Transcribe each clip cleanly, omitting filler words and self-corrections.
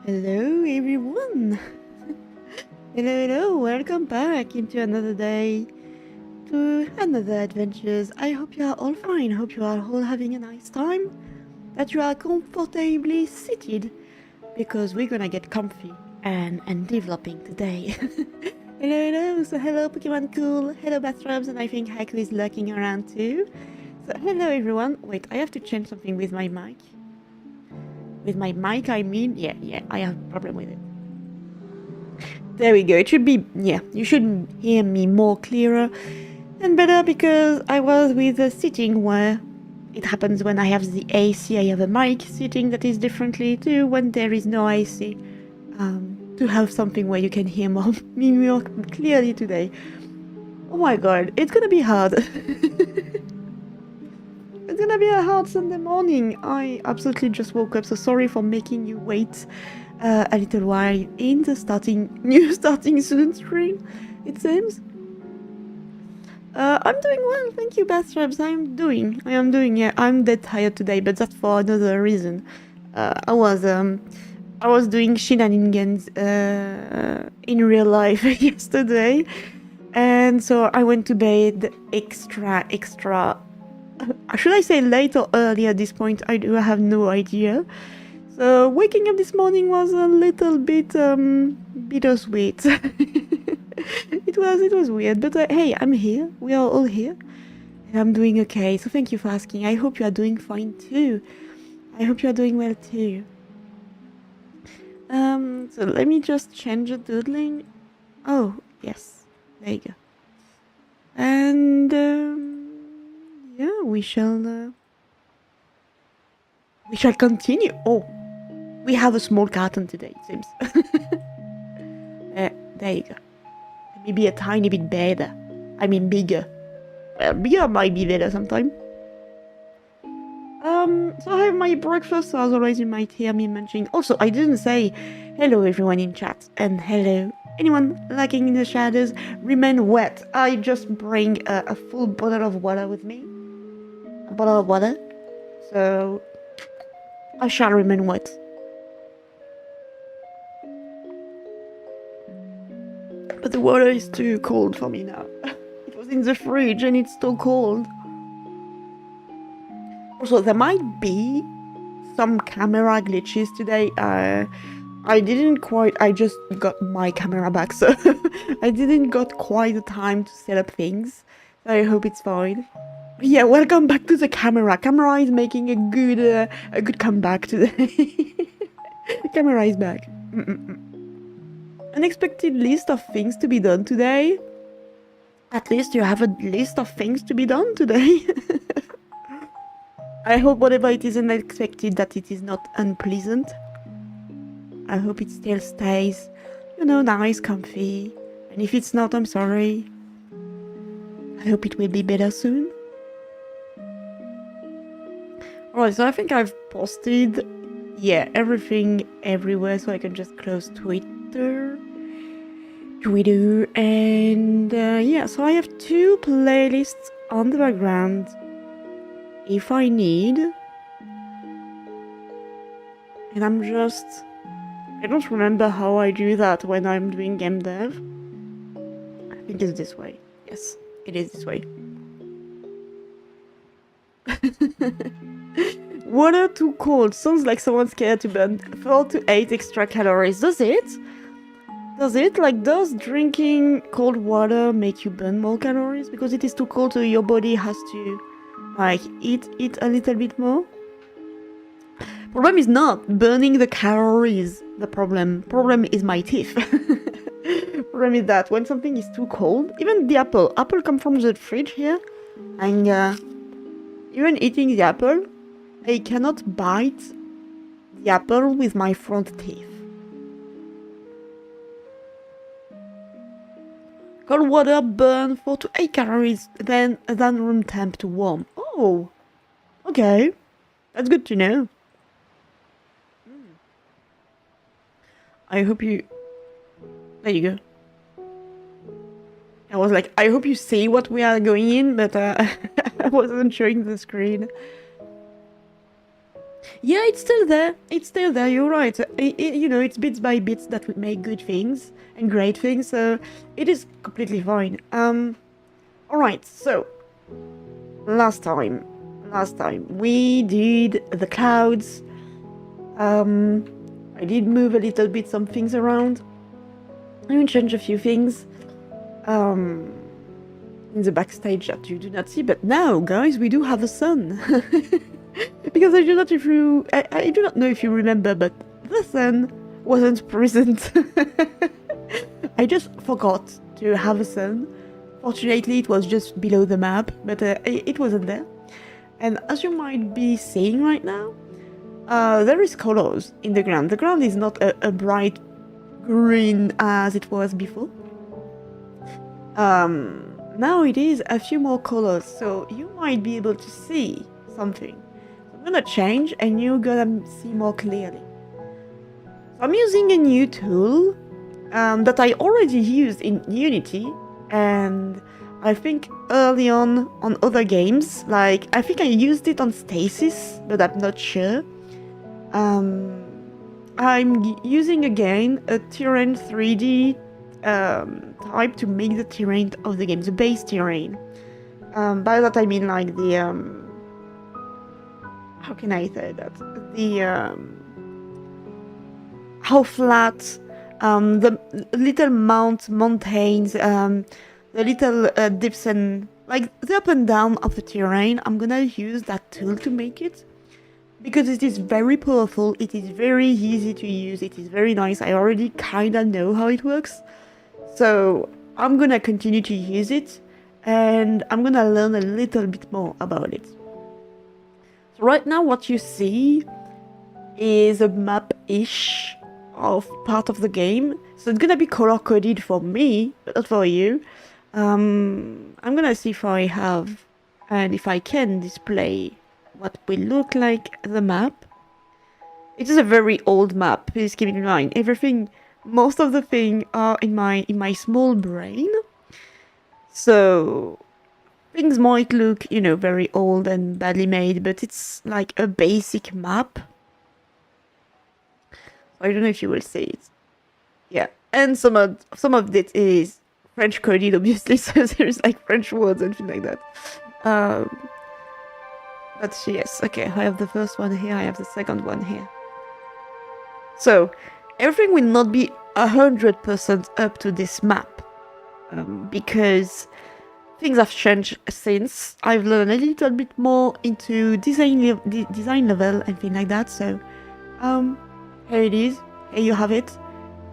Hello everyone! Hello, welcome back into another day, to another adventures. I hope you are all fine, hope you are all having a nice time, that you are comfortably seated, because we're gonna get comfy and developing today. So hello Pokemon Cool, hello Bathrobes, and I think Haku is lurking around too. So hello everyone. Wait, I have to change something with my mic. With my mic, I mean, yeah, I have a problem with it. There we go. It should be, yeah, you should hear me more clearer and better because I was with a setting where it happens when I have the AC, I have a mic setting that is differently to when there is no AC. To have something where you can hear me more clearly today. Oh my god, it's gonna be hard. It's gonna be a hard Sunday morning. I absolutely just woke up, so sorry for making you wait a little while in the new starting soon screen, it seems. I'm doing well, thank you, Bathrobes. I am doing, yeah. I'm dead tired today, but that's for another reason. I was doing shenanigans in real life yesterday, and so I went to bed extra. Should I say late or early at this point? I have no idea. So waking up this morning was a little bit bittersweet. It was weird, but hey, I'm here. We are all here, and I'm doing okay. So thank you for asking. I hope you are doing fine too. I hope you are doing well too. So let me just change the doodling. Oh yes, there you go. And yeah, we shall continue. Oh, we have a small carton today, it seems. There you go. Maybe a tiny bit better. I mean bigger. Well, bigger might be better sometime. So I have my breakfast, so as always you might hear me munching. Also, I didn't say hello everyone in chat, and hello anyone lurking in the shadows. Remain wet. I just bring a full bottle of water with me. A bottle of water. So I shall remain wet. But the water is too cold for me now. It was in the fridge and it's still cold. Also, there might be some camera glitches today. I just got my camera back, so I didn't got quite the time to set up things. So I hope it's fine. Yeah, welcome back to the camera. Camera is making a good comeback today. The camera is back. Unexpected list of things to be done today. At least you have a list of things to be done today. I hope whatever it is unexpected, that it is not unpleasant. I hope it still stays, nice, comfy. And if it's not, I'm sorry. I hope it will be better soon. Alright, so I think I've posted, everything everywhere, so I can just close Twitter, and so I have 2 playlists on the background if I need. And I don't remember how I do that when I'm doing game dev. I think it's this way. Yes, it is this way. Water too cold. Sounds like someone's scared to burn 4 to 8 extra calories. Does it? Does drinking cold water make you burn more calories? Because it is too cold, so your body has to, eat a little bit more? Problem is not burning the calories. The problem is my teeth. Problem is that when something is too cold, even the apple comes from the fridge here, and even eating the apple, I cannot bite the apple with my front teeth. Cold water burn 4 to 8 calories than room temp to warm. Oh, okay, that's good to know. I hope you... There you go. I was like, I hope you see what we are going in, but I wasn't showing the screen. Yeah, it's still there. It's still there. You're right. You know, it's bits by bits that we make good things and great things. So it is completely fine. All right. So last time we did the clouds. I did move a little bit some things around. I even changed a few things. In the backstage that you do not see, but now, guys, we do have a sun. Because I do not know if you remember, but the sun wasn't present. I just forgot to have a sun. Fortunately, it was just below the map, but it wasn't there. And as you might be seeing right now, there is colors in the ground. The ground is not a bright green as it was before. Now it is a few more colors, so you might be able to see something. So I'm gonna change and you're gonna see more clearly. So I'm using a new tool that I already used in Unity, and I think early on other games, like I think I used it on Stasis, but I'm not sure. I'm using again a terrain 3D type to make the terrain of the game, the base terrain. By that I mean like the how can I say that? The how flat, the little mountains, the little dips and like the up and down of the terrain. I'm gonna use that tool to make it, because it is very powerful, it is very easy to use, it is very nice. I already kinda know how it works. So I'm gonna continue to use it, and I'm gonna learn a little bit more about it. So right now what you see is a map-ish of part of the game. So it's gonna be color-coded for me, but not for you. I'm gonna see if I have, and if I can display what will look like the map. It is a very old map, please keep in mind. Most of the things are in my small brain, so things might look, you know, very old and badly made, but it's like a basic map. I don't know if you will see it. Yeah, and some of it is French coded, obviously, so there's like French words and things like that. But yes, okay, I have the first one here, I have the second one here. So everything will not be 100% up to this map, because things have changed since. I've learned a little bit more into design level and things like that. So here it is, here you have it.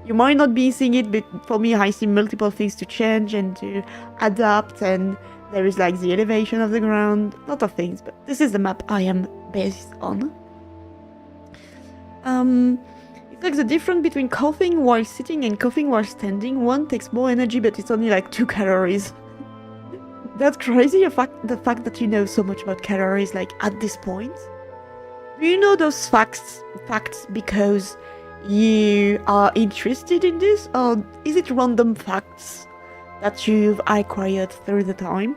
You might not be seeing it, but for me I see multiple things to change and to adapt, and there is like the elevation of the ground, a lot of things, but this is the map I am based on. It's like the difference between coughing while sitting and coughing while standing. One takes more energy, but it's only like 2 calories. That's crazy, the fact that you know so much about calories, like at this point. Do you know those facts because you are interested in this, or is it random facts that you've acquired through the time?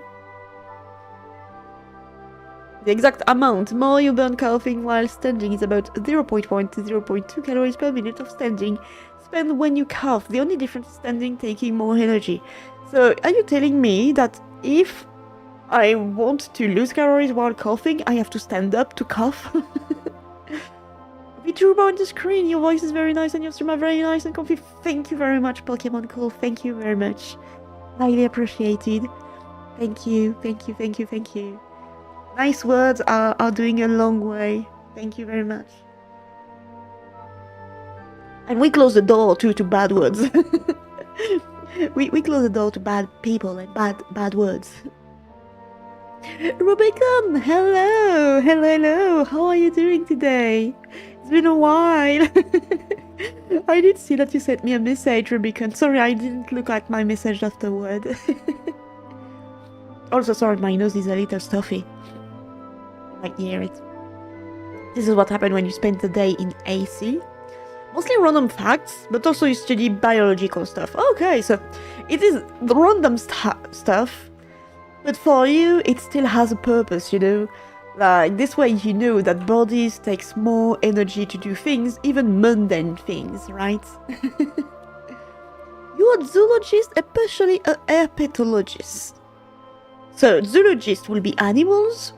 The exact amount more you burn coughing while standing is about 0.1 to 0.2 calories per minute of standing spent when you cough. The only difference is standing taking more energy. So are you telling me that if I want to lose calories while coughing, I have to stand up to cough? VTuber on the screen, your voice is very nice and your stream are very nice and comfy. Thank you very much, Pokemon Cool. Thank you very much. Highly appreciated. Thank you, thank you, thank you, thank you. Nice words are doing a long way. Thank you very much. And we close the door too to bad words. we close the door to bad people and bad words. Rubicon, hello, hello. How are you doing today? It's been a while. I did see that you sent me a message, Rubicon. Sorry, I didn't look at my message afterward. Also, sorry, my nose is a little stuffy. I can hear it. This is what happened when you spend the day in AC. Mostly random facts, but also you study biological stuff. Okay, so it is random stuff, but for you it still has a purpose, you know. Like, this way you know that bodies takes more energy to do things, even mundane things, right? You're a zoologist, especially a herpetologist. So, zoologists will be animals.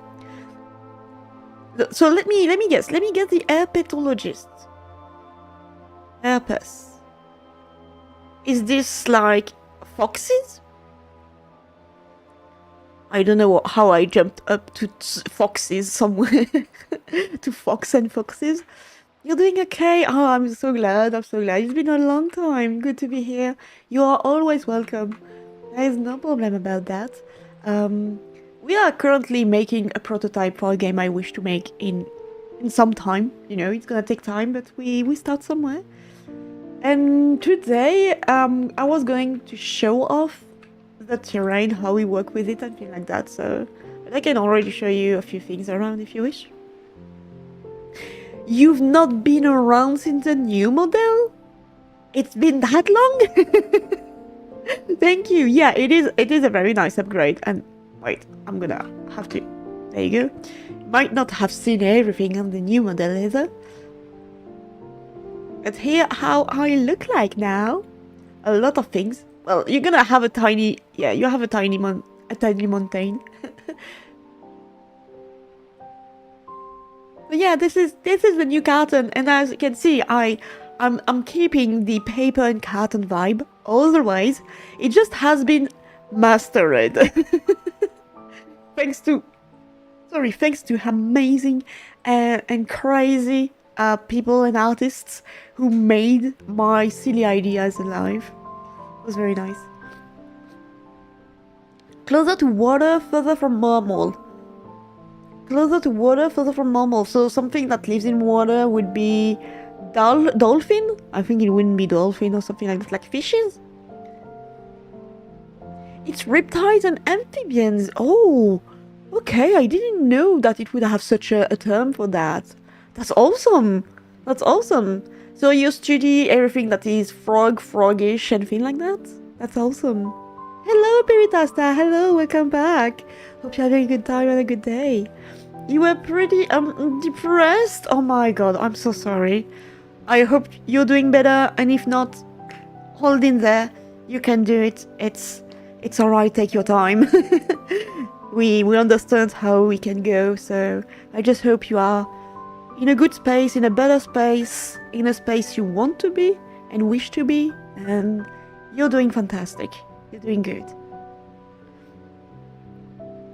So let me guess. Let me get the herpetologist. Herpes. Is this like foxes? I don't know how I jumped up to foxes somewhere. To fox and foxes. You're doing okay? Oh, I'm so glad. I'm so glad. It's been a long time. Good to be here. You are always welcome. There is no problem about that. We are currently making a prototype for a game I wish to make in some time. You know, it's gonna take time, but we start somewhere. And today, I was going to show off the terrain, how we work with it and things like that. So, but I can already show you a few things around if you wish. You've not been around since the new model? It's been that long? Thank you. Yeah, it is a very nice upgrade. And wait, I'm gonna have to. There you go. You might not have seen everything on the new model either. But here how I look like now. A lot of things. Well, you're gonna have a tiny, yeah, you have a tiny mountain. But yeah, this is the new carton, and as you can see, I'm keeping the paper and carton vibe. Otherwise, it just has been mastered. thanks to amazing and crazy people and artists who made my silly ideas alive. It was very nice. Closer to water, further from normal. Closer to water, further from normal. So something that lives in water would be dolphin? I think it wouldn't be dolphin or something like that, like fishes? It's reptiles and amphibians. Oh, okay. I didn't know that it would have such a term for that. That's awesome. That's awesome. So you study everything that is froggish and things like that? That's awesome. Hello, Piritasta. Hello, welcome back. Hope you're having a good time and a good day. You were pretty depressed. Oh my god, I'm so sorry. I hope you're doing better, and if not, hold in there. You can do it. It's alright. Take your time. we understand how we can go. So I just hope you are in a good space, in a better space, in a space you want to be and wish to be, and you're doing fantastic. You're doing good.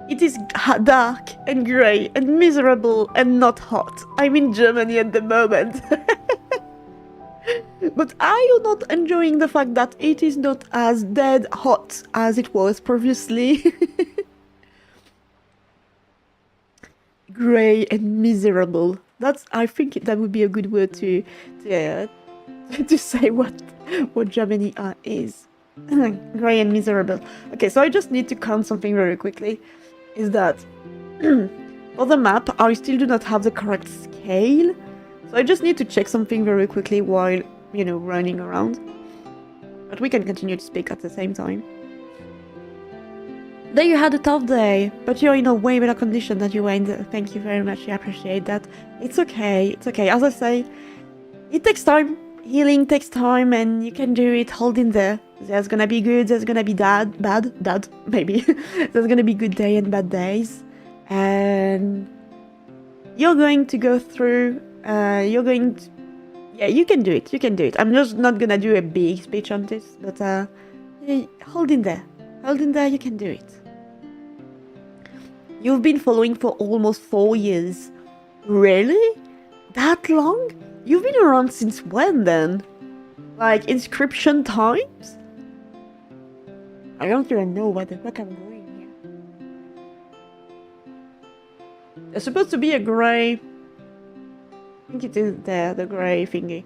It is dark and grey and miserable and not hot. I'm in Germany at the moment. But are you not enjoying the fact that it is not as dead hot as it was previously? Grey and miserable. I think that would be a good word to say what Germany is. Grey and miserable. Okay, so I just need to count something very quickly. Is that for the map, I still do not have the correct scale. So I just need to check something very quickly while, you know, running around. But we can continue to speak at the same time. There you had a tough day, but you're in a way better condition than you were in. Thank you very much, I appreciate that. It's okay, it's okay. As I say, it takes time. Healing takes time, and you can do it. Hold in there. There's gonna be good, there's gonna be bad, maybe. There's gonna be good days and bad days. And you're going to go through, yeah, you can do it, you can do it. I'm just not gonna do a big speech on this, but hold in there. Hold in there, you can do it. You've been following for almost 4 years. Really? That long? You've been around since when then? Like inscription times? I don't even know what the fuck I'm doing here. There's supposed to be a grey... I think it is there, the grey thingy.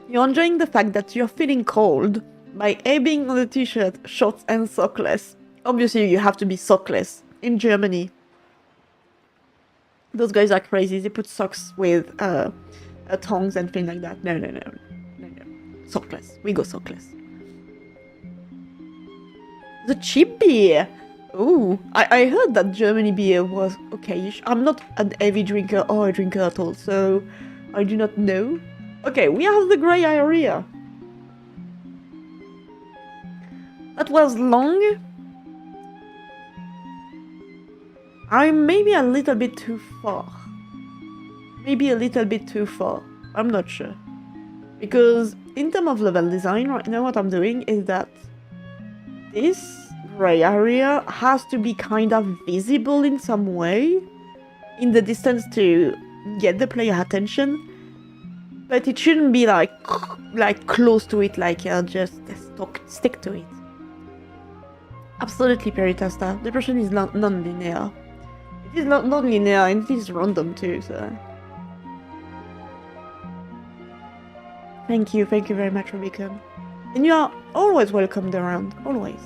You're enjoying the fact that you're feeling cold by aiming on the t-shirt, shorts and sockless. Obviously you have to be sockless in Germany. Those guys are crazy. They put socks with tongs and things like that. No. Sockless. We go sockless. The cheap beer! Oh, I heard that Germany beer was okay-ish. I'm not an heavy drinker or a drinker at all, so I do not know. Okay, we have the grey area. That was long. I'm maybe a little bit too far. Maybe a little bit too far. I'm not sure. Because in terms of level design, right now what I'm doing is that this grey area has to be kind of visible in some way in the distance to get the player attention. But it shouldn't be like close to it, like just stick to it. Absolutely, Peritasta. The question is non-linear. It is not non-linear and it is random too, so... Thank you very much, Rubicon. And you are always welcomed around, always.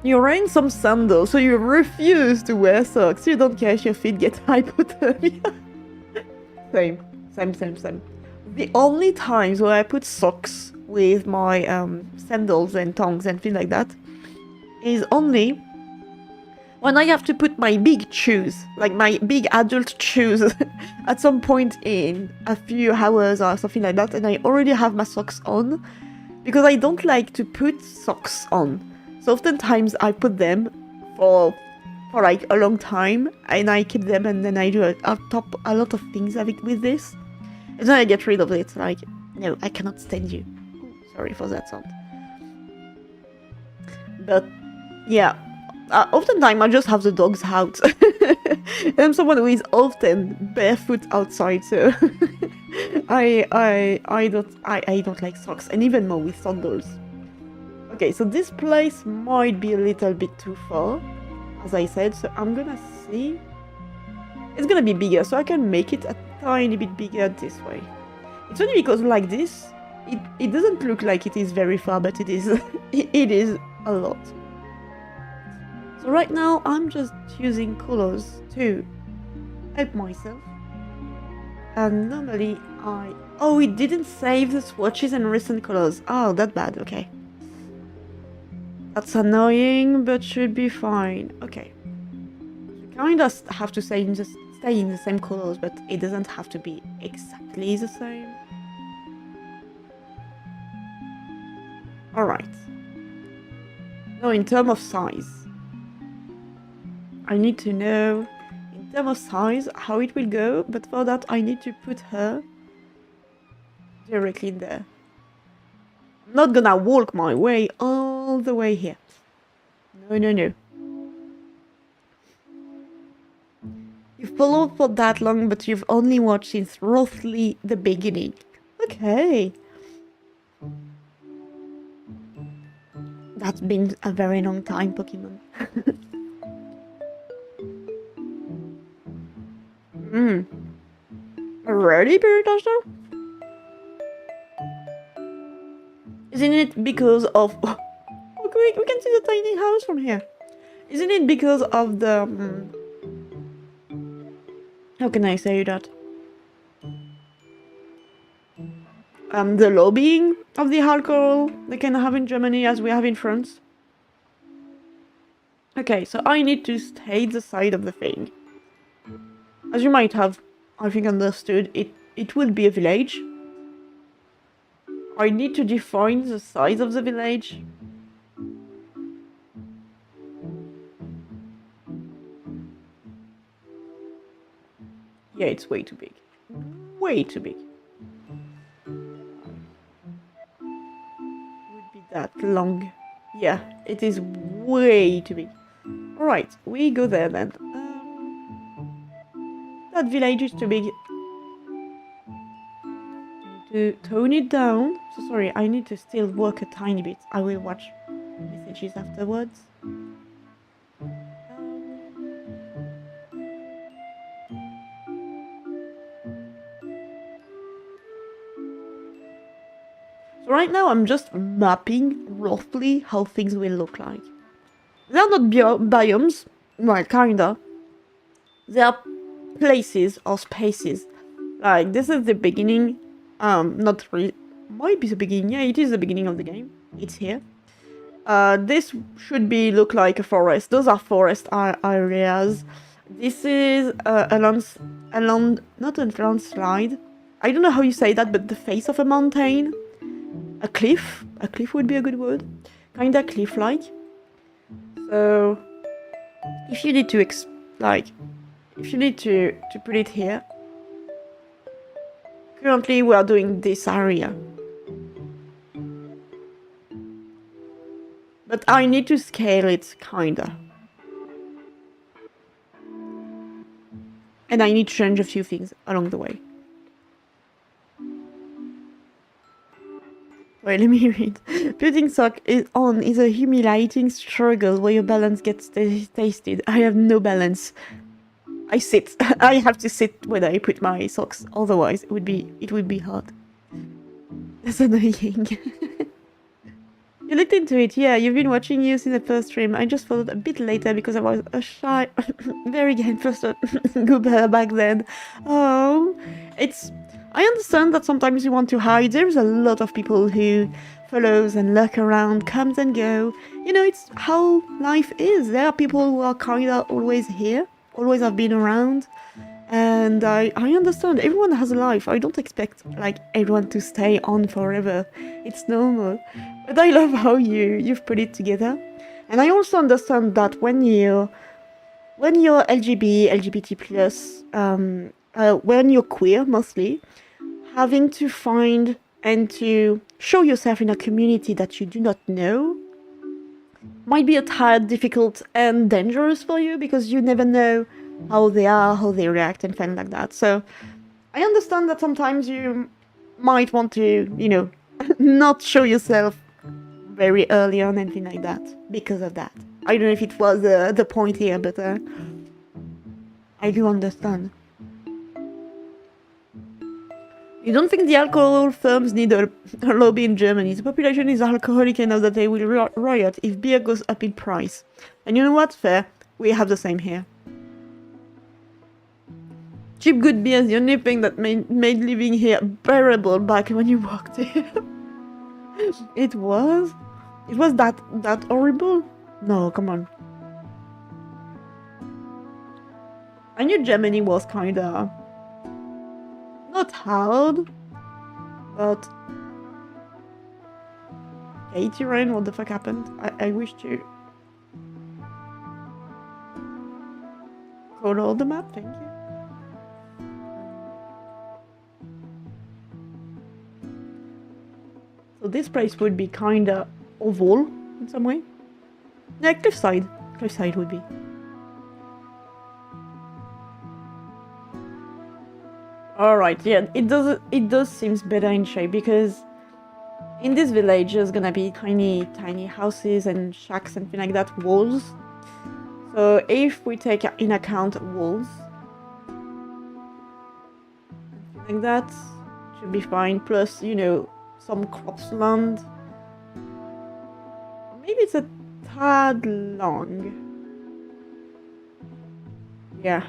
You're wearing some sandals, so you refuse to wear socks. You don't care if your feet get hypothermia. Same. The only times where I put socks with my sandals and tongs and things like that is only when I have to put my big shoes, like my big adult shoes, at some point in a few hours or something like that, and I already have my socks on, because I don't like to put socks on. So oftentimes I put them for like a long time, and I keep them, and then I do a lot of things with this. And then I get rid of it, like, no, I cannot stand you. Sorry for that sound. But, yeah. Oftentimes I just have the dogs out. I'm someone who is often barefoot outside, so I don't like socks, and even more with sandals. Okay, so this place might be a little bit too far, as I said, so I'm gonna see. It's gonna be bigger, so I can make it a tiny bit bigger this way. It's only because like this, it doesn't look like it is very far, but it is. It is a lot. So right now I'm just using colors to help myself. And normally oh, it didn't save the swatches and recent colors. Oh, that's bad. Okay. That's annoying, but should be fine. Okay. You kind of have to stay in the same colors, but it doesn't have to be exactly the same. Alright. Now in terms of size, I need to know in terms of size how it will go, but for that I need to put her directly in there. I'm not gonna walk my way all the way here. No. You've followed for that long, but you've only watched since roughly the beginning. Okay. That's been a very long time, Pokemon. Ready, Peritasha? Isn't it because of... Oh, we can see the tiny house from here. Isn't it because of the... How can I say that? The lobbying of the alcohol they can have in Germany as we have in France? Okay, so I need to stay the side of the thing. As you might have, I think, understood, it will be a village. I need to define the size of the village. Yeah, it's way too big. Way too big. Would be that long. Yeah, it is way too big. Alright, we go there then. That village is too big. To tone it down. So sorry, I need to still work a tiny bit. I will watch messages afterwards. So right now I'm just mapping roughly how things will look like. They are not biomes, well, kinda. They are places or spaces. Like, this is the beginning. Not really. might be the beginning. Yeah, it is the beginning of the game. It's here. This should look like a forest. Those are forest areas. This is not a landslide. I don't know how you say that, but the face of a mountain. A cliff. A cliff would be a good word. Kinda cliff-like. So, if you need to put it here. Currently, we are doing this area. But I need to scale it, kinda. And I need to change a few things along the way. Wait, let me read. Putting sock on is a humiliating struggle where your balance gets tasted. I have no balance. I sit. I have to sit when I put my socks. Otherwise, it would be hard. That's annoying. You looked into it, yeah. You've been watching you since the first stream. I just followed a bit later because I was a shy, very game person goober back then. Oh, I understand that sometimes you want to hide. There's a lot of people who follows and lurk around, comes and go. You know, it's how life is. There are people who are kinda always here, always have been around. And I understand, everyone has a life. I don't expect, like, everyone to stay on forever. It's normal. But I love how you've put it together. And I also understand that when you're LGBT+, when you're queer, mostly, having to find and to show yourself in a community that you do not know might be a tad difficult and dangerous for you, because you never know how they are, how they react, and things like that. So I understand that sometimes you might want to, you know, not show yourself very early on, anything like that, because of that. I don't know if it was the point here, but I do understand. You don't think the alcohol firms need a lobby in Germany? The population is alcoholic enough that they will riot if beer goes up in price. And you know what? Fair. We have the same here. Cheap good beer is the only thing that made living here bearable back when you walked here. It was that horrible? No, come on. I knew Germany was kinda not hard, but okay, Tyrann, what the fuck happened? I wish to color the map, thank you. So this place would be kinda oval in some way. Yeah, cliffside. Cliffside would be. Alright, yeah, it does seem better in shape, because in this village there's gonna be tiny houses and shacks and things like that, walls. So if we take in account walls, like that, should be fine. Plus, you know, some cropsland. Maybe it's a tad long. Yeah.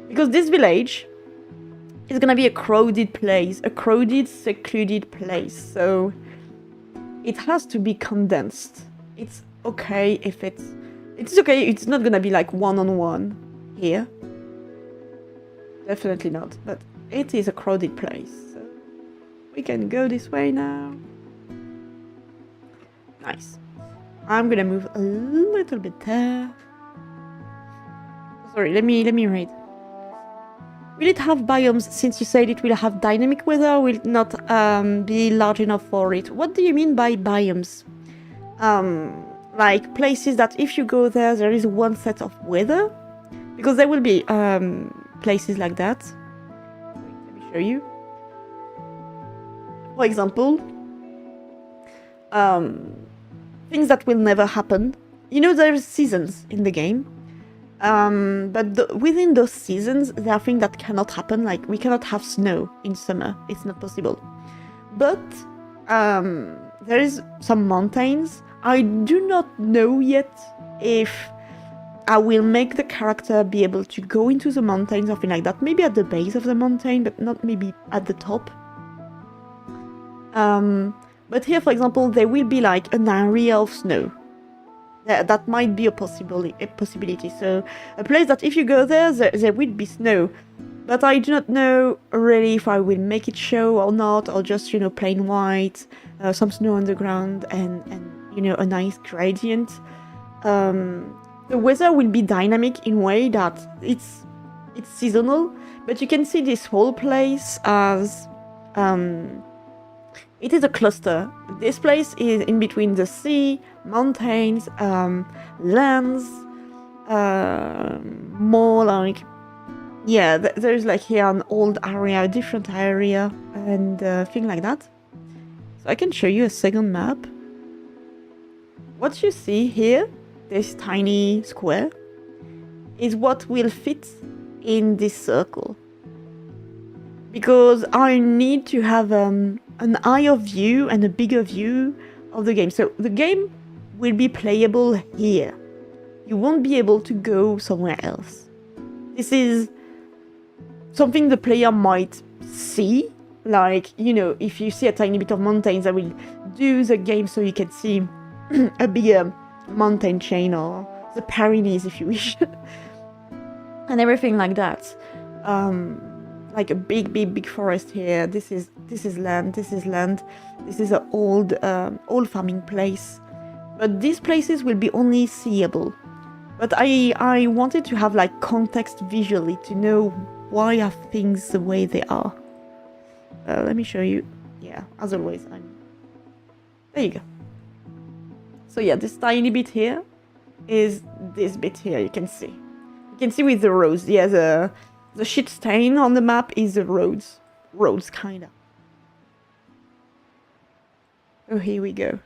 Because this village is gonna be a crowded place, a crowded, secluded place. So it has to be condensed. It's okay if it's okay, it's not gonna be like one-on-one here. Definitely not, but it is a crowded place. So we can go this way now. Nice. I'm gonna move a little bit there. Sorry, let me read. Will it have biomes, since you said it will have dynamic weather, will it not be large enough for it? What do you mean by biomes? Like places that if you go there, there is one set of weather? Because there will be places like that. Let me show you. For example, things that will never happen. You know, there's seasons in the game. But within those seasons, there are things that cannot happen, like we cannot have snow in summer, it's not possible. But there is some mountains. I do not know yet if I will make the character be able to go into the mountains or something like that. Maybe at the base of the mountain, but not maybe at the top. But here, for example, there will be like an area of snow. That might be a possibility. So a place that if you go there, there will be snow. But I do not know really if I will make it show or not, or just, you know, plain white, some snow on the ground, and you know, a nice gradient. The weather will be dynamic in a way that it's seasonal, but you can see this whole place as it is a cluster. This place is in between the sea, mountains, lands, more like, yeah, there's like here an old area, a different area, and thing like that. So I can show you a second map. What you see here, this tiny square, is what will fit in this circle. Because I need to have an higher view and a bigger view of the game. So the game will be playable here. You won't be able to go somewhere else. This is something the player might see. Like, you know, if you see a tiny bit of mountains, I will do the game so you can see a bigger mountain chain, or the Pyrenees if you wish. And everything like that. Like a big forest here. This is land. This is land. This is an old farming place. But these places will be only seeable. But I wanted to have like context visually to know why are things the way they are. Let me show you. Yeah, as always, there you go. So yeah, this tiny bit here is this bit here. You can see. You can see with the roads. Yeah, the shit stain on the map is the roads. Roads, kinda. Oh, here we go.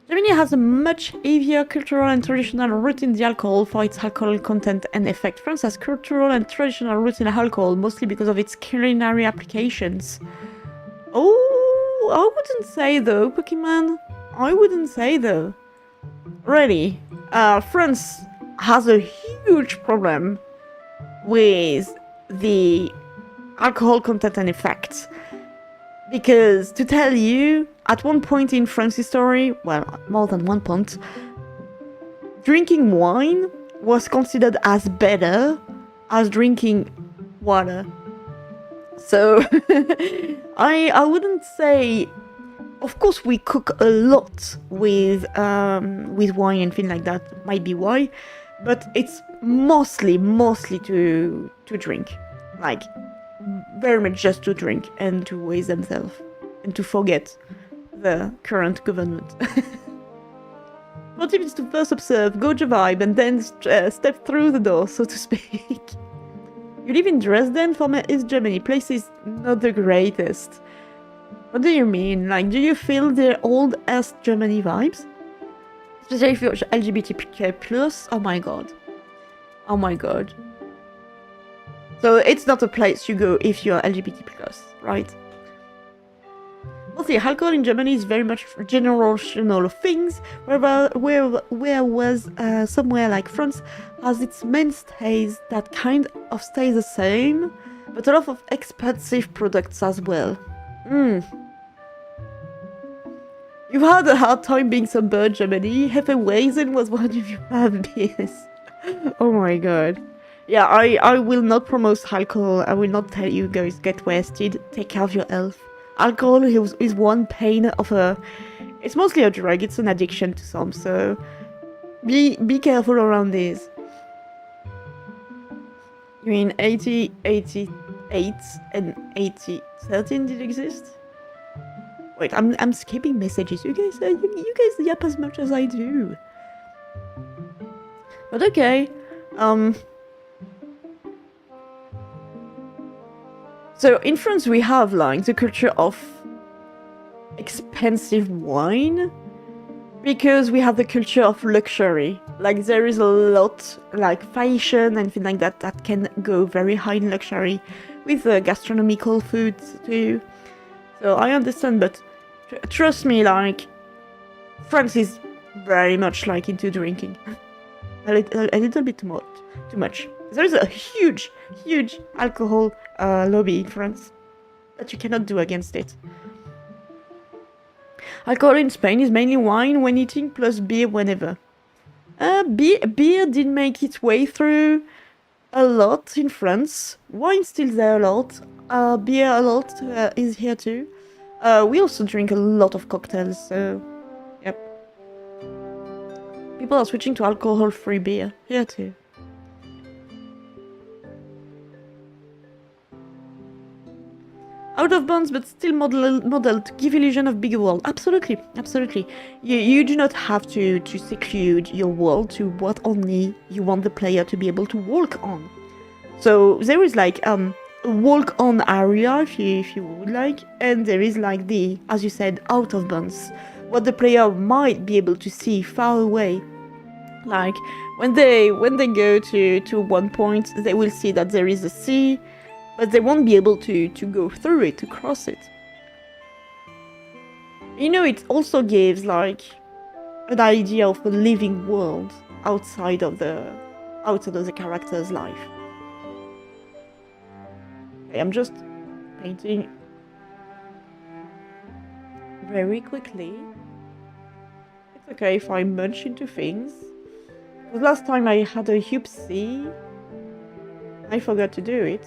Germany has a much heavier cultural and traditional root in the alcohol for its alcohol content and effect. France has cultural and traditional roots in alcohol, mostly because of its culinary applications. Oh, I wouldn't say though, Pokemon. I wouldn't say though. Really, France has a huge problem with the alcohol content and effects. Because, to tell you, at one point in France's story, well, more than one point, drinking wine was considered as better as drinking water. So, I wouldn't say... Of course, we cook a lot with wine and things like that, might be why, but it's mostly to drink. Like, very much just to drink and to waste themselves and to forget the current government. What if it's to first observe, gauge a vibe, and then step through the door, so to speak? You live in Dresden, former East Germany. Place is not the greatest. What do you mean? Like, do you feel the old East Germany vibes? Especially if you're LGBTQ+, oh my god. Oh my god. So it's not a place you go if you're LGBT+, right? Mostly alcohol in Germany is very much generational things, whereas somewhere like France has its mainstays that kind of stay the same, but a lot of expensive products as well. You've had a hard time being sober in Germany. Hefeweizen was one of your bad beers. Oh my god. Yeah, I will not promote alcohol. I will not tell you guys get wasted. Take care of your health. Alcohol is one pain of a... It's mostly a drug. It's an addiction to some, so... Be careful around this. You mean 80, 88, and 8013 did exist? Wait, I'm skipping messages. You guys yap as much as I do. But okay. So in France we have like the culture of expensive wine because we have the culture of luxury. Like there is a lot like fashion and things like that that can go very high in luxury with gastronomical foods too. So I understand, but trust me, like France is very much like into drinking. a little bit too much. There is a huge alcohol lobby in France, but you cannot do against it. Alcohol in Spain is mainly wine when eating plus beer whenever. Beer did make its way through a lot in France. Wine still there a lot. Beer a lot is here too. We also drink a lot of cocktails, so yep. People are switching to alcohol-free beer here too. Out of bounds, but still modeled to give illusion of bigger world. Absolutely, absolutely. You do not have to seclude your world to what only you want the player to be able to walk on. So there is like a walk-on area if you would like, and there is like the, as you said, out of bounds, what the player might be able to see far away. Like when they go to one point, they will see that there is a sea, but they won't be able to go through it, to cross it. You know, it also gives like an idea of a living world outside of the character's life. Okay, I'm just painting very quickly. It's okay if I munch into things. Because last time I had a oopsie, I forgot to do it.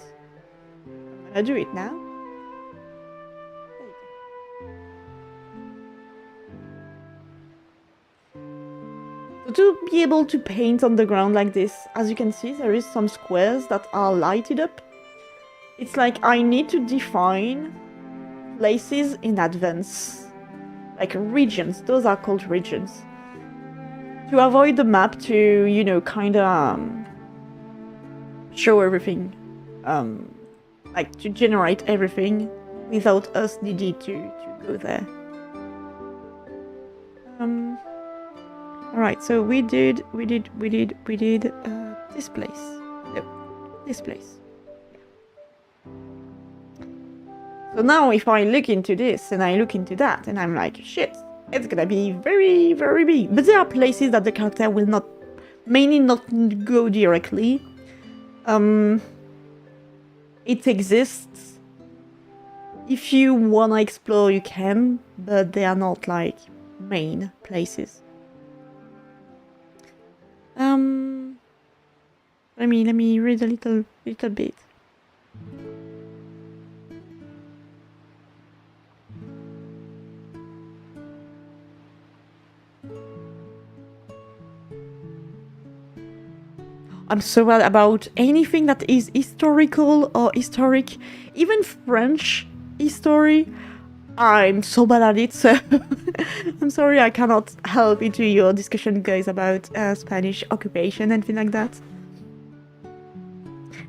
I'm gonna do it now. So to be able to paint on the ground like this, as you can see, there is some squares that are lighted up. It's like I need to define places in advance, like regions. Those are called regions, to avoid the map to, you know, kind of show everything, like to generate everything without us needing to go there. All right, so we did this place. No, this place. So now if I look into this and I look into that and I'm like, shit, it's gonna be very, very big. But there are places that the character will not, mainly not go directly. It exists. If you wanna explore, you can, but they are not like main places. Let me read a little bit. I'm so bad about anything that is historical or historic, even French history. I'm so bad at it, so I'm sorry I cannot help into your discussion, guys, about Spanish occupation and things like that.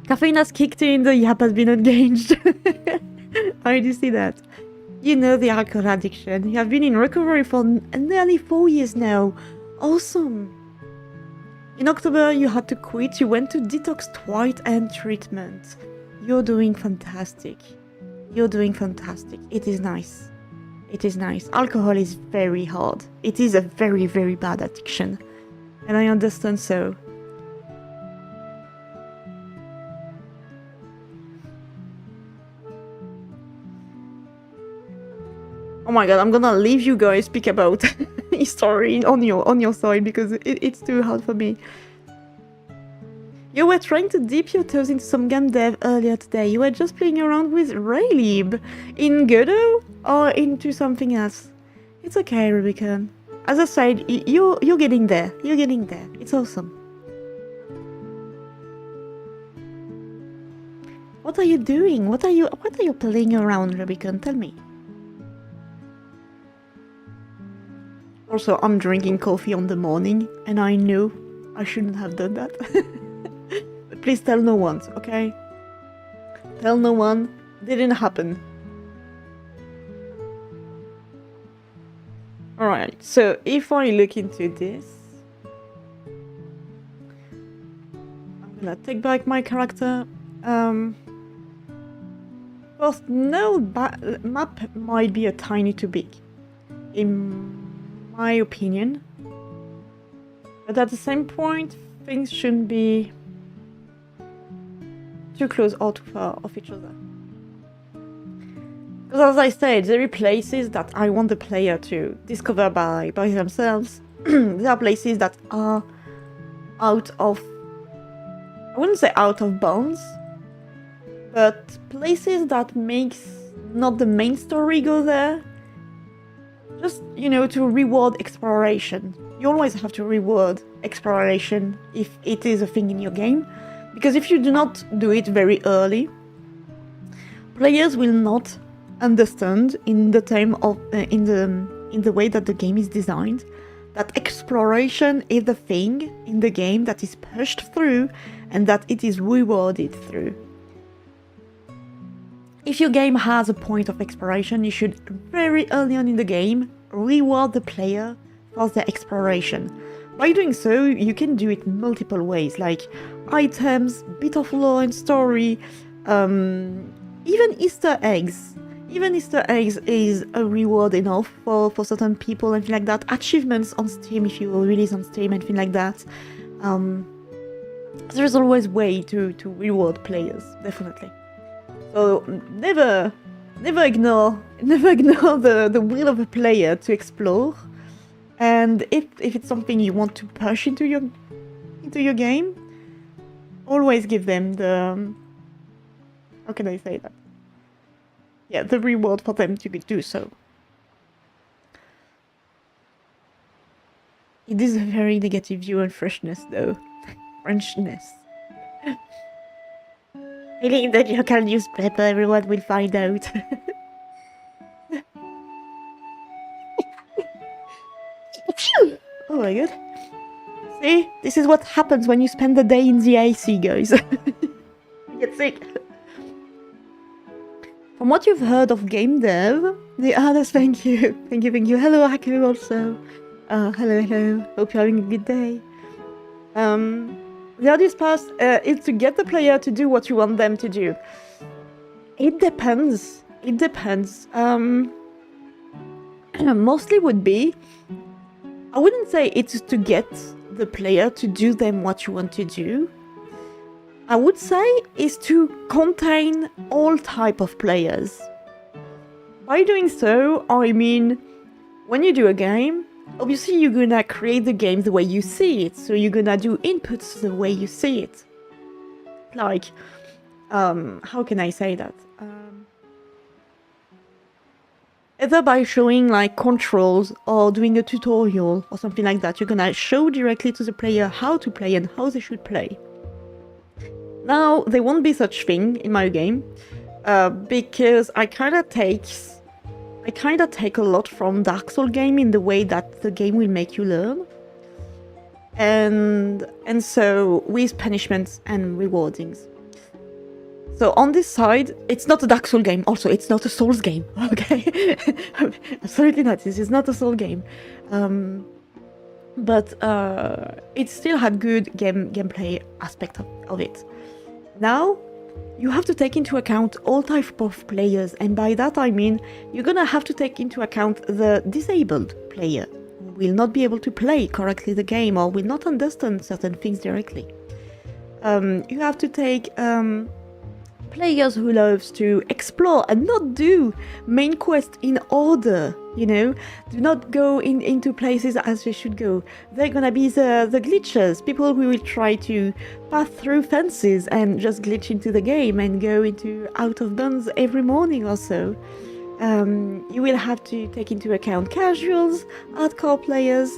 Caffeine has kicked in, the yap has been engaged. I do see that. You know the alcohol addiction. You have been in recovery for nearly 4 years now. Awesome. In October, you had to quit. You went to detox twice and treatment. You're doing fantastic. You're doing fantastic. It is nice. It is nice. Alcohol is very hard. It is a very, very bad addiction. And I understand so. Oh my god, I'm gonna leave you guys speak about history on your side because it's too hard for me. You were trying to dip your toes into some game dev earlier today. You were just playing around with Raylib in Godot or into something else. It's okay, Rubicon. As I said, you're getting there. You're getting there. It's awesome. What are you doing? What are you playing around, Rubicon? Tell me. Also, I'm drinking coffee on the morning, and I know I shouldn't have done that. But please tell no one, okay? Tell no one. Didn't happen. Alright, so if I look into this, I'm gonna take back my character. First, no, map might be a tiny too big, in my opinion, but at the same point, things shouldn't be too close or too far of each other. Because as I said, there are places that I want the player to discover by themselves. There are places that are out of, I wouldn't say out of bounds, but places that makes not the main story go there. Just, you know, to reward exploration. You always have to reward exploration if it is a thing in your game. Because if you do not do it very early, players will not understand in the time of in the way that the game is designed that exploration is the thing in the game that is pushed through and that it is rewarded through. If your game has a point of exploration, you should very early on in the game reward the player for their exploration. By doing so, you can do it multiple ways, like items, bit of lore and story, even Easter eggs. Even Easter eggs is a reward enough for certain people and things like that. Achievements on Steam, if you release on Steam and things like that. There's always a way to reward players, definitely. So never ignore the will of a player to explore. And if it's something you want to push into your game, always give them the, how can I say that? Yeah, the reward for them to do so. It is a very negative view on freshness, though. Frenchness. Really, in the local newspaper, everyone will find out. Oh my god. See? This is what happens when you spend the day in the AC, guys. You get sick. From what you've heard of game dev, the others, thank you. Thank you. Hello, Haku, also. Hello. Hope you're having a good day. The hardest part is to get the player to do what you want them to do. It depends. Mostly would be, I wouldn't say it's to get the player to do them what you want to do. I would say is to contain all type of players. By doing so, I mean, when you do a game, obviously you're gonna create the game the way you see it, so you're gonna do inputs the way you see it. Like, how can I say that? Either by showing like controls or doing a tutorial or something like that, you're gonna show directly to the player how to play and how they should play. Now, there won't be such thing in my game, because I kinda take a lot from Dark Souls game in the way that the game will make you learn. And so with punishments and rewardings. So on this side, it's not a Dark Souls game. Also, it's not a Souls game. Okay, absolutely not. This is not a Souls game. But it still had good gameplay aspect of it. Now, you have to take into account all types of players, and by that I mean you're gonna have to take into account the disabled player who will not be able to play correctly the game or will not understand certain things directly. You have to take players who loves to explore and not do main quest in order, you know, do not go into places as they should go. They're gonna be the glitchers, people who will try to pass through fences and just glitch into the game and go into out of bounds every morning or so. You will have to take into account casuals, hardcore players,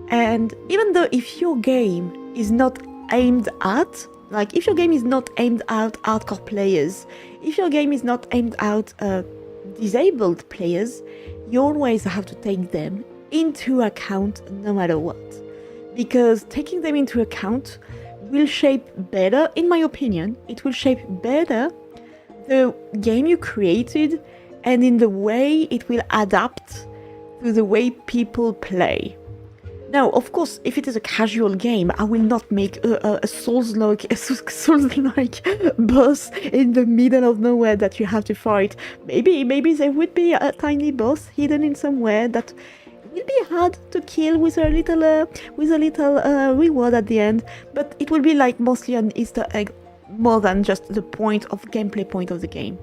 and even though if your game is not aimed at, like, if your game is not aimed at hardcore players, if your game is not aimed at disabled players, you always have to take them into account no matter what. Because taking them into account will shape better, in my opinion, it will shape better the game you created and in the way it will adapt to the way people play. Now, of course, if it is a casual game, I will not make a Souls-like boss in the middle of nowhere that you have to fight. Maybe there would be a tiny boss hidden in somewhere that will be hard to kill with a little reward at the end, but it will be like mostly an Easter egg more than just the gameplay point of the game.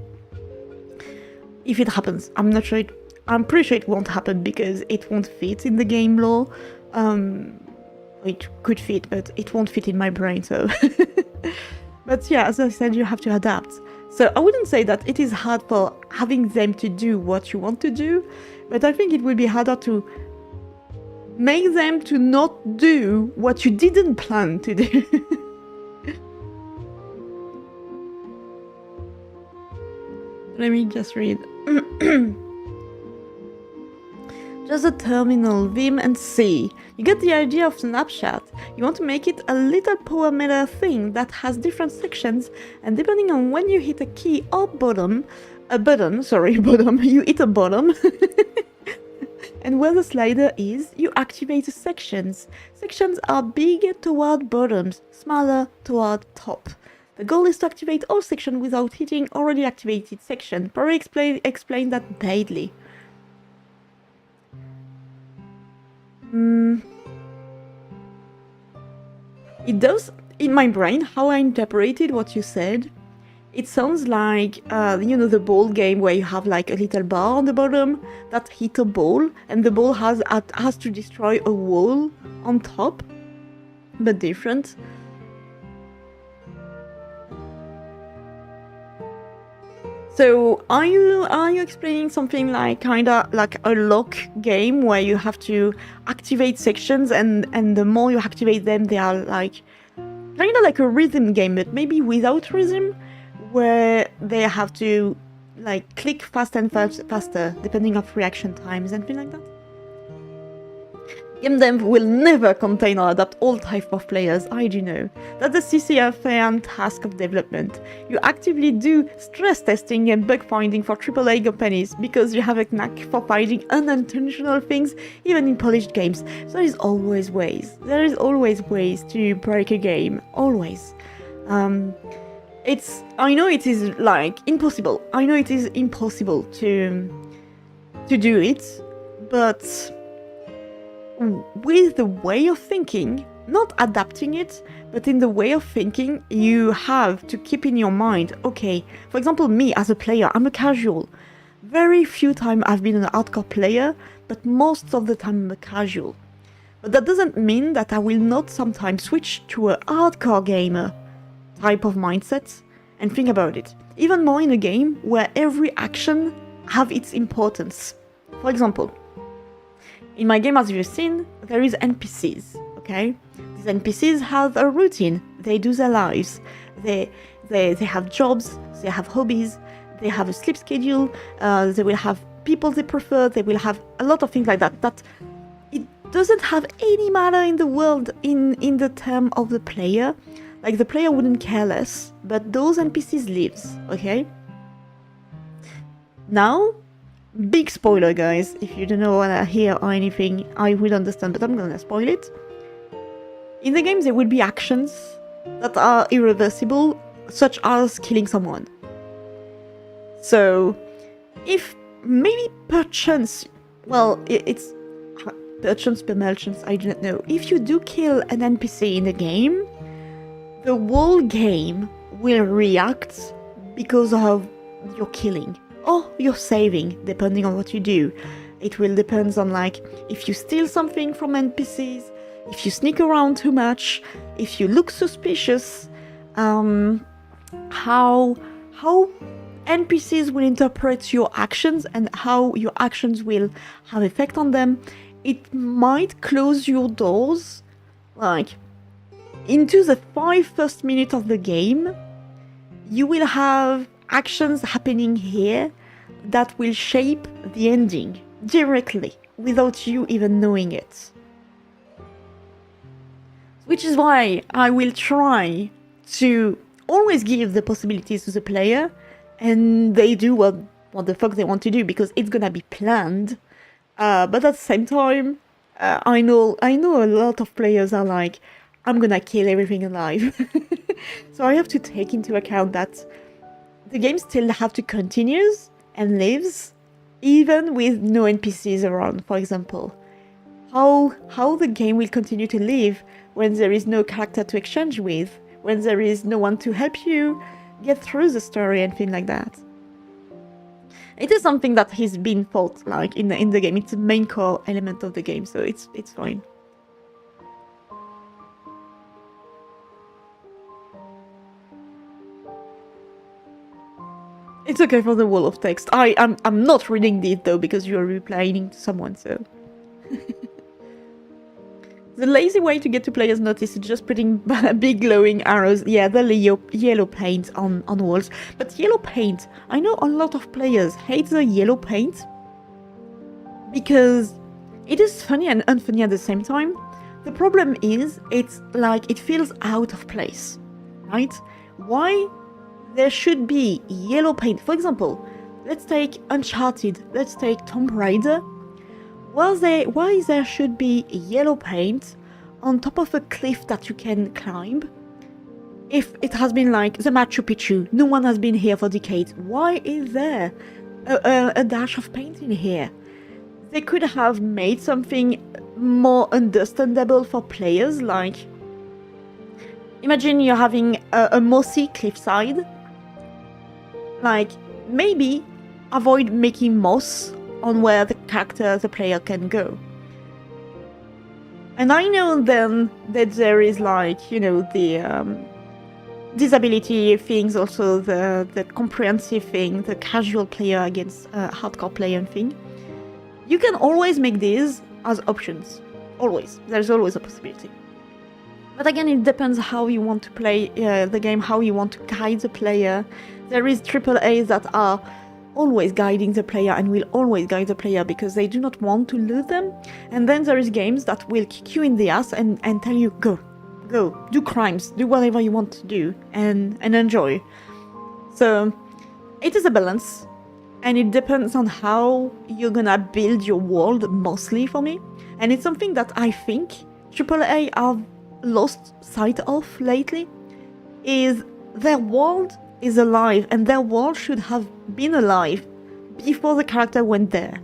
If it happens, I'm pretty sure it won't happen because it won't fit in the game lore. It could fit, but it won't fit in my brain, so... But yeah, as I said, you have to adapt. So I wouldn't say that it is hard for having them to do what you want to do, but I think it will be harder to make them to not do what you didn't plan to do. Let me just read. Just a terminal, Vim and C. You get the idea of Snapchat. You want to make it a little power meter thing that has different sections, and depending on when you hit a key or button, you hit a bottom. And where the slider is, you activate the sections. Sections are bigger toward bottoms, smaller toward top. The goal is to activate all sections without hitting already activated section. Probably explain that badly. It does, in my brain, how I interpreted what you said. It sounds like, the ball game where you have like a little bar on the bottom that hit a ball, and the ball has to destroy a wall on top, but different. So are you explaining something like kinda like a lock game where you have to activate sections and the more you activate them they are like kinda like a rhythm game, but maybe without rhythm, where they have to like click faster and faster depending on reaction times and things like that? Game dev will never contain or adapt all types of players, I do know. That's the CCFAN task of development. You actively do stress testing and bug finding for AAA companies because you have a knack for finding unintentional things even in polished games. So there is always ways to break a game, always. I know it is like impossible. I know it is impossible to do it, but with the way of thinking, not adapting it, but in the way of thinking, you have to keep in your mind, okay, for example, me as a player, I'm a casual. Very few times I've been an hardcore player, but most of the time I'm a casual. But that doesn't mean that I will not sometimes switch to a hardcore gamer type of mindset and think about it. Even more in a game where every action have its importance. For example, in my game, as you've seen, there is NPCs, okay? These NPCs have a routine. They do their lives. They have jobs, they have hobbies, they have a sleep schedule, they will have people they prefer, they will have a lot of things like that. That it doesn't have any matter in the world in the term of the player. Like, the player wouldn't care less, but those NPCs lives, okay? Now, big spoiler, guys. If you don't know what I hear or anything, I will understand, but I'm gonna spoil it. In the game, there will be actions that are irreversible, such as killing someone. So, if maybe perchance, well, it's perchance, permalchance, I do not know. If you do kill an NPC in the game, the whole game will react because of your killing. Or you're saving, depending on what you do. It will depend on, like, if you steal something from NPCs, if you sneak around too much, if you look suspicious, how NPCs will interpret your actions and how your actions will have effect on them. It might close your doors, like, into the 5 first minutes of the game. You will have actions happening here that will shape the ending directly without you even knowing it. Which is why I will try to always give the possibilities to the player, and they do what the fuck they want to do because it's gonna be planned. But at the same time, I know a lot of players are like, I'm gonna kill everything alive. So I have to take into account that the game still have to continue and lives, even with no NPCs around, for example. how the game will continue to live when there is no character to exchange with, when there is no one to help you get through the story and things like that. It is something that has been thought like in the game. It's a main core element of the game, so it's fine. It's okay for the wall of text. I'm not reading it though because you're replying to someone, so. The lazy way to get to players' notice is just putting big glowing arrows. Yeah, the yellow paint on walls. But yellow paint, I know a lot of players hate the yellow paint because it is funny and unfunny at the same time. The problem is, it's like it feels out of place, right? Why there should be yellow paint? For example, let's take Uncharted, let's take Tomb Raider. Why there should be yellow paint on top of a cliff that you can climb? If it has been like the Machu Picchu, no one has been here for decades. Why is there a dash of paint in here? They could have made something more understandable for players, like imagine you're having a mossy cliffside. Like, maybe avoid making moss on where the player can go. And I know then that there is like, you know, the disability things, also the comprehensive thing, the casual player against hardcore player thing. You can always make these as options. Always. There's always a possibility. But again, it depends how you want to play the game, how you want to guide the player. There is AAAs that are always guiding the player and will always guide the player because they do not want to lose them. And then there is games that will kick you in the ass and tell you, go, do crimes, do whatever you want to do and enjoy. So it is a balance and it depends on how you're gonna build your world mostly for me. And it's something that I think AAA have lost sight of lately, is their world is alive and their world should have been alive before the character went there.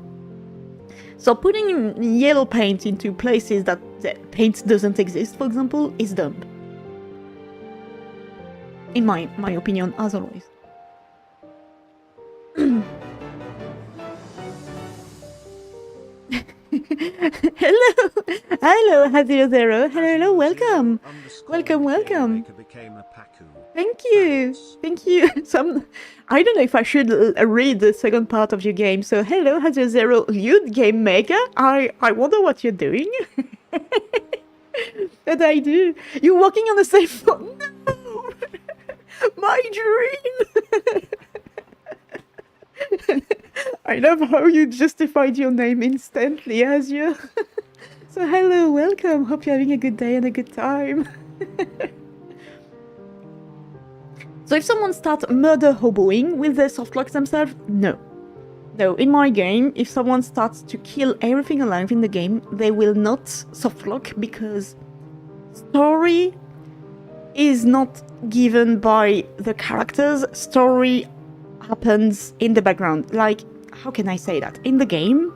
So putting yellow paint into places that the paint doesn't exist, for example, is dumb. In my opinion, as always. Hello, Hazio0. Hello, welcome. Welcome. Thank you. I don't know if I should read the second part of your game. So, hello, Hazio0, Lewd Game Maker. I wonder what you're doing. But I do. You're working on the same phone. No! My dream! I love how you justified your name instantly, Hazio. So hello, welcome. Hope you're having a good day and a good time. So if someone starts murder hoboing, will they softlock themselves? No. No, in my game, if someone starts to kill everything alive in the game, they will not softlock because story is not given by the characters. Story happens in the background. Like, how can I say that? In the game,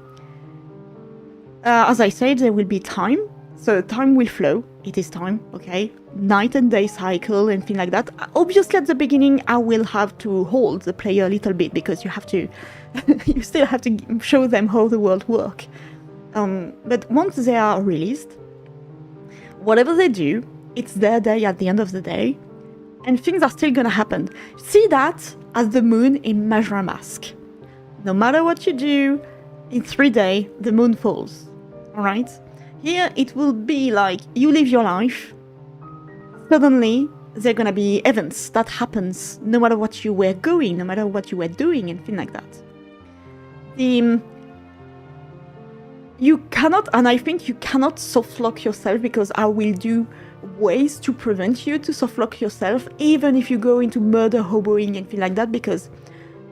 as I said, there will be time. So time will flow. It is time, okay? Night and day cycle and things like that. Obviously, at the beginning, I will have to hold the player a little bit because you have to, you still have to show them how the world works. But once they are released, whatever they do, it's their day at the end of the day, and things are still gonna happen. See that as the moon in Majora Mask. No matter what you do, in 3 days, the moon falls. Alright? Here, it will be like, you live your life, suddenly, there are gonna be events that happens, no matter what you were going, no matter what you were doing, and things like that. You cannot, and I think you cannot softlock yourself, because I will do ways to prevent you to softlock yourself, even if you go into murder hoboing and things like that, because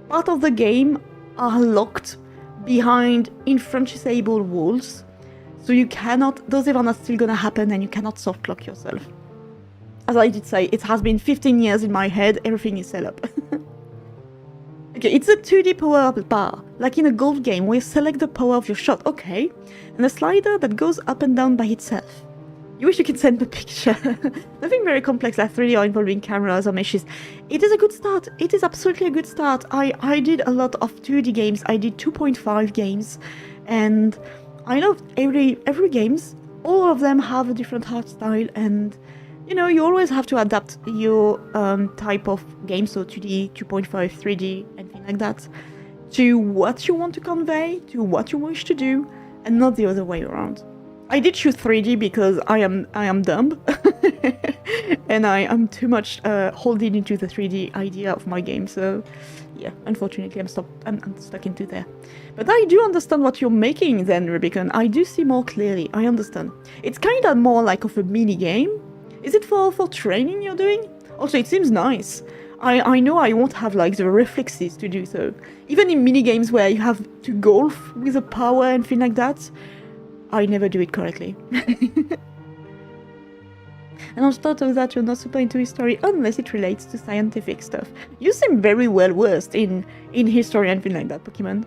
part of the game are locked behind infranchissable walls, so you cannot, those events are still gonna happen and you cannot softlock yourself. As I did say, it has been 15 years in my head, everything is set up. Okay, it's a 2D power bar. like in a golf game where you select the power of your shot, okay, and a slider that goes up and down by itself. You wish you could send the picture. Nothing very complex like 3D or involving cameras or meshes. It is a good start. It is absolutely a good start. I did a lot of 2D games. I did 2.5 games, and I know every games, all of them have a different art style, and you know, you always have to adapt your type of game, so 2D, 2.5, 3D, anything like that, to what you want to convey, to what you wish to do, and not the other way around. I did choose 3D because I am dumb, and I am too much holding into the 3D idea of my game. So, yeah, unfortunately, I'm stuck into there. But I do understand what you're making, then, Rubicon. I do see more clearly. I understand. It's kind of more like of a mini game. Is it for training you're doing? Also, it seems nice. I know I won't have like the reflexes to do so. Even in mini games where you have to golf with a power and things like that, I never do it correctly. And on top of that, you're not super into history unless it relates to scientific stuff. You seem very well versed in history and things like that, Pokemon.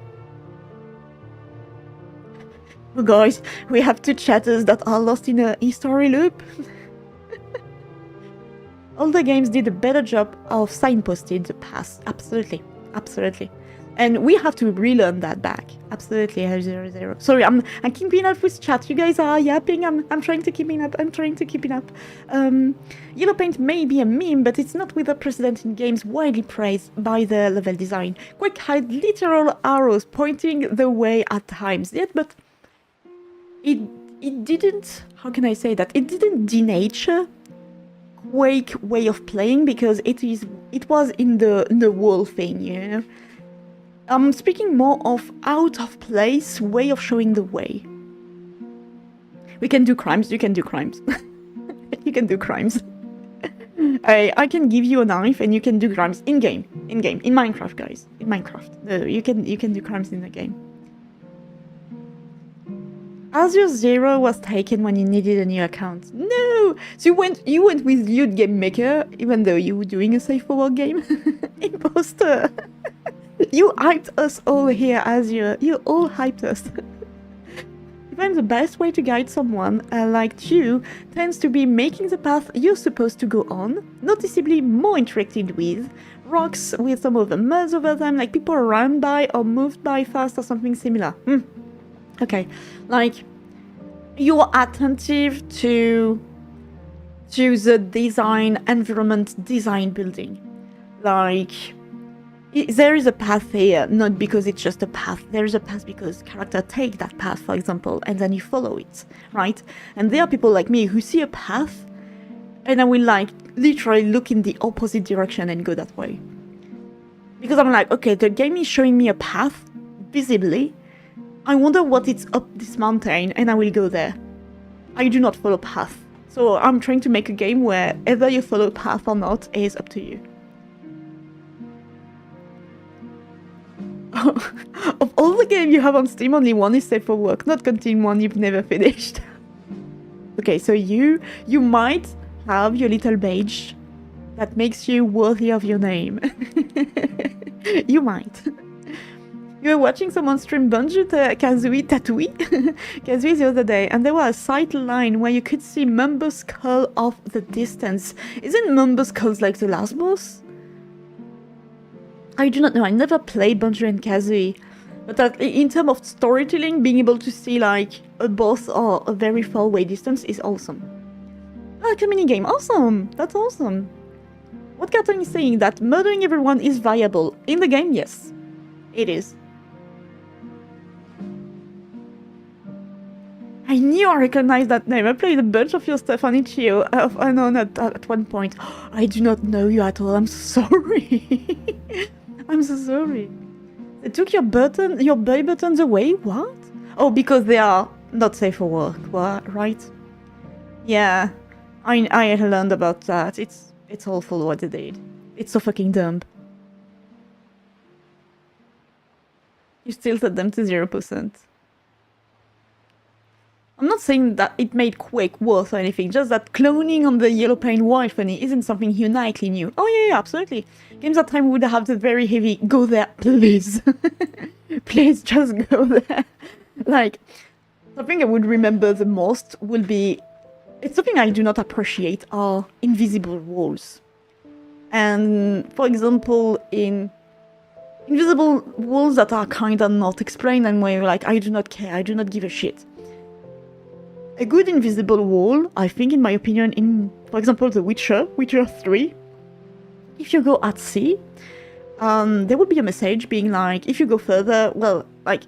Oh guys, we have two chatters that are lost in a history loop. All the games did a better job of signposting the past. Absolutely. Absolutely. And we have to relearn that back. Absolutely, 000. Sorry, I'm keeping up with chat. You guys are yapping. I'm trying to keep it up. I'm trying to keep it up. Yellow paint may be a meme, but it's not without precedent in games widely praised by their level design. Quake had literal arrows pointing the way at times. Yet, but it didn't. How can I say that? It didn't denature Quake way of playing because it was in the wall thing, you know. I'm speaking more of out of place way of showing the way. We can do crimes, you can do crimes. You can do crimes. I can give you a knife and you can do crimes in-game. In Minecraft, guys. In Minecraft. You can do crimes in the game. Azure 0 was taken when you needed a new account. No! So you went with Lude Game Maker, even though you were doing a safe for work game? Imposter! You hyped us all here, Azure. You all hyped us. Even the best way to guide someone like you tends to be making the path you're supposed to go on noticeably more interacted with, rocks with some of the muds over them, like people ran by or moved by fast or something similar. Okay, like you're attentive to the design, environment, design building. Like, there is a path here, not because it's just a path. There is a path because characters take that path, for example, and then you follow it, right? And there are people like me who see a path, and I will like literally look in the opposite direction and go that way. Because I'm like, okay, the game is showing me a path, visibly. I wonder what it's up this mountain, and I will go there. I do not follow path. So I'm trying to make a game where either you follow path or not is up to you. Of all the games you have on Steam, only one is safe for work, not counting one you've never finished. Okay, so you might have your little badge that makes you worthy of your name. You might. You were watching someone stream Banjo-Kazooie Kazooie the other day, and there was a sight line where you could see Mumbo Skull off the distance. Isn't Mumbo Skulls like the last boss? I do not know, I never played Banjo and Kazooie, but that, in terms of storytelling, being able to see like a boss or a very far away distance is awesome. Like a minigame, awesome! That's awesome! What Carton is saying, that murdering everyone is viable. In the game, yes. It is. I knew I recognized that name. I played a bunch of your stuff on Itch.io at one point. I do not know you at all, I'm so sorry. I'm so sorry. They took your buy buttons away? What? Oh, because they are not safe for work, what? Right? Yeah, I learned about that. It's awful what they did. It's so fucking dumb. You still set them to 0%. I'm not saying that it made Quake worse or anything, just that cloning on the yellow paint wild funny isn't something uniquely new. Oh yeah, absolutely. Games at time would have the very heavy, go there, please. Please just go there. Like, something I would remember the most will be... It's something I do not appreciate are invisible walls. And, for example, in invisible walls that are kind of not explained and where you're like, I do not care, I do not give a shit. A good invisible wall, I think, in my opinion, in, for example, The Witcher 3, if you go at sea, there would be a message being like, if you go further, well, like,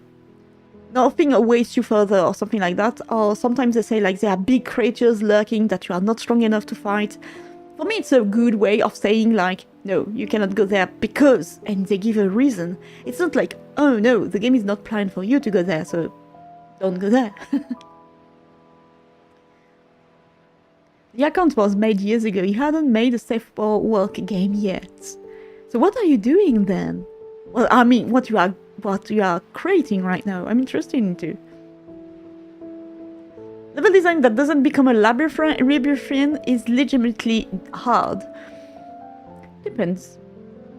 nothing awaits you further or something like that. Or sometimes they say, like, there are big creatures lurking that you are not strong enough to fight. For me, it's a good way of saying, like, no, you cannot go there because, and they give a reason. It's not like, oh no, the game is not planned for you to go there, so don't go there. The account was made years ago. He hadn't made a safe for work game yet. So what are you doing then? Well, I mean, what you are creating right now. I'm interested into. Level design that doesn't become a labyrinth is legitimately hard. Depends.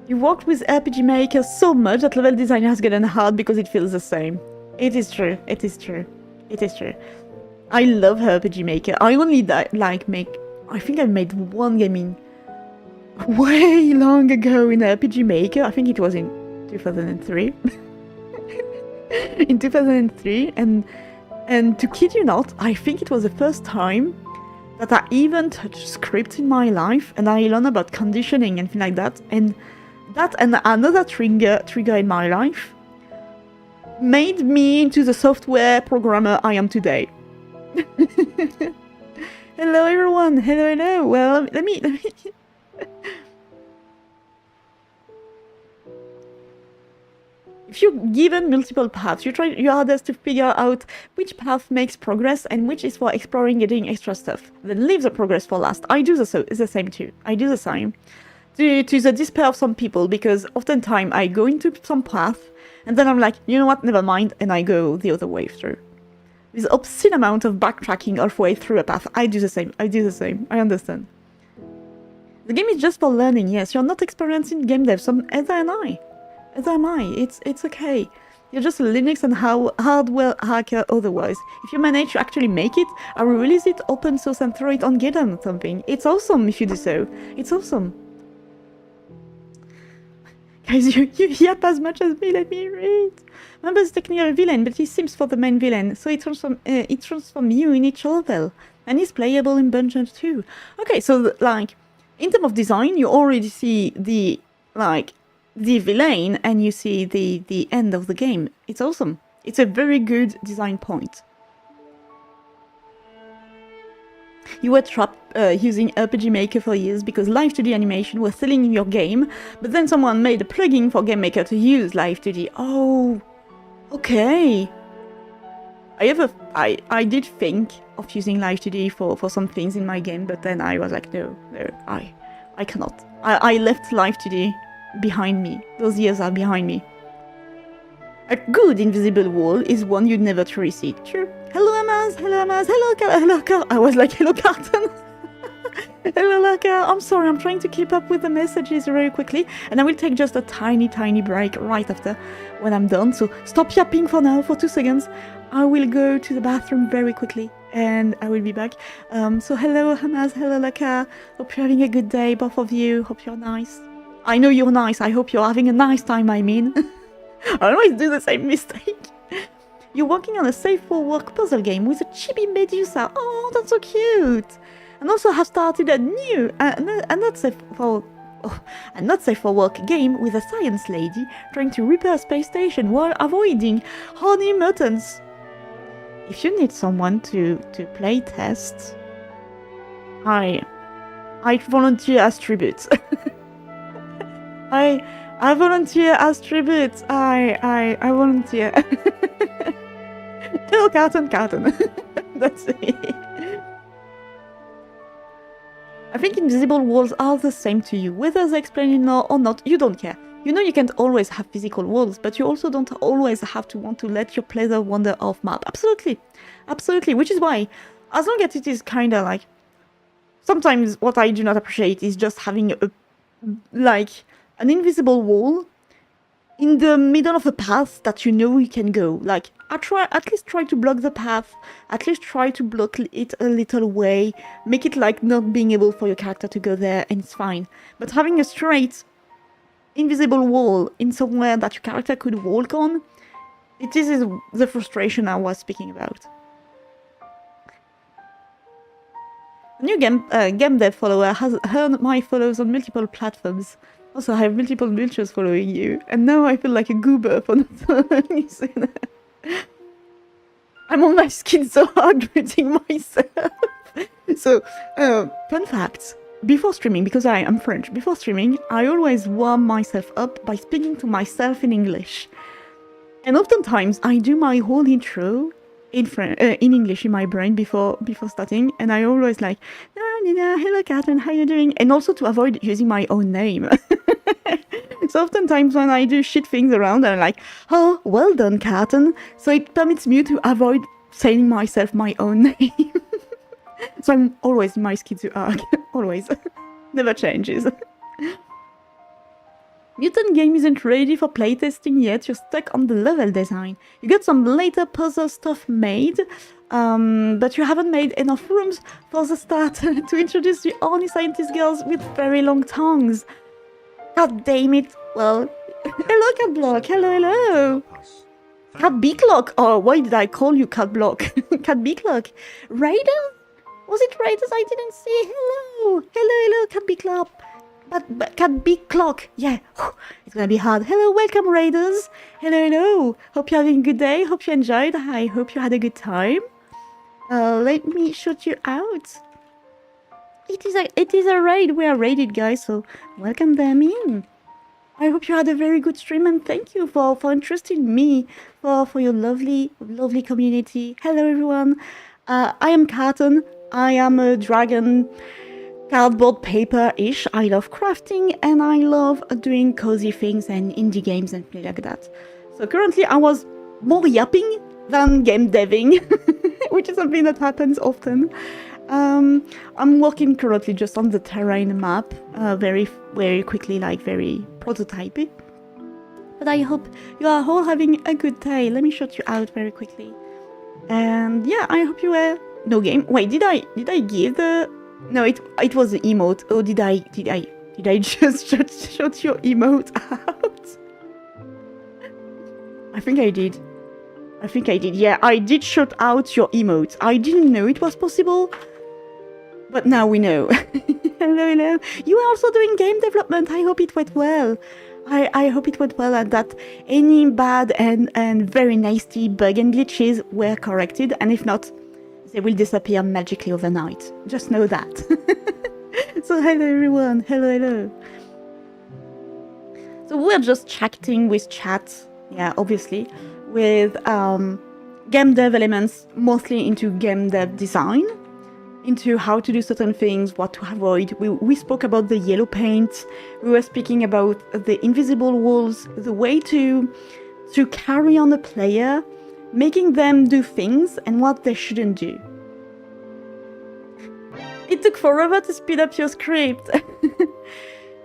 You worked with RPG Maker so much that level design has gotten hard because it feels the same. It is true. It is true. It is true. I love RPG Maker. I only I think I made one game in way long ago in RPG Maker. I think it was in 2003. In 2003, and to kid you not, I think it was the first time that I even touched script in my life, and I learned about conditioning and things like that. And that and another trigger in my life made me into the software programmer I am today. Hello everyone, hello. Well, let me if you're given multiple paths, you try your hardest to figure out which path makes progress and which is for exploring, getting extra stuff. Then leave the progress for last. I do the same too. I do the same. To the despair of some people, because oftentimes I go into some path and then I'm like, you know what, never mind, and I go the other way through. With obscene amount of backtracking halfway through a path. I do the same. I understand. The game is just for learning, yes. You're not experiencing game dev, as am I. It's okay. You're just a Linux and hardware hacker otherwise. If you manage to actually make it, I will release it open source and throw it on GitHub or something. It's awesome if you do so. It's awesome. Guys, you yap as much as me, let me read. Member is technically a villain, but he seems for the main villain, so it transforms you in each level. And he's playable in Bungeons too. Okay, so, like, in terms of design, you already see the villain, and you see the end of the game. It's awesome. It's a very good design point. You were trapped using RPG Maker for years because Live2D animation was selling in your game, but then someone made a plugin for Game Maker to use Live2D. Oh, okay. I did think of using Live2D for some things in my game, but then I was like, no, I cannot. I left Live2D behind me. Those years are behind me. A good invisible wall is one you'd never truly see. True. Hello, Amaz. Hello, Car. I was like, hello, Carton. Hello, Car. I'm sorry, I'm trying to keep up with the messages very quickly, and I will take just a tiny break right after when I'm done. So stop yapping for now, for 2 seconds. I will go to the bathroom very quickly, and I will be back. So hello, Amaz. Hello, Car. Hope you're having a good day, both of you. Hope you're nice. I know you're nice. I hope you're having a nice time, I mean. I always do the same mistake. You're working on a safe for work puzzle game with a chibi Medusa. Oh, that's so cute. And also have started a new and not safe for work game with a science lady trying to repair a space station while avoiding horny mutants. If you need someone to play test, I volunteer as tribute. I volunteer as tribute. I volunteer. Hello, Carton. That's it. I think invisible walls are the same to you. Whether they explain it or not, you don't care. You know you can't always have physical walls, but you also don't always have to want to let your player wander off map. Absolutely. Which is why, as long as it is kind of like... Sometimes what I do not appreciate is just having an invisible wall in the middle of a path that you know you can go. Like, at least try to block the path, at least try to block it a little way, make it like not being able for your character to go there, and it's fine. But having a straight, invisible wall in somewhere that your character could walk on, this is the frustration I was speaking about. A new game dev follower has earned my follows on multiple platforms. Also, I have multiple milchers following you, and now I feel like a goober for not following you. I'm on my skin so hard greeting myself. So, fun fact, before streaming, because I am French, before streaming, I always warm myself up by speaking to myself in English. And oftentimes, I do my whole intro in English in my brain before starting, and I always like, hello Carton, how you doing? And also to avoid using my own name. So oftentimes when I do shit things around, I'm like, oh, well done Carton. So it permits me to avoid saying myself my own name. So I'm always in my schizo arc, always. Never changes. Mutant game isn't ready for playtesting yet, you're stuck on the level design. You got some later puzzle stuff made, but you haven't made enough rooms for the start to introduce the only scientist girls with very long tongues. God damn it. Well, hello Cat Block, hello. Cat B-Clock, oh, why did I call you Cat Block? Cat B-Clock. Raiden? Was it Raiders I didn't see? Hello, Cat B-Clock. But Cat B-Clock, yeah, it's gonna be hard. Hello, welcome Raiders. Hello. Hope you're having a good day. Hope you enjoyed. I hope you had a good time. Let me shoot you out. It is a raid. We are raided, guys. So welcome them in. I hope you had a very good stream, and thank you for interesting me for your lovely community. Hello everyone. I am Carton. I am a dragon. Cardboard paper-ish. I love crafting and I love doing cozy things and indie games and things like that. So currently I was more yapping than game deving, which is something that happens often. I'm working currently just on the terrain map, very quickly, like very prototypey. But I hope you are all having a good day. Let me shout you out very quickly. And yeah, I hope you were no game. Wait, did I give the? No, it was the emote. Oh, did I just shut your emote out? I think I did. Yeah, I did shut out your emote. I didn't know it was possible, but now we know. Hello. You are also doing game development. I hope it went well. I hope it went well and that any bad and very nasty bug and glitches were corrected, and if not, they will disappear magically overnight. Just know that. So hello everyone, hello. So we're just chatting with chat, yeah, obviously, with game dev elements, mostly into game dev design, into how to do certain things, what to avoid. We spoke about the yellow paint, we were speaking about the invisible walls, the way to carry on a player, making them do things and what they shouldn't do. It took forever to speed up your script.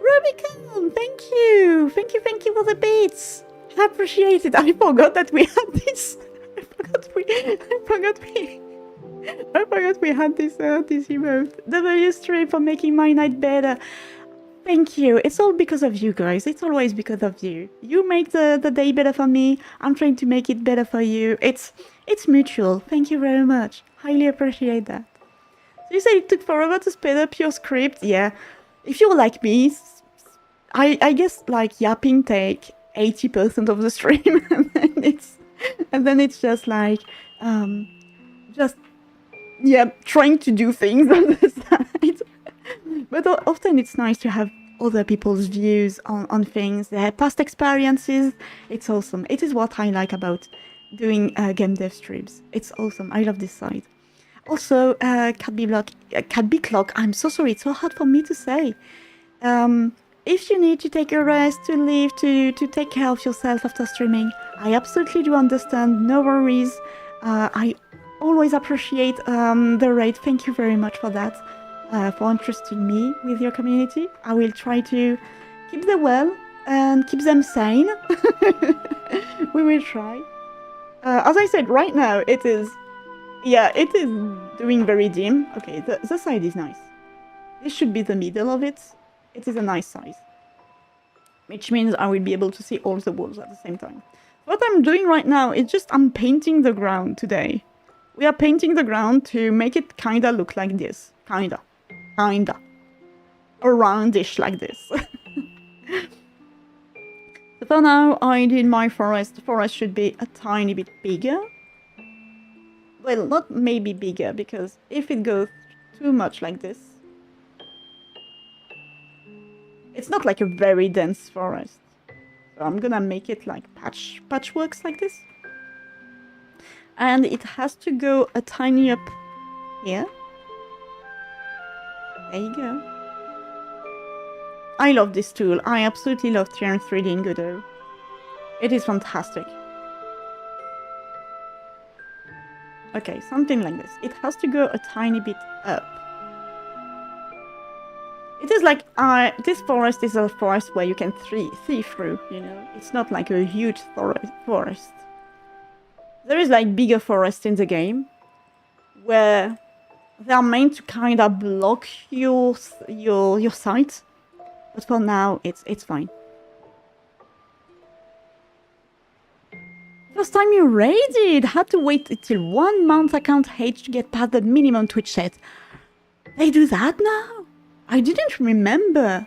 Rubicon, thank you for the beats. I appreciate it. I forgot that we had this. I forgot we had this emote. W stream for making my night better. Thank you. It's all because of you guys. It's always because of you. You make the day better for me. I'm trying to make it better for you. It's mutual. Thank you very much. Highly appreciate that. So you said it took forever to speed up your script. Yeah. If you're like me, I guess like yapping take 80% of the stream, and then it's just like trying to do things on the side. But often it's nice to have other people's views on things, their past experiences. It's awesome. It is what I like about doing game dev streams. It's awesome. I love this side. Also, Cat B Clock, I'm so sorry, it's so hard for me to say. If you need to take a rest, to leave, to take care of yourself after streaming, I absolutely do understand, no worries. I always appreciate the raid. Thank you very much for that, for entrusting me with your community. I will try to keep the well and keep them sane. We will try. As I said, right now it is, yeah, it is doing very dim. Okay, the side is nice. This should be the middle of it. It is a nice size, which means I will be able to see all the walls at the same time. What I'm doing right now is just I'm painting the ground today. We are painting the ground to make it kinda look like this. Kinda. Or roundish like this. So for now, I did my forest. The forest should be a tiny bit bigger. Well, not maybe bigger, because if it goes too much like this, it's not like a very dense forest. So I'm gonna make it like patchworks like this. And it has to go a tiny up here. There you go. I love this tool. I absolutely love 3D in Godot. It is fantastic. Okay, something like this. It has to go a tiny bit up. It is like, this forest is a forest where you can see through, you know? It's not like a huge forest. There is like bigger forests in the game, where they are meant to kind of block your sight. But for now, it's fine. First time you raided! Had to wait until 1 month account age to get past the minimum Twitch set. They do that now? I didn't remember.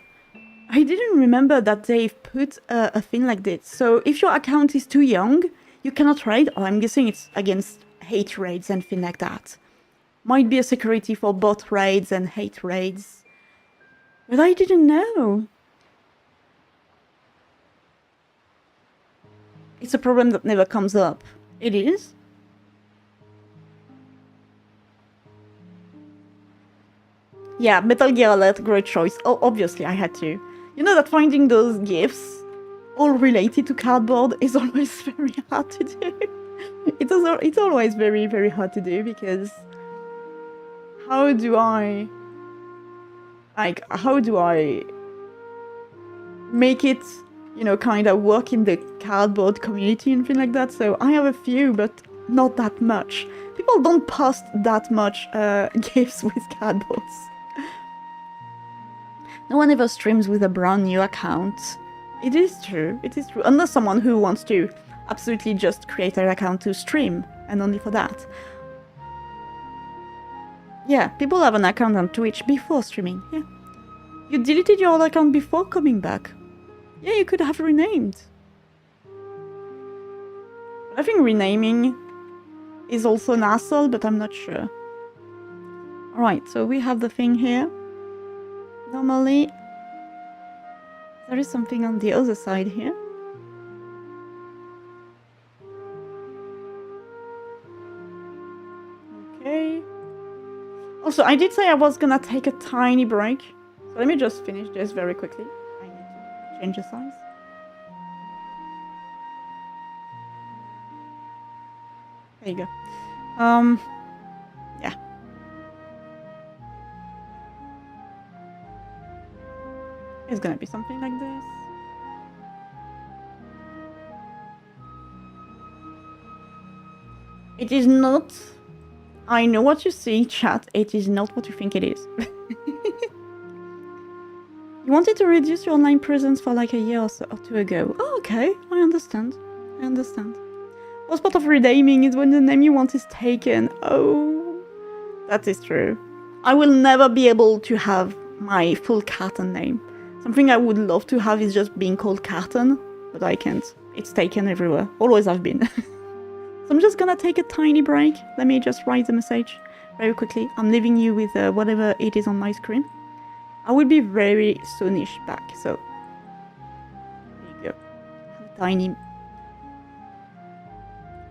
I didn't remember that they've put a thing like this. So if your account is too young, you cannot raid. Oh, I'm guessing it's against hate raids and things like that. Might be a security for bot raids and hate raids. But I didn't know. It's a problem that never comes up. It is? Yeah, Metal Gear Alert, great choice. Oh, obviously I had to. You know that finding those gifts, all related to cardboard, is always very hard to do. It's always very, very hard to do, because how do I make it, you know, kind of work in the cardboard community and things like that? So I have a few, but not that much. People don't post that much gifts with cardboards. No one ever streams with a brand new account. It is true, it is true. Unless someone who wants to absolutely just create an account to stream, and only for that. Yeah, people have an account on Twitch before streaming, yeah. You deleted your old account before coming back. Yeah, you could have renamed. I think renaming is also an hassle, but I'm not sure. Alright, so we have the thing here. Normally, there is something on the other side here. Okay. Also, I did say I was gonna take a tiny break. So let me just finish this very quickly. I need to change the size. There you go. Yeah. It's gonna be something like this. It is not... I know what you see, chat. It is not what you think it is. You wanted to reduce your online presence for like a year or two ago. Oh, okay. I understand. I understand. What's part of renaming is when the name you want is taken. Oh, that is true. I will never be able to have my full Carton name. Something I would love to have is just being called Carton, but I can't. It's taken everywhere. Always have been. So I'm just gonna take a tiny break. Let me just write the message very quickly. I'm leaving you with whatever it is on my screen. I will be very soonish back, so there you go.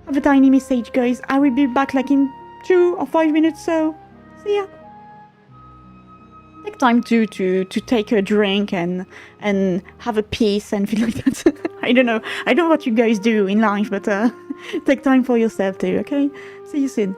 Have a tiny message, guys. I will be back like in 2 or 5 minutes, so see ya. Take time to take a drink and have a piece and feel like that. I don't know what you guys do in life, but take time for yourself too, okay? See you soon.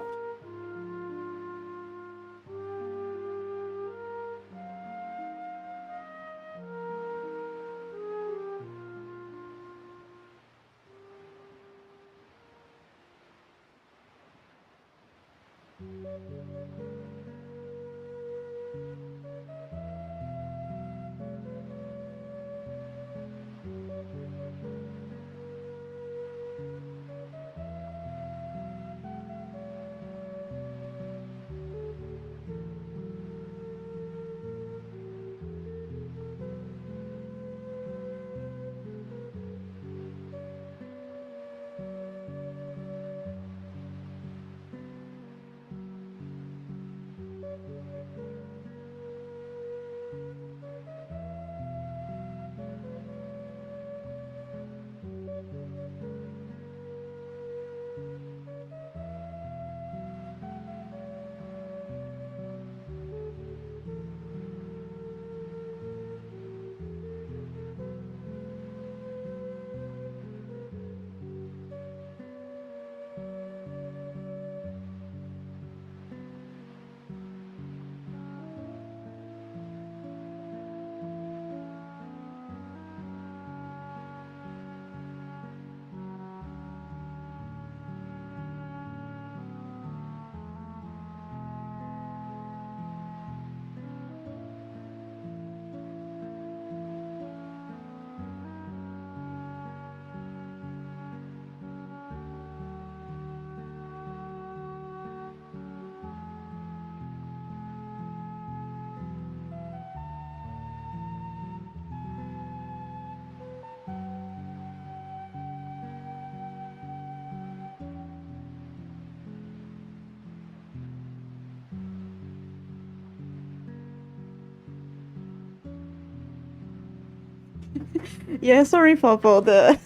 Yeah, sorry for the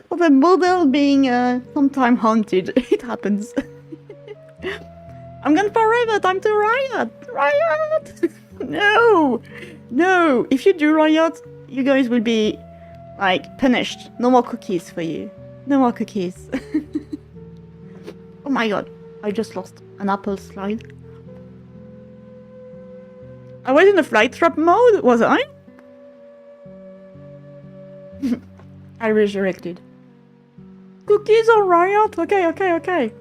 for the model being sometime haunted. It happens. I'm gone forever. Time to riot. Riot. No, no. If you do riot, you guys will be like punished. No more cookies for you. No more cookies. Oh my god! I just lost an apple slide. I was in the flight trap mode, was I? I resurrected. Cookies or riot? Okay, okay, okay.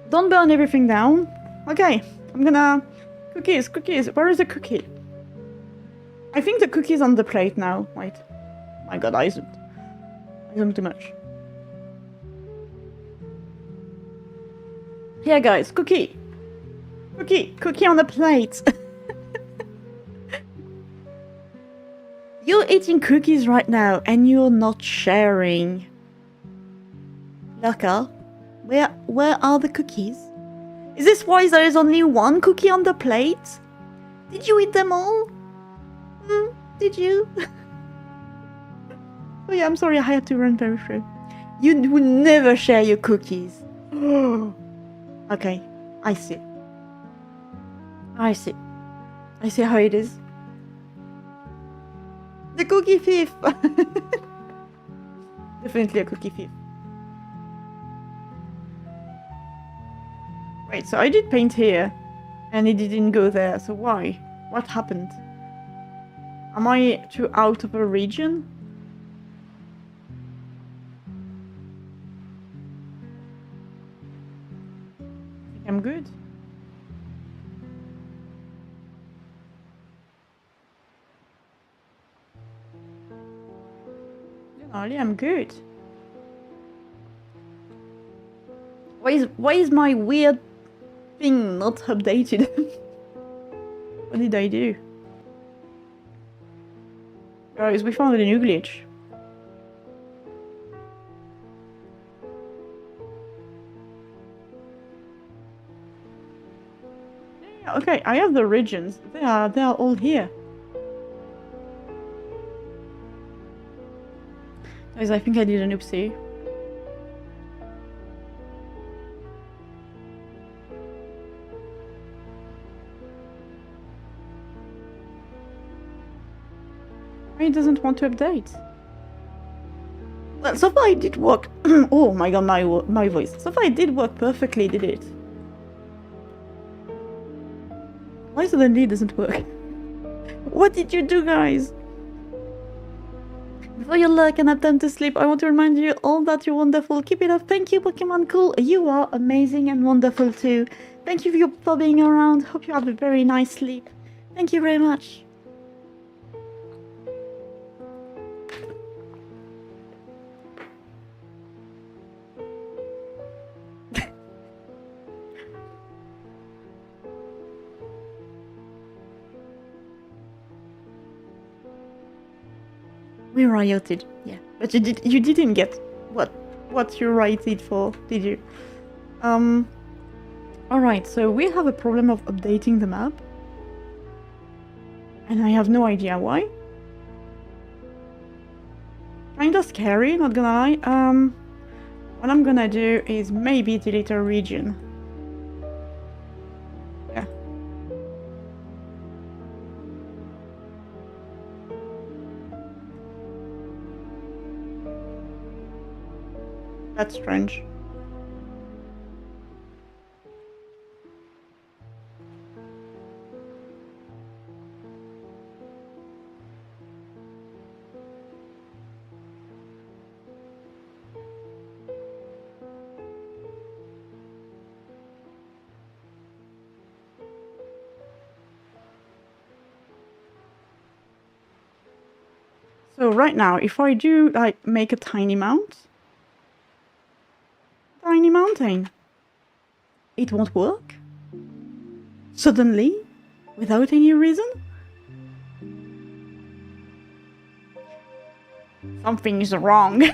Don't burn everything down. Okay, I'm gonna... Cookies, cookies. Where is the cookie? I think the cookie's on the plate now. Wait. My god, I zoomed. I zoomed too much. Here, guys, cookie. Cookie, cookie on the plate. You're eating cookies right now, and you're not sharing. Lurker, where are the cookies? Is this why there is only one cookie on the plate? Did you eat them all? Did you? Oh yeah, I'm sorry, I had to run very through. You would never share your cookies. Okay, I see. I see. I see how it is. The cookie thief! Definitely a cookie thief. Wait, so I did paint here, and it didn't go there, so why? What happened? Am I too out of a region? I think I'm good. Generally, I'm good. Why is my weird thing not updated? What did I do? Guys, we found a new glitch. Yeah, okay, I have the regions. They are all here. Guys, I think I did an oopsie. It doesn't want to update. Well, so far it did work. Oh my god, my voice. So far it did work perfectly, did it? Why suddenly it doesn't work? What did you do, guys? Before you look and attempt to sleep, I want to remind you all that you're wonderful. Keep it up. Thank you, Pokemon Cool. You are amazing and wonderful too. Thank you for being around. Hope you have a very nice sleep. Thank you very much. We rioted, yeah. But you didn't get what you rioted for, did you? Alright, so we have a problem of updating the map. And I have no idea why. Kinda scary, not gonna lie. What I'm gonna do is maybe delete a region. Yeah. That's strange. So right now, if I do like make a tiny mountain, it won't work. Suddenly, without any reason. Something is wrong.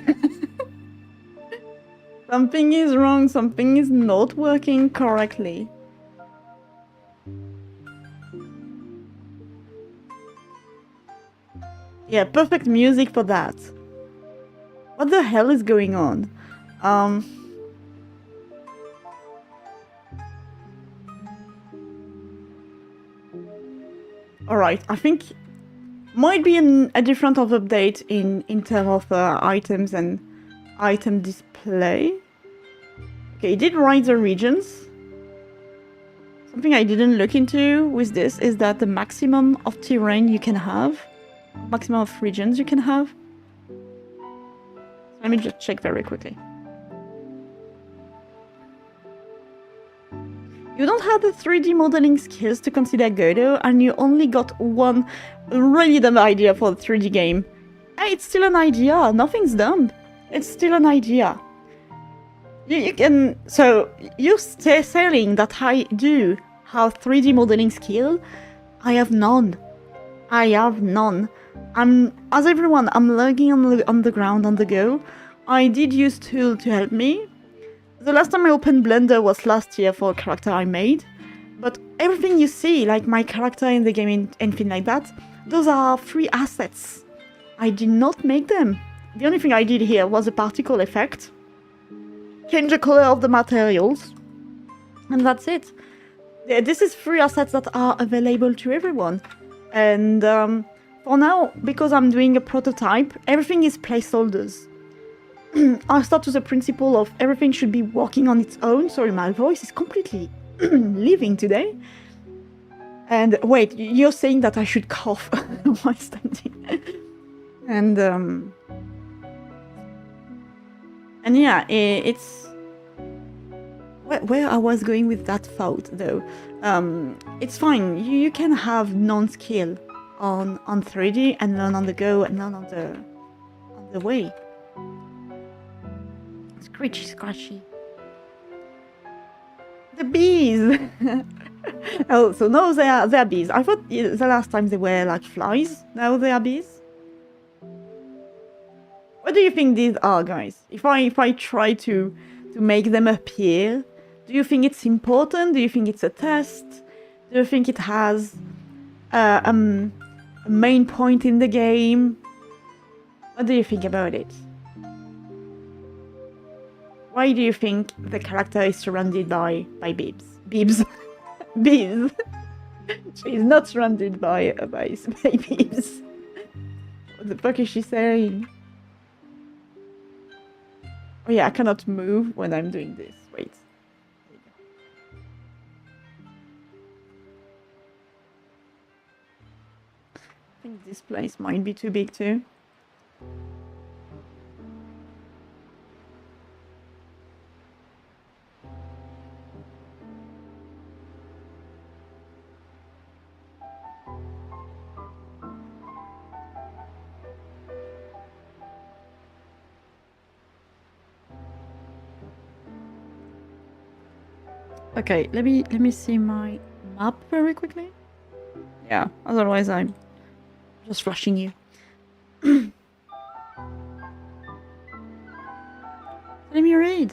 Something is wrong. Something is not working correctly. Yeah, perfect music for that. What the hell is going on? Alright, I think might be a different of update in terms of items and item display. Okay, it did write the regions. Something I didn't look into with this is that the maximum of terrain you can have, maximum of regions you can have. Let me just check very quickly. You don't have the 3D modeling skills to consider Godot, and you only got one really dumb idea for the 3D game. Hey, it's still an idea. Nothing's dumb. It's still an idea. You can... So, you're saying that I do have 3D modeling skill? I have none. I have none. As everyone, I'm lurking on the ground on the go. I did use tool to help me. The last time I opened Blender was last year for a character I made. But everything you see, like my character in the game and anything like that, those are free assets. I did not make them. The only thing I did here was a particle effect. Change the color of the materials. And that's it. This is free assets that are available to everyone. And for now, because I'm doing a prototype, everything is placeholders. I start with the principle of everything should be working on its own. Sorry, my voice is completely leaving today. And wait, you're saying that I should cough while standing. And yeah, it's... Where I was going with that thought, though. It's fine. You can have non-skill on 3D and learn on the go and learn on the way. Scratchy, scratchy. The bees! Oh, so now they are bees. I thought the last time they were like flies. Now they are bees. What do you think these are, guys? If I try to make them appear, do you think it's important? Do you think it's a test? Do you think it has a main point in the game? What do you think about it? Why do you think the character is surrounded by bees? Bees. Bees. She's not surrounded by bees. What the fuck is she saying? Oh yeah, I cannot move when I'm doing this. Wait. I think this place might be too big too. Okay, let me see my map very quickly. Yeah, otherwise I'm just rushing you. Let me read.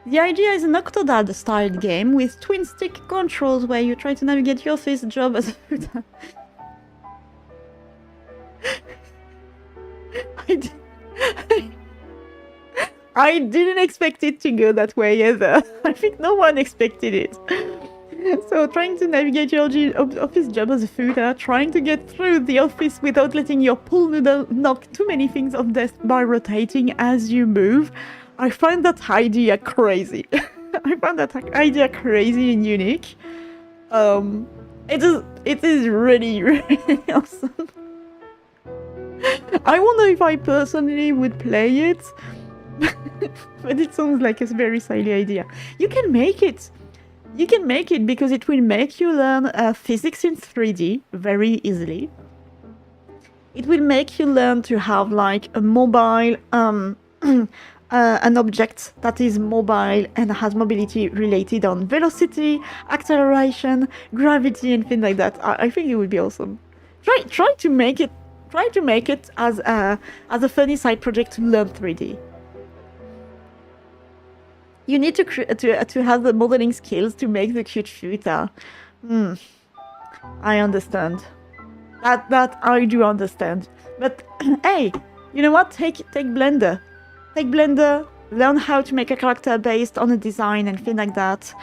The idea is an Octodad-styled game with twin-stick controls where you try to navigate your first job as a I didn't expect it to go that way either. I think no one expected it. So trying to navigate your office job as a footer, trying to get through the office without letting your pool noodle knock too many things off desk by rotating as you move. I find that idea crazy. I find that idea crazy and unique. It is really, really awesome. I wonder if I personally would play it. But it sounds like a very silly idea. You can make it. You can make it because it will make you learn physics in 3D very easily. It will make you learn to have like a mobile, an object that is mobile and has mobility related on velocity, acceleration, gravity, and things like that. I think it would be awesome. Try to make it. Try to make it as a funny side project to learn 3D. You need to have the modeling skills to make the cute footer. I understand. That I do understand. But hey, you know what? Take Blender. Take Blender, learn how to make a character based on a design and things like that.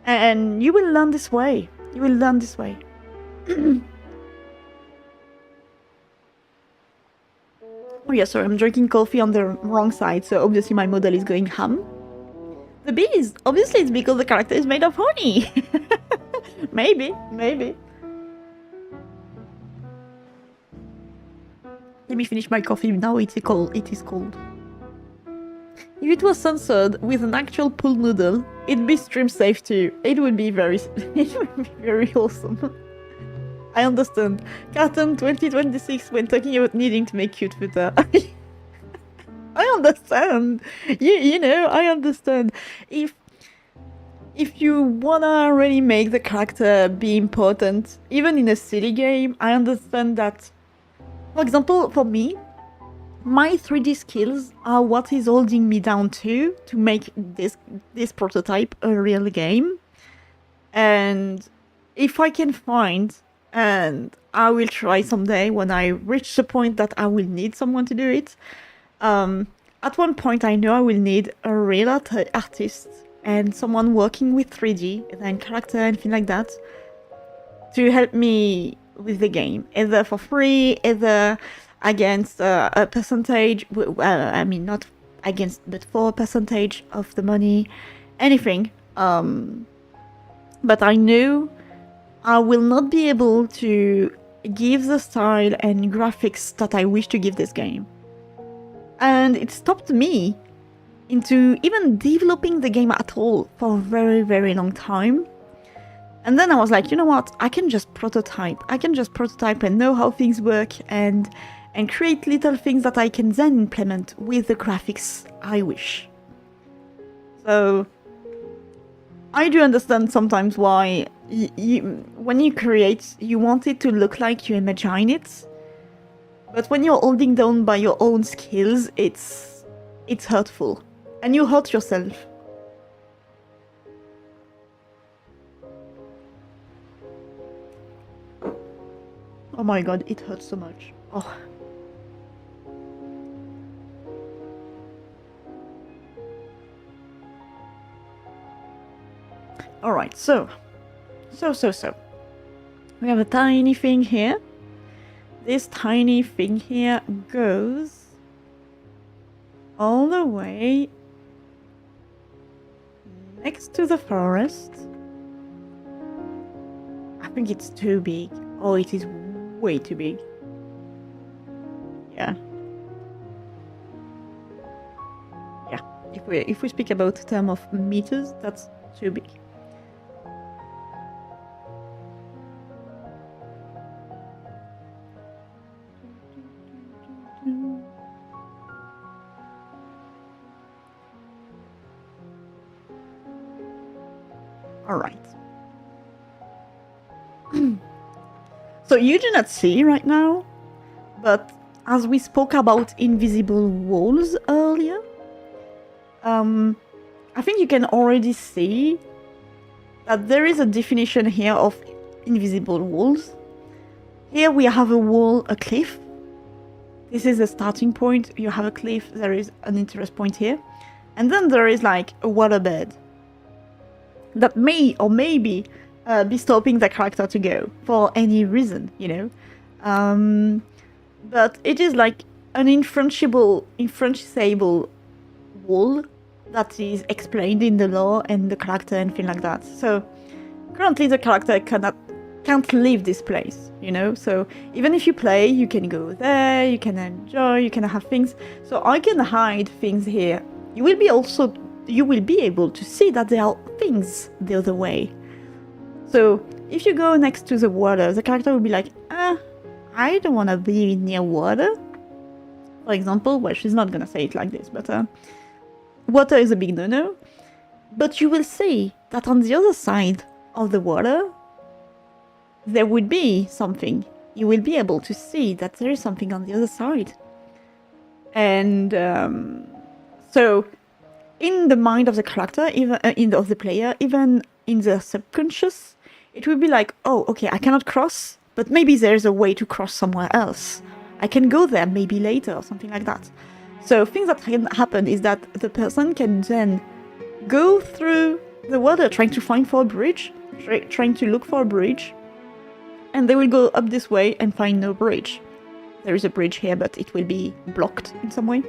And you will learn this way. You will learn this way. Oh yeah, sorry, I'm drinking coffee on the wrong side, so obviously my model is going ham. The bees! Obviously it's because the character is made of honey! Maybe. Let me finish my coffee, now it is cold. If it was censored with an actual pool noodle, it'd be stream safe too. It would be very awesome. I understand. Carton 2026 when talking about needing to make cute footer. I understand. You know, I understand. If you wanna really make the character be important, even in a silly game, I understand that. For example, for me, my 3D skills are what is holding me down to make this prototype a real game. And if I can find, and I will try someday when I reach the point that I will need someone to do it. At one point, I know I will need a real artist and someone working with 3D and character and things like that to help me with the game, either for free, either against a percentage. Well, I mean, not against, but for a percentage of the money, anything. But I know I will not be able to give the style and graphics that I wish to give this game. And it stopped me into even developing the game at all for a very, very long time. And then I was like, you know what? I can just prototype. I can just prototype and know how things work and create little things that I can then implement with the graphics I wish. So I do understand sometimes why when you create, you want it to look like you imagine it. But when you're holding down by your own skills, it's hurtful. And you hurt yourself. Oh my god, it hurts so much. Oh. Alright, so. We have a tiny thing here. This tiny thing here goes all the way next to the forest. I think it's too big. Oh, it is way too big. Yeah. Yeah. If we speak about the term of meters, that's too big. All right. So you do not see right now, but as we spoke about invisible walls earlier, I think you can already see that there is a definition here of invisible walls. Here we have a wall, a cliff. This is the starting point. You have a cliff, there is an interest point here. And then there is like a waterbed that may or maybe be stopping the character to go for any reason, you know. But it is like an infrangible wall that is explained in the lore and the character and things like that. So currently the character can't leave this place, you know. So even if you play, you can go there, you can enjoy, you can have things. So I can hide things here. You will be able to see that there are things the other way. So if you go next to the water, the character will be like, I don't want to be near water. For example, well, she's not gonna say it like this, but water is a big no-no. But you will see that on the other side of the water, there would be something. You will be able to see that there is something on the other side. And so in the mind of the character, even of the player, even in the subconscious, it will be like, oh, okay, I cannot cross, but maybe there's a way to cross somewhere else. I can go there maybe later or something like that. So things that can happen is that the person can then go through the water trying to find for a bridge, trying to look for a bridge, and they will go up this way and find no bridge. There is a bridge here, but it will be blocked in some way.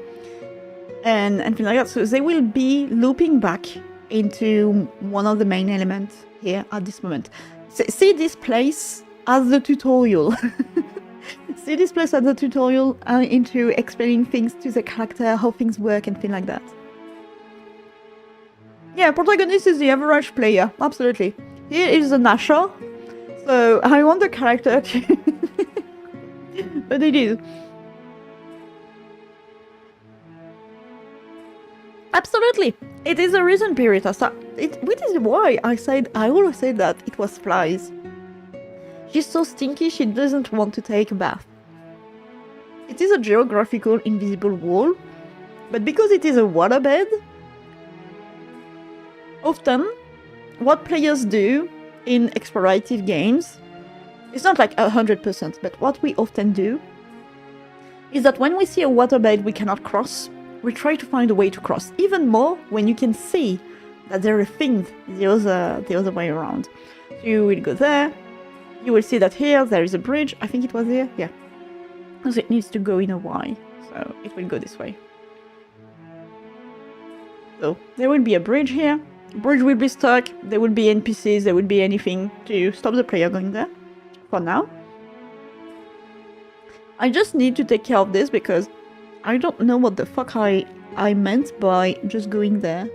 And things like that. So they will be looping back into one of the main elements here at this moment. See this place as the tutorial. See this place as the tutorial into explaining things to the character, how things work and things like that. Yeah, protagonist is the average player, absolutely. Here is the Nasher. So I want the character to... but it is. Absolutely. It is a reason period. Which is why I always said that it was flies. She's so stinky she doesn't want to take a bath. It is a geographical invisible wall, but because it is a waterbed, often what players do in explorative games, it's not like 100%, but what we often do is that when we see a waterbed we cannot cross, we try to find a way to cross. Even more when you can see that there are things the other way around. So you will go there, you will see that here there is a bridge. I think it was here, yeah. So it needs to go in a Y, so it will go this way. So there will be a bridge here. Bridge will be stuck, there will be NPCs, there will be anything to stop the player going there, for now. I just need to take care of this because I don't know what the fuck I meant by just going there.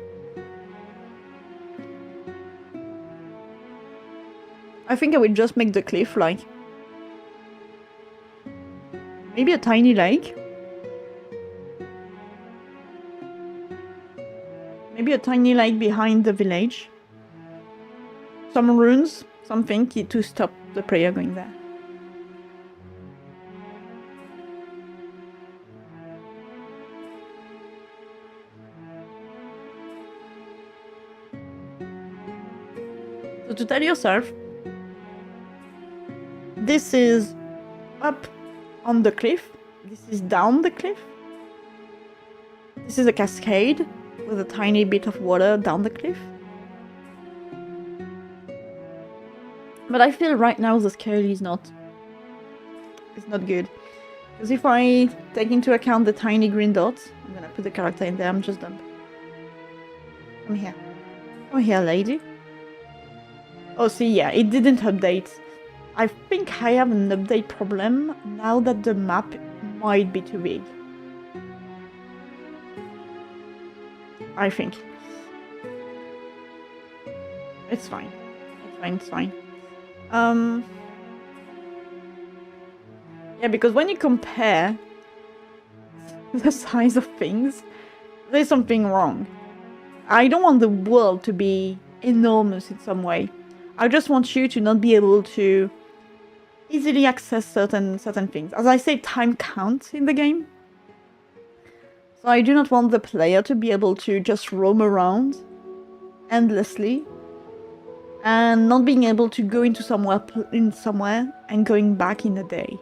I think I will just make the cliff like... maybe a tiny lake. Maybe a tiny lake behind the village. Some runes, something to stop the player going there. So to tell yourself, this is up on the cliff, this is down the cliff. This is a cascade with a tiny bit of water down the cliff. But I feel right now the scale is not good. Because if I take into account the tiny green dots, I'm gonna put the character in there, I'm just dumb. Come here. Come here, lady. Oh, see, yeah, it didn't update. I think I have an update problem now that the map might be too big. I think. It's fine. It's fine, it's fine. Yeah, because when you compare the size of things, there's something wrong. I don't want the world to be enormous in some way. I just want you to not be able to easily access certain things. As I say, time counts in the game. So I do not want the player to be able to just roam around endlessly and not being able to go into somewhere and going back in a day.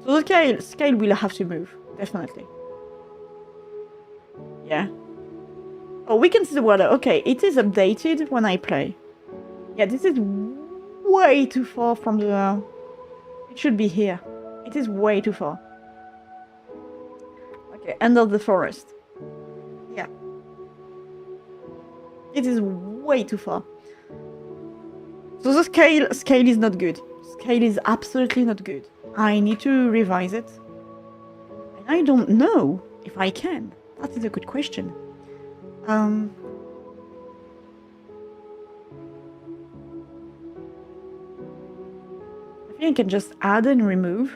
So the scale will have to move, definitely. Yeah. Oh, we can see the water. Okay, it is updated when I play. Yeah, this is way too far from the... It should be here. It is way too far. Okay, end of the forest. Yeah. It is way too far. So the scale is not good. Scale is absolutely not good. I need to revise it. And I don't know if I can. That is a good question. I think I can just add and remove.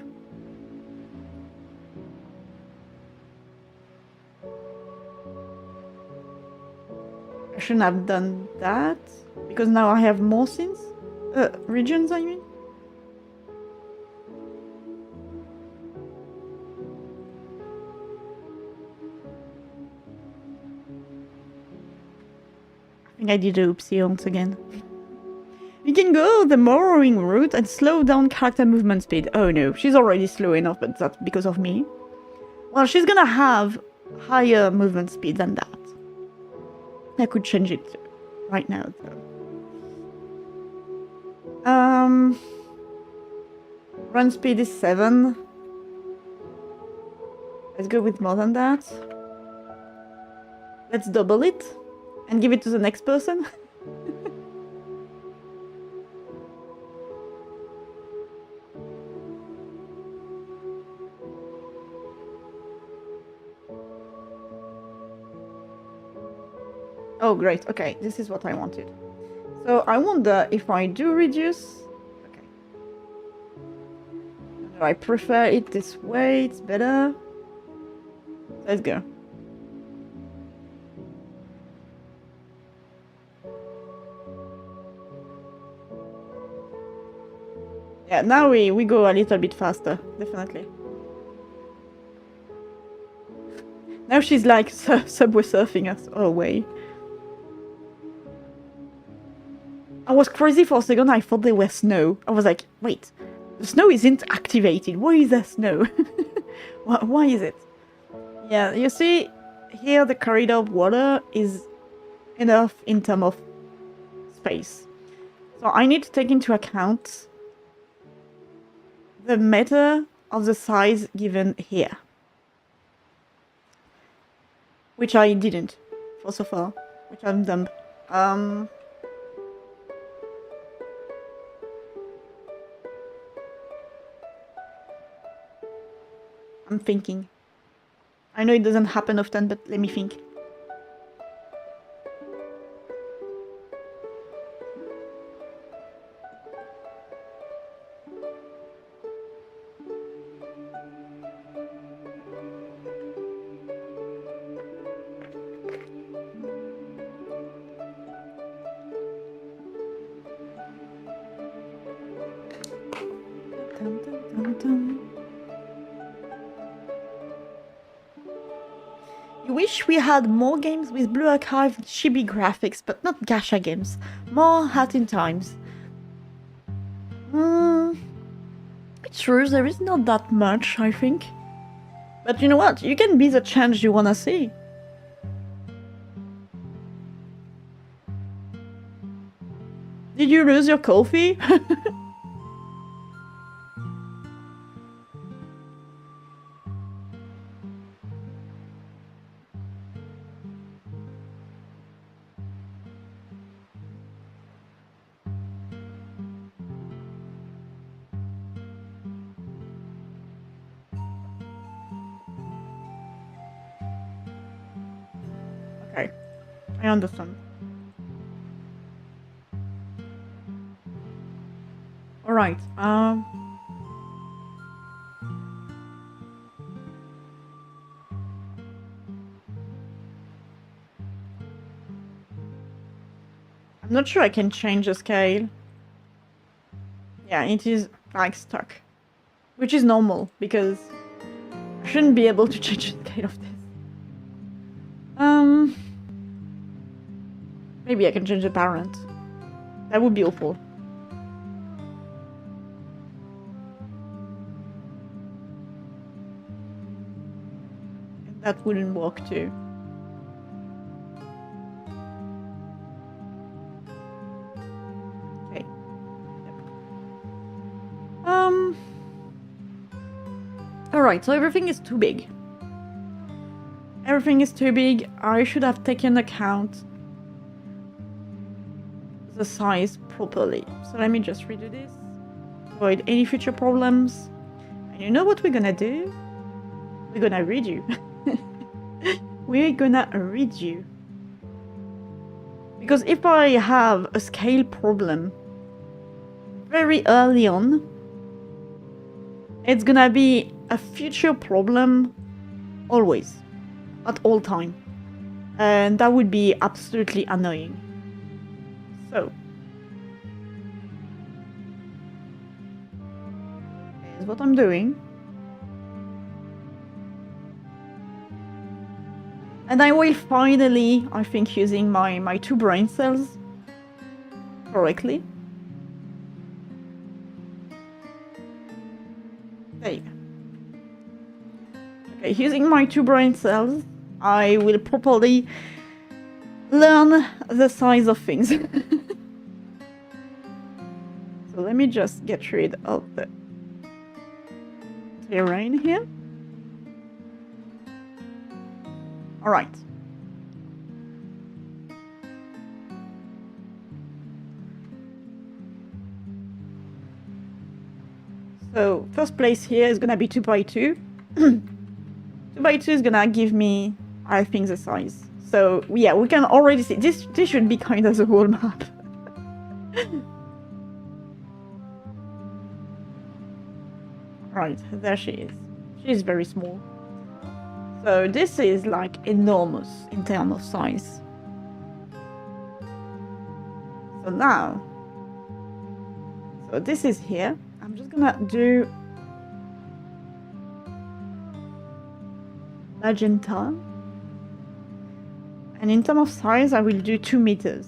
I shouldn't have done that, because now I have more scenes. Regions, I mean. I think I did a oopsie once again. We can go the morrowing route and slow down character movement speed. Oh no, she's already slow enough, but that's because of me. Well, she's gonna have higher movement speed than that. I could change it right now, though. Run speed is 7. Let's go with more than that. Let's double it and give it to the next person. Oh, great. Okay, this is what I wanted. So I wonder if I do reduce... Okay. No, I prefer it this way. It's better. Let's go. Yeah, now we go a little bit faster, definitely. Now she's like subway surfing us away. I was crazy for a second, I thought there was snow. I was like, wait, the snow isn't activated. Why is there snow? Why is it? Yeah, you see, here the corridor of water is enough in terms of space. So I need to take into account the matter of the size given here. Which I didn't, for so far. Which I'm dumb. I'm thinking. I know it doesn't happen often, but let me think. You wish we had more games with Blue Archive chibi graphics, but not gacha games. More Hat in Times. It's true, there is not that much, I think. But you know what? You can be the change you wanna see. Did you lose your coffee? Okay, I understand. Alright, I'm not sure I can change the scale. Yeah, it is like stuck. Which is normal, because I shouldn't be able to change the scale of this. Maybe I can change the parent. That would be awful. And that wouldn't work too. Okay. Yep. Alright, so everything is too big. Everything is too big. I should have taken account the size properly. So let me just redo this. Avoid any future problems. And you know what we're gonna do? We're gonna redo. We're gonna redo. Because if I have a scale problem very early on, it's gonna be a future problem always, at all time. And that would be absolutely annoying. So, here's what I'm doing. And I will finally, I think, using my 2 brain cells correctly. There you go. Okay, using my 2 brain cells, I will properly learn the size of things. So let me just get rid of the terrain here. All right. So first place here is gonna be 2 by 2. 2 by 2 is gonna give me, I think, the size. So yeah, we can already see this should be kind of the whole map. Right, there she is. She's very small. So this is like enormous in terms of size. So now, so this is here. I'm just gonna do magenta. And in terms of size, I will do 2 meters.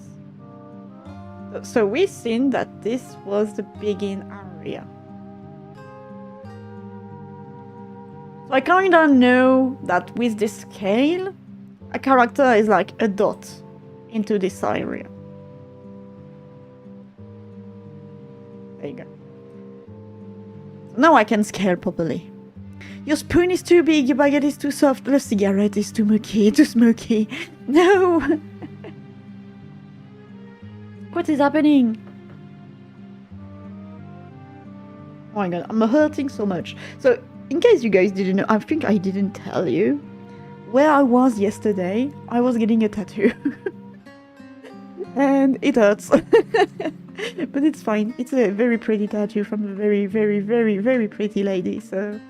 So we've seen that this was the begin area. So I kind of know that with this scale, a character is like a dot into this area. There you go. So now I can scale properly. Your spoon is too big, your baguette is too soft, the cigarette is too smoky. No! What is happening? Oh my god, I'm hurting so much. So, in case you guys didn't know, I think I didn't tell you, where I was yesterday, I was getting a tattoo. And it hurts. But it's fine. It's a very pretty tattoo from a very, very, very, very pretty lady, so...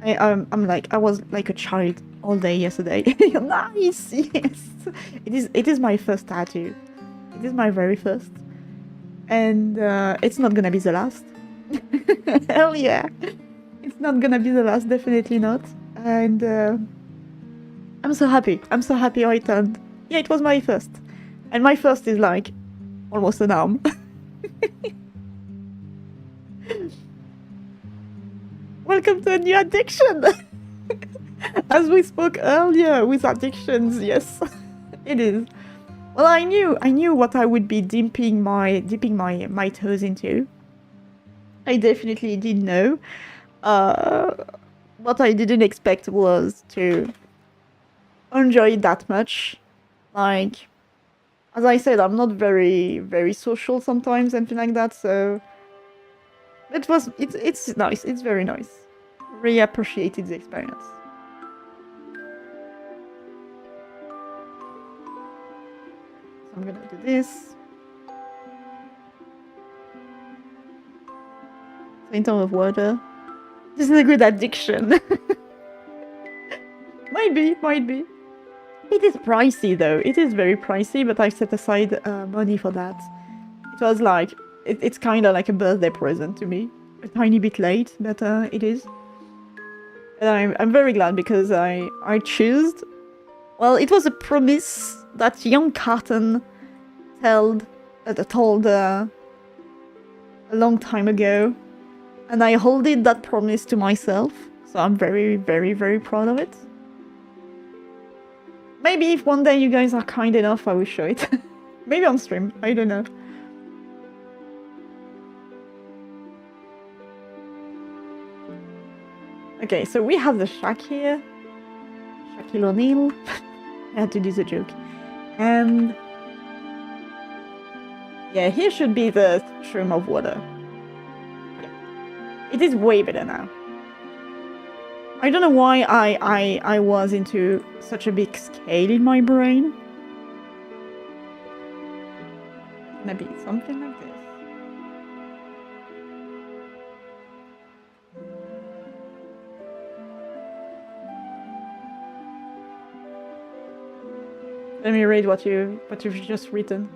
I was like a child all day yesterday. Nice, yes. It is my first tattoo. It is my very first, and it's not gonna be the last. Hell yeah, it's not gonna be the last. Definitely not. And I'm so happy. I'm so happy how it turned. Yeah, it was my first, and my first is like almost an arm. Welcome to a new addiction! As we spoke earlier with addictions, yes, it is. Well, I knew what I would be dipping my toes into. I definitely did know. What I didn't expect was to enjoy it that much. Like, as I said, I'm not very, very social sometimes and things like that, so... It's nice, it's very nice. Really appreciated the experience. So I'm gonna do this. So in terms of water, this is a good addiction. Might be. It is pricey though, it is very pricey, but I set aside money for that. It was like, it's kind of like a birthday present to me. A tiny bit late, but it is. And I'm very glad because I chose. Well, it was a promise that young Carton told a long time ago, and I holded that promise to myself. So I'm very, very, very proud of it. Maybe if one day you guys are kind enough, I will show it. Maybe on stream, I don't know. Okay, so we have the shack here. Shaquille O'Neal. I had to do the joke. And yeah, here should be the stream of water. Yeah. It is way better now. I don't know why I was into such a big scale in my brain. Maybe something like this. Let me read what you've just written.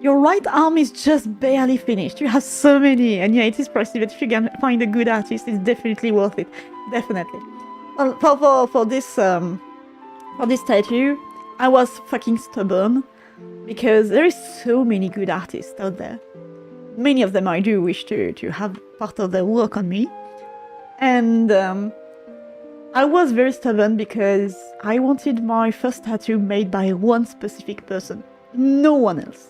Your right arm is just barely finished. You have so many, and yeah, it is pricey, but if you can find a good artist, it's definitely worth it. Definitely. Well, for this tattoo, I was fucking stubborn because there is so many good artists out there. Many of them I do wish to have part of their work on me, and I was very stubborn because I wanted my first tattoo made by one specific person, no one else.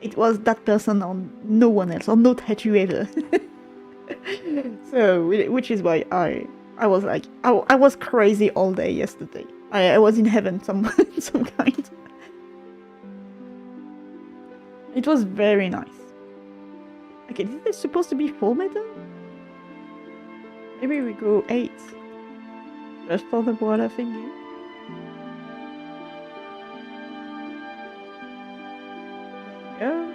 It was that person on no one else, or no tattoo ever. So, which is why I was like, I was crazy all day yesterday. I was in heaven some kind. It was very nice. Okay, this is supposed to be 4 meter? Maybe we go 8. Just for the water thingy. There we go.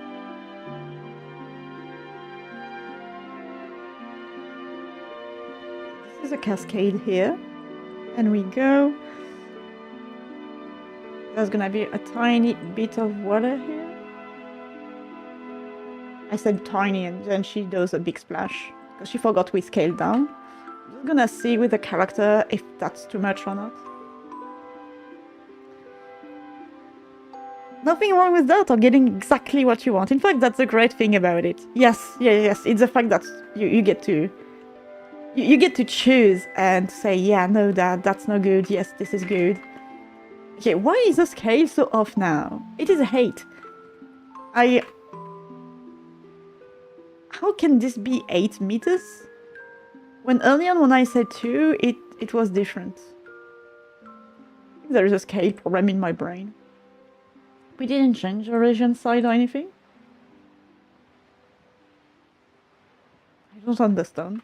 This is a cascade here. And we go. There's gonna be a tiny bit of water here. I said tiny and then she does a big splash. Because she forgot we scaled down. I'm gonna see with the character if that's too much or not. Nothing wrong with that, or getting exactly what you want. In fact, that's the great thing about it. Yes, yes, it's the fact that you get to choose and say, yeah, no, that's not good. Yes, this is good. Okay, why is the scale so off now? It is a hate. How can this be 8 meters? When earlier when I said 2, it was different. I think there is a scale problem in my brain. We didn't change the region side or anything? I don't understand.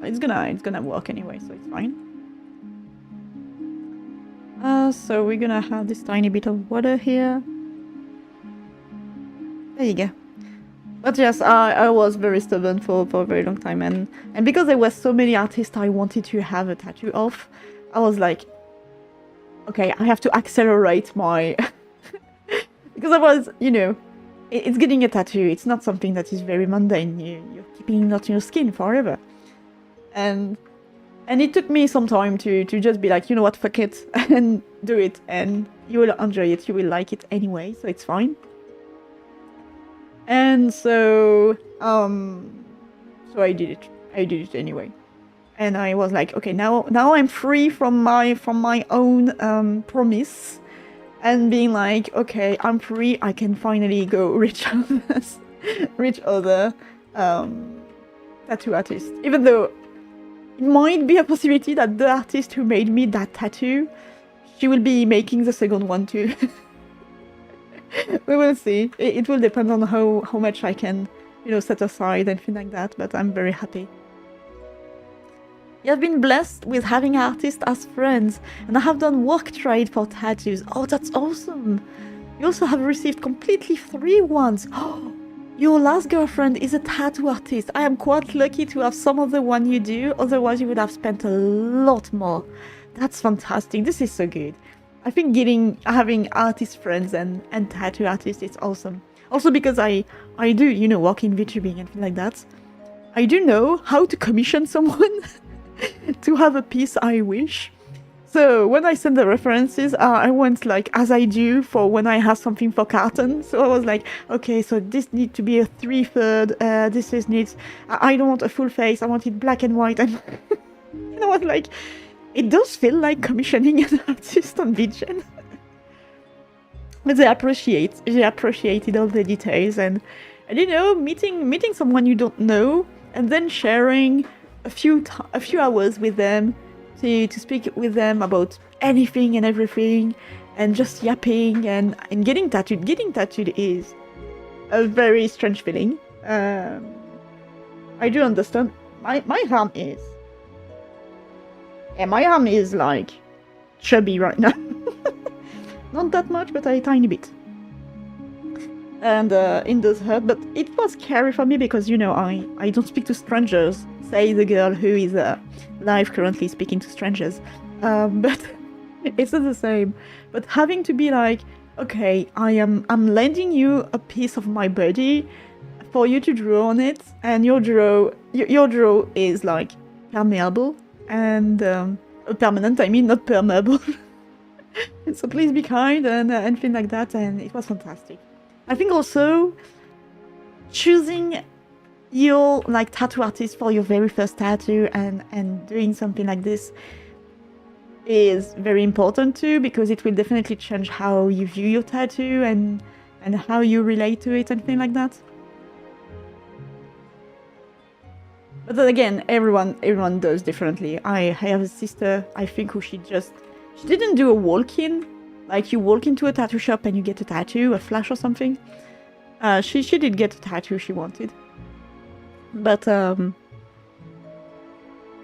It's gonna work anyway, so it's fine. So we're gonna have this tiny bit of water here. There you go. But yes, I was very stubborn for a very long time, and because there were so many artists I wanted to have a tattoo of, I was like, okay, I have to accelerate my... because I was, you know, it's getting a tattoo, it's not something that is very mundane, you're keeping it on your skin forever. And it took me some time to just be like, you know what, fuck it, and do it, and you will enjoy it, you will like it anyway, so it's fine. And so I did it anyway, and I was like, okay, now I'm free from my own promise, and being like, okay, I'm free, I can finally go reach other tattoo artists, even though it might be a possibility that the artist who made me that tattoo, she will be making the second one too. We will see. It will depend on how much I can, you know, set aside and things like that, but I'm very happy. You have been blessed with having artists as friends, and I have done work trade for tattoos. Oh, that's awesome! You also have received completely 3 ones. Oh, your last girlfriend is a tattoo artist. I am quite lucky to have some of the one you do, otherwise you would have spent a lot more. That's fantastic. This is so good. I think having artist friends and tattoo artists is awesome. Also because I do, you know, work in VTubing and things like that. I do know how to commission someone to have a piece I wish. So when I send the references, I went like as I do for when I have something for Carton. So I was like, okay, so this needs to be a 3/3. This is needs. I don't want a full face. I want it black and white. And, and I was like, it does feel like commissioning an artist on VGen. But they appreciated all the details and you know, meeting someone you don't know and then sharing a few hours with them. To speak with them about anything and everything and just yapping and getting tattooed. Getting tattooed is a very strange feeling. I do understand. My arm is... Yeah, my arm is like chubby right now. Not that much, but a tiny bit. And it does hurt, but it was scary for me because, you know, I don't speak to strangers. Say the girl who is live currently speaking to strangers. But it's not the same. But having to be like, okay, I'm lending you a piece of my body for you to draw on it, and your draw is like permeable and permanent. I mean, not permeable. So please be kind and things like that. And it was fantastic. I think also choosing your like tattoo artist for your very first tattoo and doing something like this is very important too, because it will definitely change how you view your tattoo and how you relate to it and things like that. But then again, everyone does differently. I have a sister, I think, who she didn't do a walk-in. Like you walk into a tattoo shop and you get a tattoo, a flash or something. She did get a tattoo she wanted. But I'm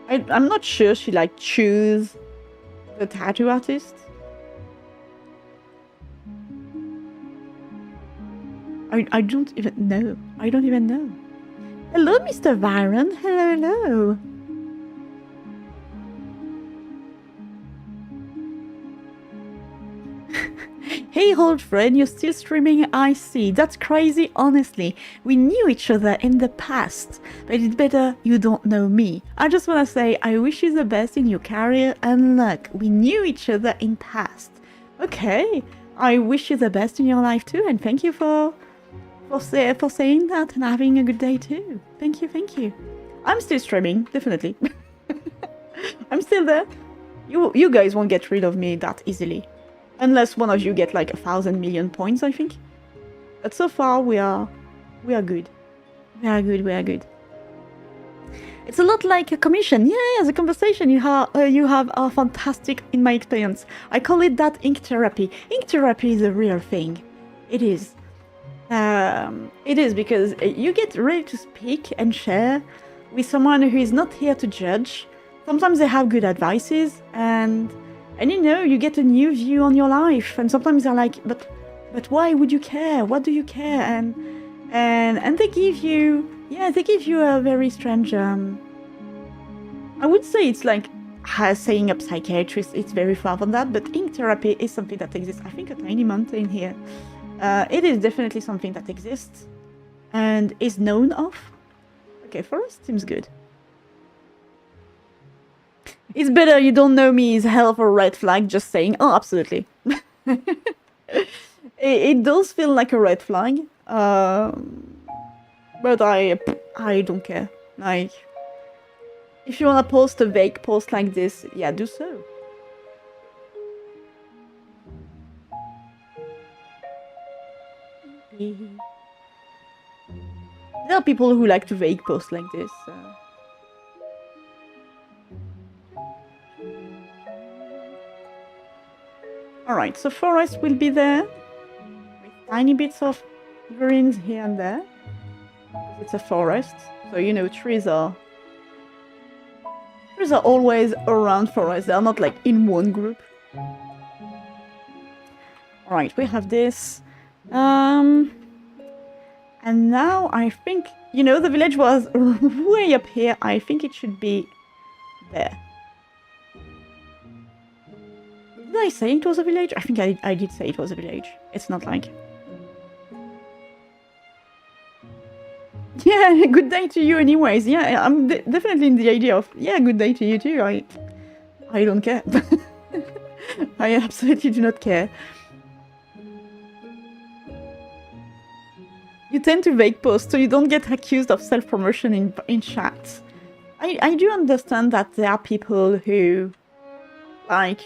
not sure she like choose the tattoo artist. I don't even know. I don't even know. Hello, Mr. Byron. Hello. Hey old friend, you're still streaming, I see. That's crazy, honestly. We knew each other in the past, but it's better you don't know me. I just want to say I wish you the best in your career and luck. We knew each other in past. Okay, I wish you the best in your life too, and thank you for saying that and having a good day too. Thank you. I'm still streaming, definitely. I'm still there. You guys won't get rid of me that easily. Unless one of you get like 1,000 million points, I think. But so far, we are good. We are good. It's a lot like a commission. Yeah, the conversation you have are fantastic in my experience. I call it that ink therapy. Ink therapy is a real thing. It is. It is because you get ready to speak and share with someone who is not here to judge. Sometimes they have good advices and you know, you get a new view on your life, and sometimes they're like, but why would you care? What do you care? And they give you a very strange. I would say it's like saying a psychiatrist. It's very far from that, but ink therapy is something that exists. I think a tiny mountain here. It is definitely something that exists and is known of. Okay, forest seems good. It's better you don't know me is hell of a red flag, just saying. Oh, absolutely. it does feel like a red flag. But I don't care. Like, if you want to post a vague post like this, yeah, do so. There are people who like to vague post like this. Alright, so forest will be there, with tiny bits of greens here and there. It's a forest, so you know trees are always around forest, they are not like in one group. Alright, we have this. And now I think, you know, the village was way up here, I think it should be there. Did I say it was a village? I think I did say it was a village. It's not like... Yeah, good day to you anyways. Yeah, I'm definitely in the idea of, yeah, good day to you too. I don't care. I absolutely do not care. You tend to vague post so you don't get accused of self-promotion in chat. I do understand that there are people who, like,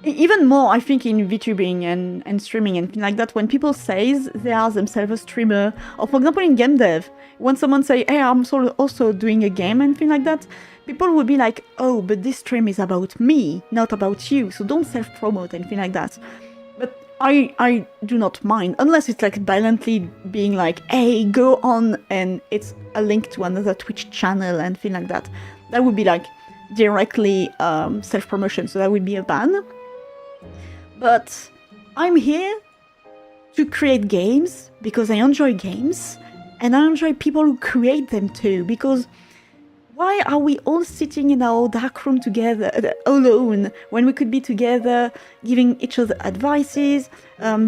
even more, I think, in VTubing and streaming and things like that, when people say they are themselves a streamer, or for example in game dev, when someone say, hey, I'm also doing a game and things like that, people would be like, oh, but this stream is about me, not about you, so don't self-promote and things like that. But I do not mind, unless it's like violently being like, hey, go on, and it's a link to another Twitch channel and things like that. That would be like directly self-promotion, so that would be a ban. But I'm here to create games because I enjoy games and I enjoy people who create them too, because why are we all sitting in our dark room together alone when we could be together giving each other advices,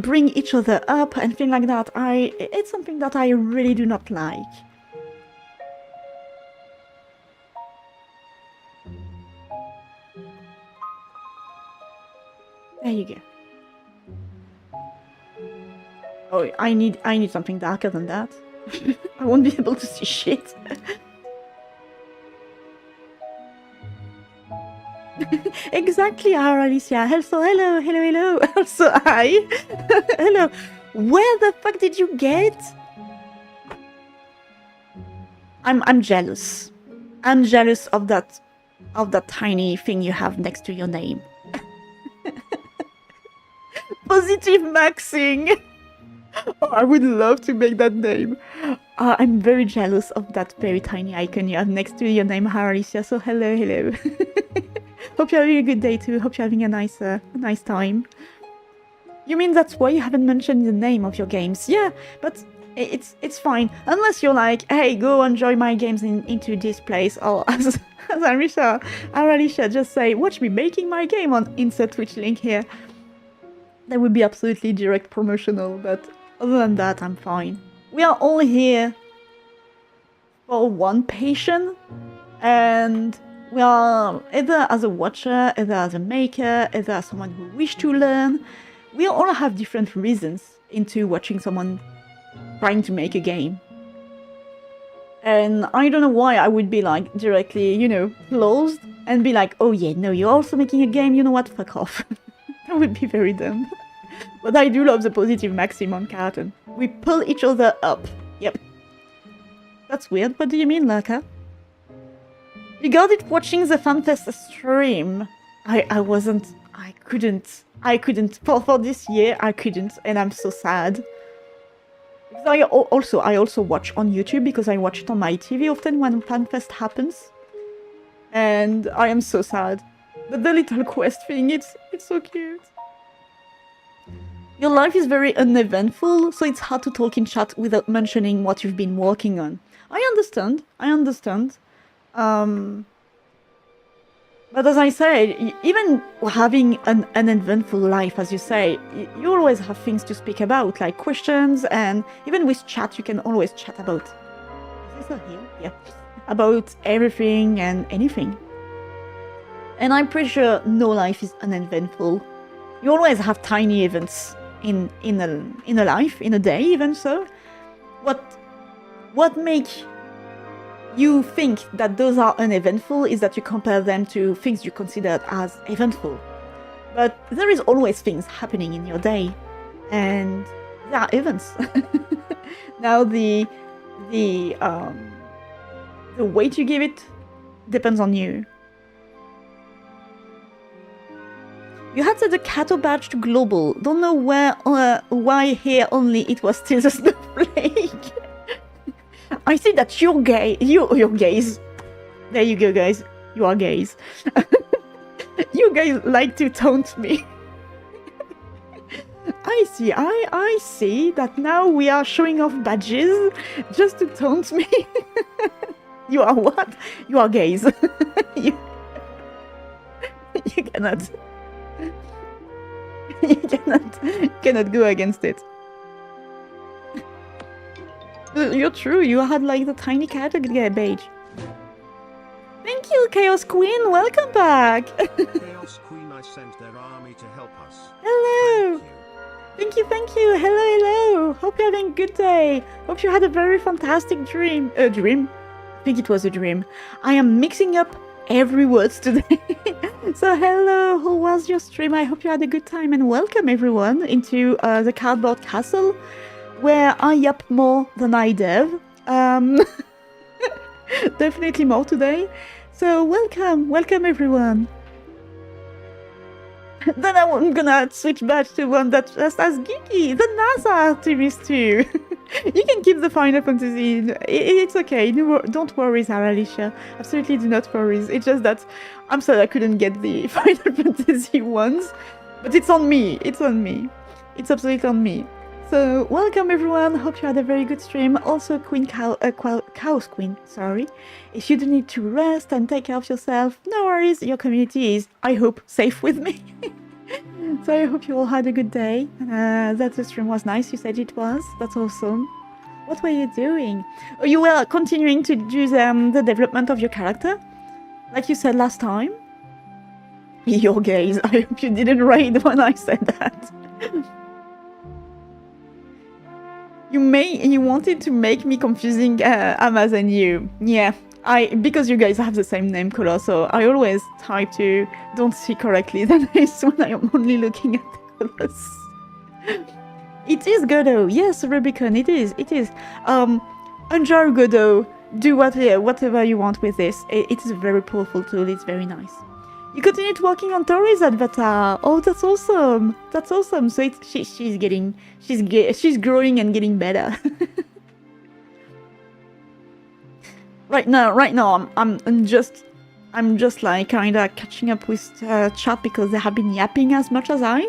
bring each other up and things like that? It's something that I really do not like. There you go. Oh, I need something darker than that. I won't be able to see shit. Exactly, Alicia. Hello. Also, hi. Hello. Where the fuck did you get? I'm jealous. I'm jealous of that tiny thing you have next to your name. Positive maxing. Oh, I would love to make that name. I'm very jealous of that very tiny icon you have next to your name, Alicia. So hello. Hope you're having a good day too. Hope you're having a nice time. You mean that's why you haven't mentioned the name of your games? Yeah, but it's fine. Unless you're like, hey, go enjoy my games into this place, or as Alicia just say, watch me making my game on insert Twitch link here. That would be absolutely direct promotional, but other than that, I'm fine. We are all here for one passion, and we are either as a watcher, either as a maker, either as someone who wishes to learn. We all have different reasons into watching someone trying to make a game. And I don't know why I would be like directly, you know, closed and be like, oh yeah, no, you're also making a game, you know what, fuck off. That would be very dumb. But I do love the positive maxim on Carton. We pull each other up. Yep. That's weird. What do you mean, Lurker? You got it watching the FanFest stream. I couldn't. For this year, I couldn't. And I'm so sad. Because I also watch on YouTube because I watch it on my TV often when FanFest happens. And I am so sad. But the little quest thing, it's so cute. Your life is very uneventful, so it's hard to talk in chat without mentioning what you've been working on. I understand. But as I say, even having an uneventful life, as you say, you always have things to speak about, like questions, and even with chat, you can always chat about... Is this a hill? Yeah. About everything and anything. And I'm pretty sure no life is uneventful. You always have tiny events in a life, in a day even so. What makes you think that those are uneventful is that you compare them to things you considered as eventful. But there is always things happening in your day, and there are events. Now the weight you give it depends on you. You had set the Kato badge to global. Don't know why here only it was still the snowflake. I see that you're gay. You're gays. There you go, guys. You are gays. You guys like to taunt me. I see that now we are showing off badges just to taunt me. You are what? You are gays. You cannot. cannot go against it. You're true, you had like the tiny category. Thank you, Chaos Queen, welcome back! Chaos Queen, I sent their army to help us. Hello! Thank you. Hello. Hope you're having a good day. Hope you had a very fantastic dream. A dream? I think it was a dream. I am mixing up every word today. So hello, how was your stream? I hope you had a good time and welcome everyone into the Cardboard Castle, where I yap more than I dev. Definitely more today. So welcome everyone. Then I'm gonna switch back to one that just as geeky, the NASA Artemis 2. You can keep the Final Fantasy, it's okay, don't worry Sarah Alicia, absolutely do not worry. It's just that I'm sorry I couldn't get the Final Fantasy ones, but it's on me, it's absolutely on me. So welcome everyone, hope you had a very good stream. Also Chaos Queen, sorry. If you do need to rest and take care of yourself, no worries, your community is, I hope, safe with me. So I hope you all had a good day. That the stream was nice, you said it was, that's awesome. What were you doing? Oh, you were continuing to do the development of your character? Like you said last time? Your gaze, I hope you didn't raid when I said that. You wanted to make me confusing Amaz and you. Yeah, because you guys have the same name color, so I always try to don't see correctly the names when I am only looking at the colors. It is Godot, yes, Rubicon, it is. Enjoy Godot, do whatever you want with this. It is a very powerful tool, it's very nice. You continued working on Tori's avatar. Oh, that's awesome. That's awesome. So she's growing and getting better. Right now, I'm just like kinda catching up with chat because they have been yapping as much as I.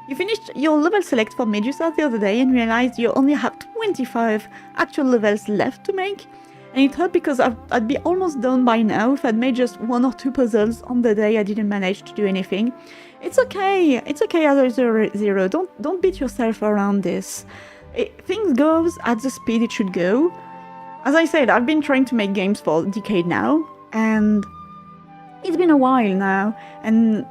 You finished your level select for Medusa the other day and realized you only have 25 actual levels left to make. And it hurt because I'd be almost done by now if I'd made just 1 or 2 puzzles on the day I didn't manage to do anything. It's okay as zero. Don't beat yourself around this. Things goes at the speed it should go. As I said, I've been trying to make games for a decade now, and it's been a while now, and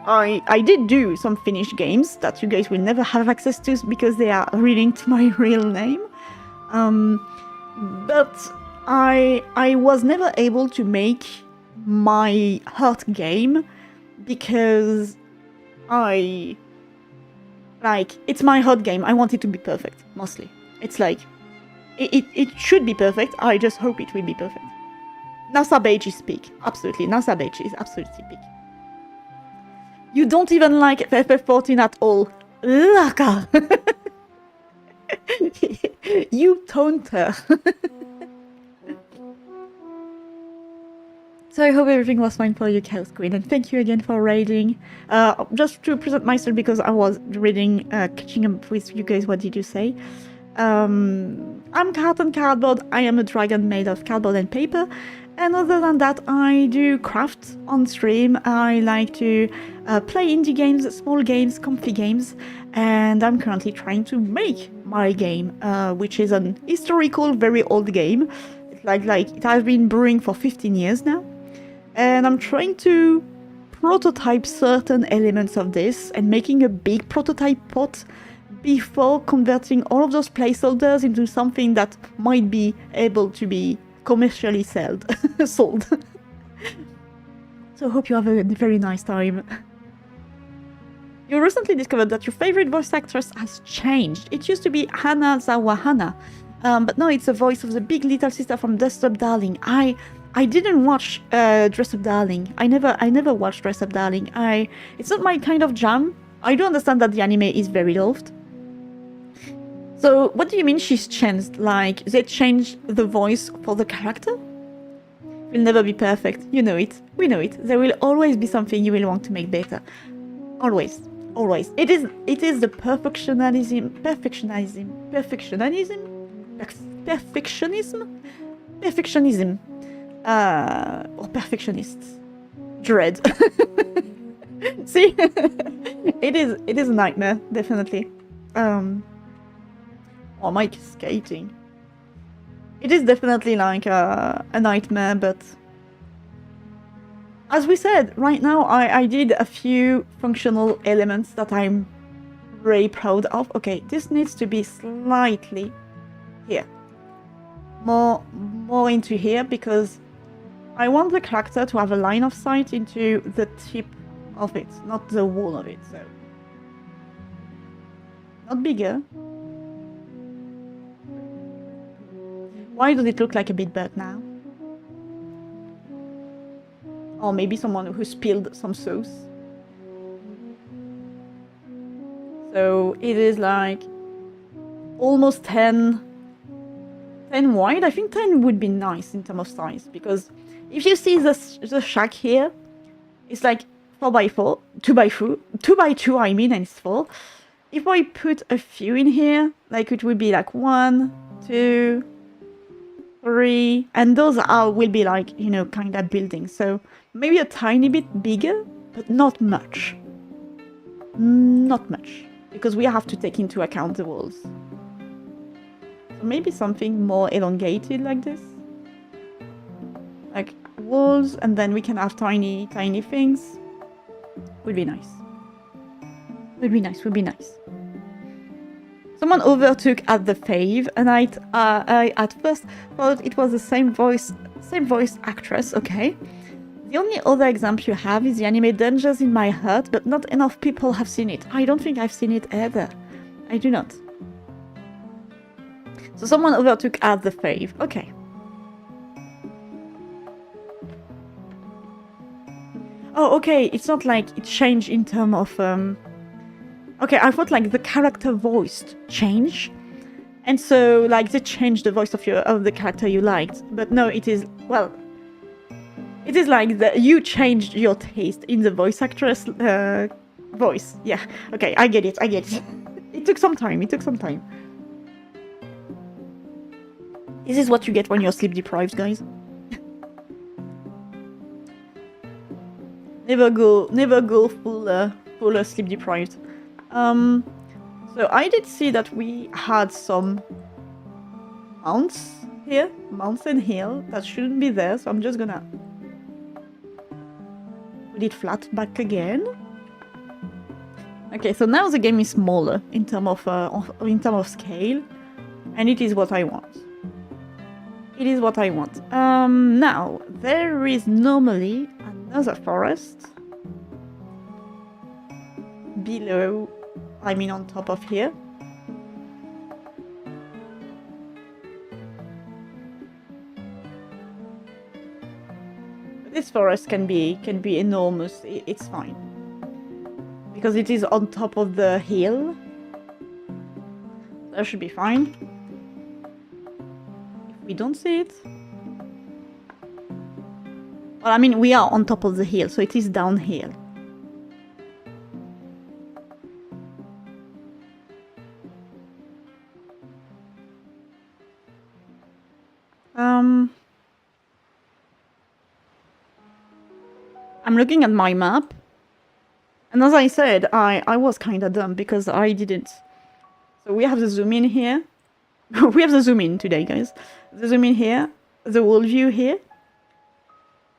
I did do some finished games that you guys will never have access to because they are relating to my real name. But I was never able to make my heart game because it's my heart game. I want it to be perfect, mostly. It's like, it should be perfect, I just hope it will be perfect. NASA Beige is peak, absolutely, NASA Beige is absolutely peak. You don't even like FF14 at all. Laka! You taunter. So I hope everything was fine for you, Chaos Queen, and thank you again for raiding. Just to present myself because I was reading, catching up with you guys, what did you say? I'm Carton Cardboard, I am a dragon made of cardboard and paper, and other than that I do craft on stream. I like to play indie games, small games, comfy games, and I'm currently trying to make my game, which is an historical, very old game. It's like it has been brewing for 15 years now, and I'm trying to prototype certain elements of this and making a big prototype pot before converting all of those placeholders into something that might be able to be commercially sold. So I hope you have a very nice time. You recently discovered that your favorite voice actress has changed. It used to be Hana Zawahana, but now it's the voice of the big little sister from Dress Up Darling. I didn't watch Dress Up Darling. I never watched Dress Up Darling. It's not my kind of jam. I do understand that the anime is very loved. So what do you mean she's changed? Like they changed the voice for the character? It will never be perfect. You know it. We know it. There will always be something you will want to make better. Always. Always. It is the perfectionism, or perfectionists. Dread. See, it is a nightmare, definitely. Oh, Mike is skating. It is definitely like a nightmare, but as we said, right now I did a few functional elements that I'm very proud of. Okay, this needs to be slightly here, more into here, because I want the character to have a line of sight into the tip of it, not the wall of it. So not bigger. Why does it look like a bit burnt now? Or maybe someone who spilled some sauce. So it is like almost 10 wide. I think 10 would be nice in terms of size, because if you see the shack here, it's like 4x4, 2x2 I mean, and it's 4. If I put a few in here, like it would be like 1, 2, 3, and those will be like, you know, kind of buildings. So maybe a tiny bit bigger, but not much. Not much, because we have to take into account the walls. So maybe something more elongated like this. Like walls, and then we can have tiny things. Would be nice. Would be nice, would be nice. Someone overtook at the fave, and I at first thought it was the same voice actress. Okay. The only other example you have is the anime Dungeons in My Heart, but not enough people have seen it. I don't think I've seen it either. I do not. So someone overtook at the fave. Okay. Oh, okay. It's not like it changed in terms of okay, I thought like the character voice changed, and so like they changed the voice of the character you liked. But no, it is, well, it is like you changed your taste in the voice actress voice. Yeah. Okay, I get it. I get it. It took some time. It took some time. This is what you get when you're sleep deprived, guys. Never go full sleep deprived. So I did see that we had some mounts here, mounts and hill that shouldn't be there, so I'm just gonna put it flat back again. Okay, so now the game is smaller in terms of scale, and it is what I want. It is what I want. Now there is normally another forest below. I mean, on top of here. This forest can be enormous. It's fine because it is on top of the hill. That should be fine. If we don't see it, well, I mean, we are on top of the hill, so it is downhill. I'm looking at my map, and as I said, I was kind of dumb because I didn't. So we have the zoom in here. We have the zoom in today, guys. The zoom in here, the wall view here,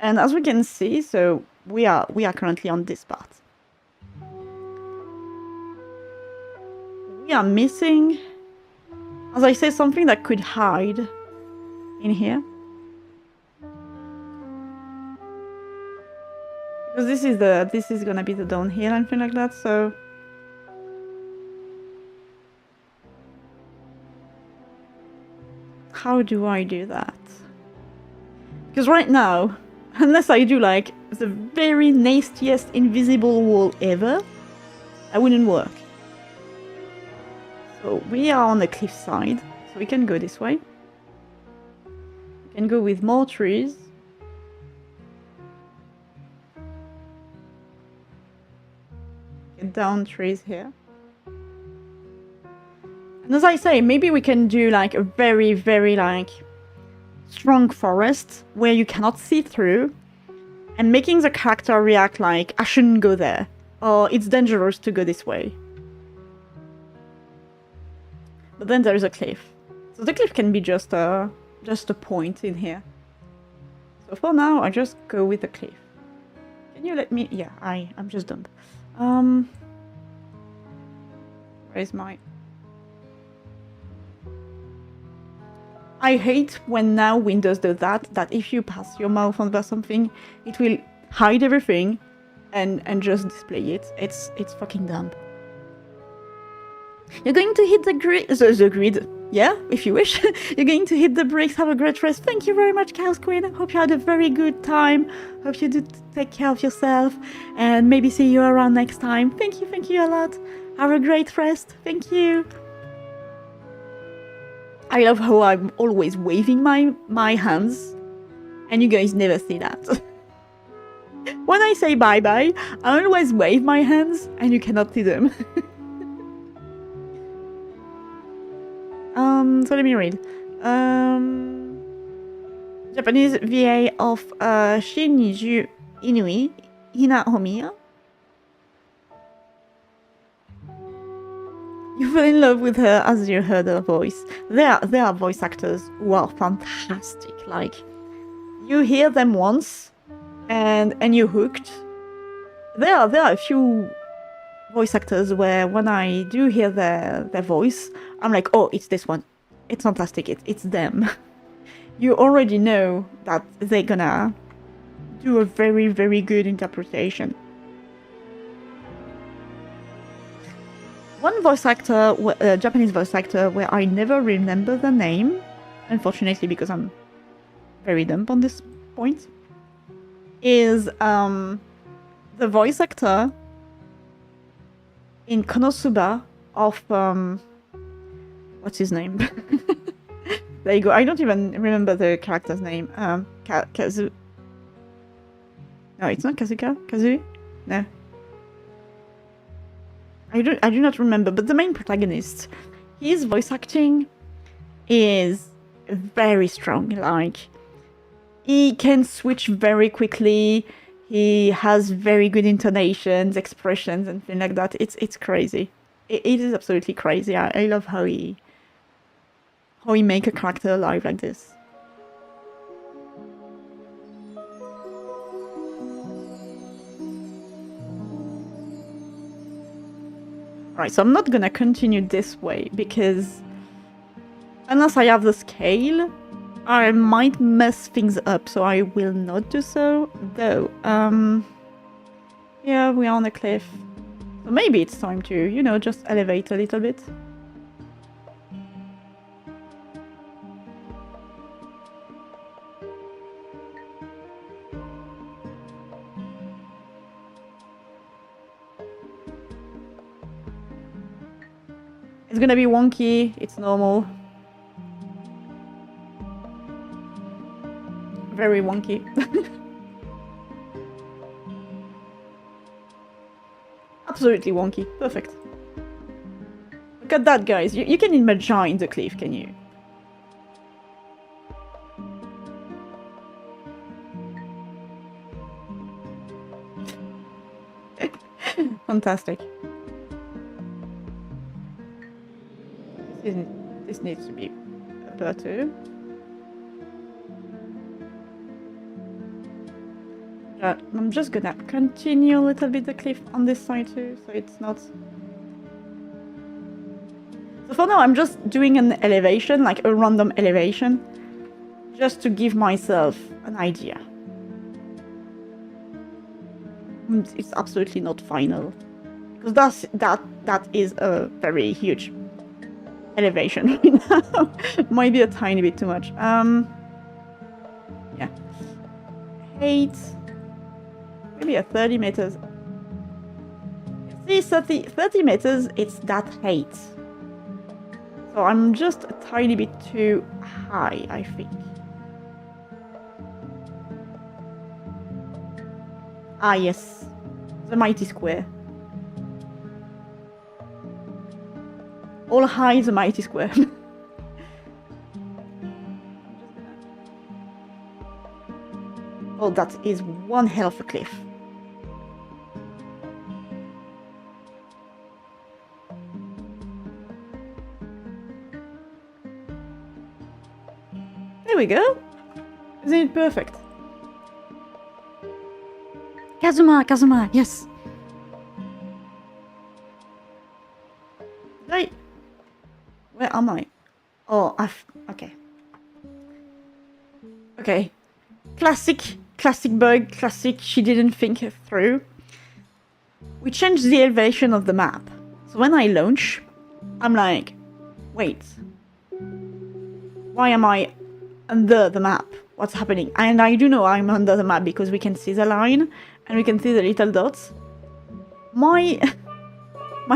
and as we can see, so we are currently on this part. We are missing, as I said, something that could hide in here. Because this is gonna be the downhill and things like that, so how do I do that? Because right now, unless I do like the very nastiest invisible wall ever, that wouldn't work. So we are on the cliff side, so we can go this way. We can go with more trees. Down trees here. And as I say, maybe we can do like a very, very like strong forest where you cannot see through, and making the character react like I shouldn't go there. or it's dangerous to go this way. But then there is a cliff. So the cliff can be just a point in here. So for now, I just go with the cliff. Can you let me? Yeah, I'm just dumb. Where's my? I hate when now Windows do that if you pass your mouse over something, it will hide everything and just display it. It's fucking dumb. You're going to hit the grid. Yeah, if you wish. You're going to hit the bricks. Have a great rest. Thank you very much, Chaos Queen. Hope you had a very good time. Hope you did take care of yourself. And maybe see you around next time. Thank you a lot. Have a great rest. Thank you. I love how I'm always waving my hands. And you guys never see that. When I say bye-bye, I always wave my hands. And you cannot see them. So let me read. Japanese VA of Shinju Inui Hina Homiya. You fell in love with her as you heard her voice. There are voice actors who are fantastic. Like, you hear them once and you're hooked. There are a few voice actors where when I do hear their voice, I'm like, oh, it's this one. It's fantastic. It's them. You already know that they're gonna do a very, very good interpretation. One voice actor, Japanese voice actor, where I never remember the name, unfortunately because I'm very dumb on this point, is the voice actor in Konosuba of what's his name? There you go. I don't even remember the character's name. Kazu. No, it's not Kazuka. Kazu? No. I do not remember. But the main protagonist, his voice acting is very strong. Like, he can switch very quickly. He has very good intonations, expressions, and things like that. It's crazy. It is absolutely crazy. I love how he make a character alive like this. Right, so I'm not gonna continue this way because unless I have the scale, I might mess things up, so I will not do so. Though, yeah, we are on a cliff. So maybe it's time to, you know, just elevate a little bit. It's gonna be wonky, it's normal. Very wonky. Absolutely wonky. Perfect. Look at that, guys. You can imagine the cliff, can you? Fantastic. This needs to be better. I'm just gonna continue a little bit the cliff on this side too, so it's not... So for now I'm just doing an elevation, like a random elevation, just to give myself an idea. It's absolutely not final, because that is a very huge elevation right now. Might be a tiny bit too much. Yeah. 8... Maybe a 30 meters. See, 30 meters, it's that height. So I'm just a tiny bit too high, I think. Ah, yes. The mighty square. All high, the mighty square. Oh, that is one hell of a cliff. we go. Isn't it perfect? Kazuma, Kazuma, yes. Right. Where am I? Oh, okay. Okay. Classic bug, classic, she didn't think it through. We changed the elevation of the map. So when I launch, I'm like, wait. Why am I under the map? What's happening? And I do know I'm under the map because we can see the line and we can see the little dots. My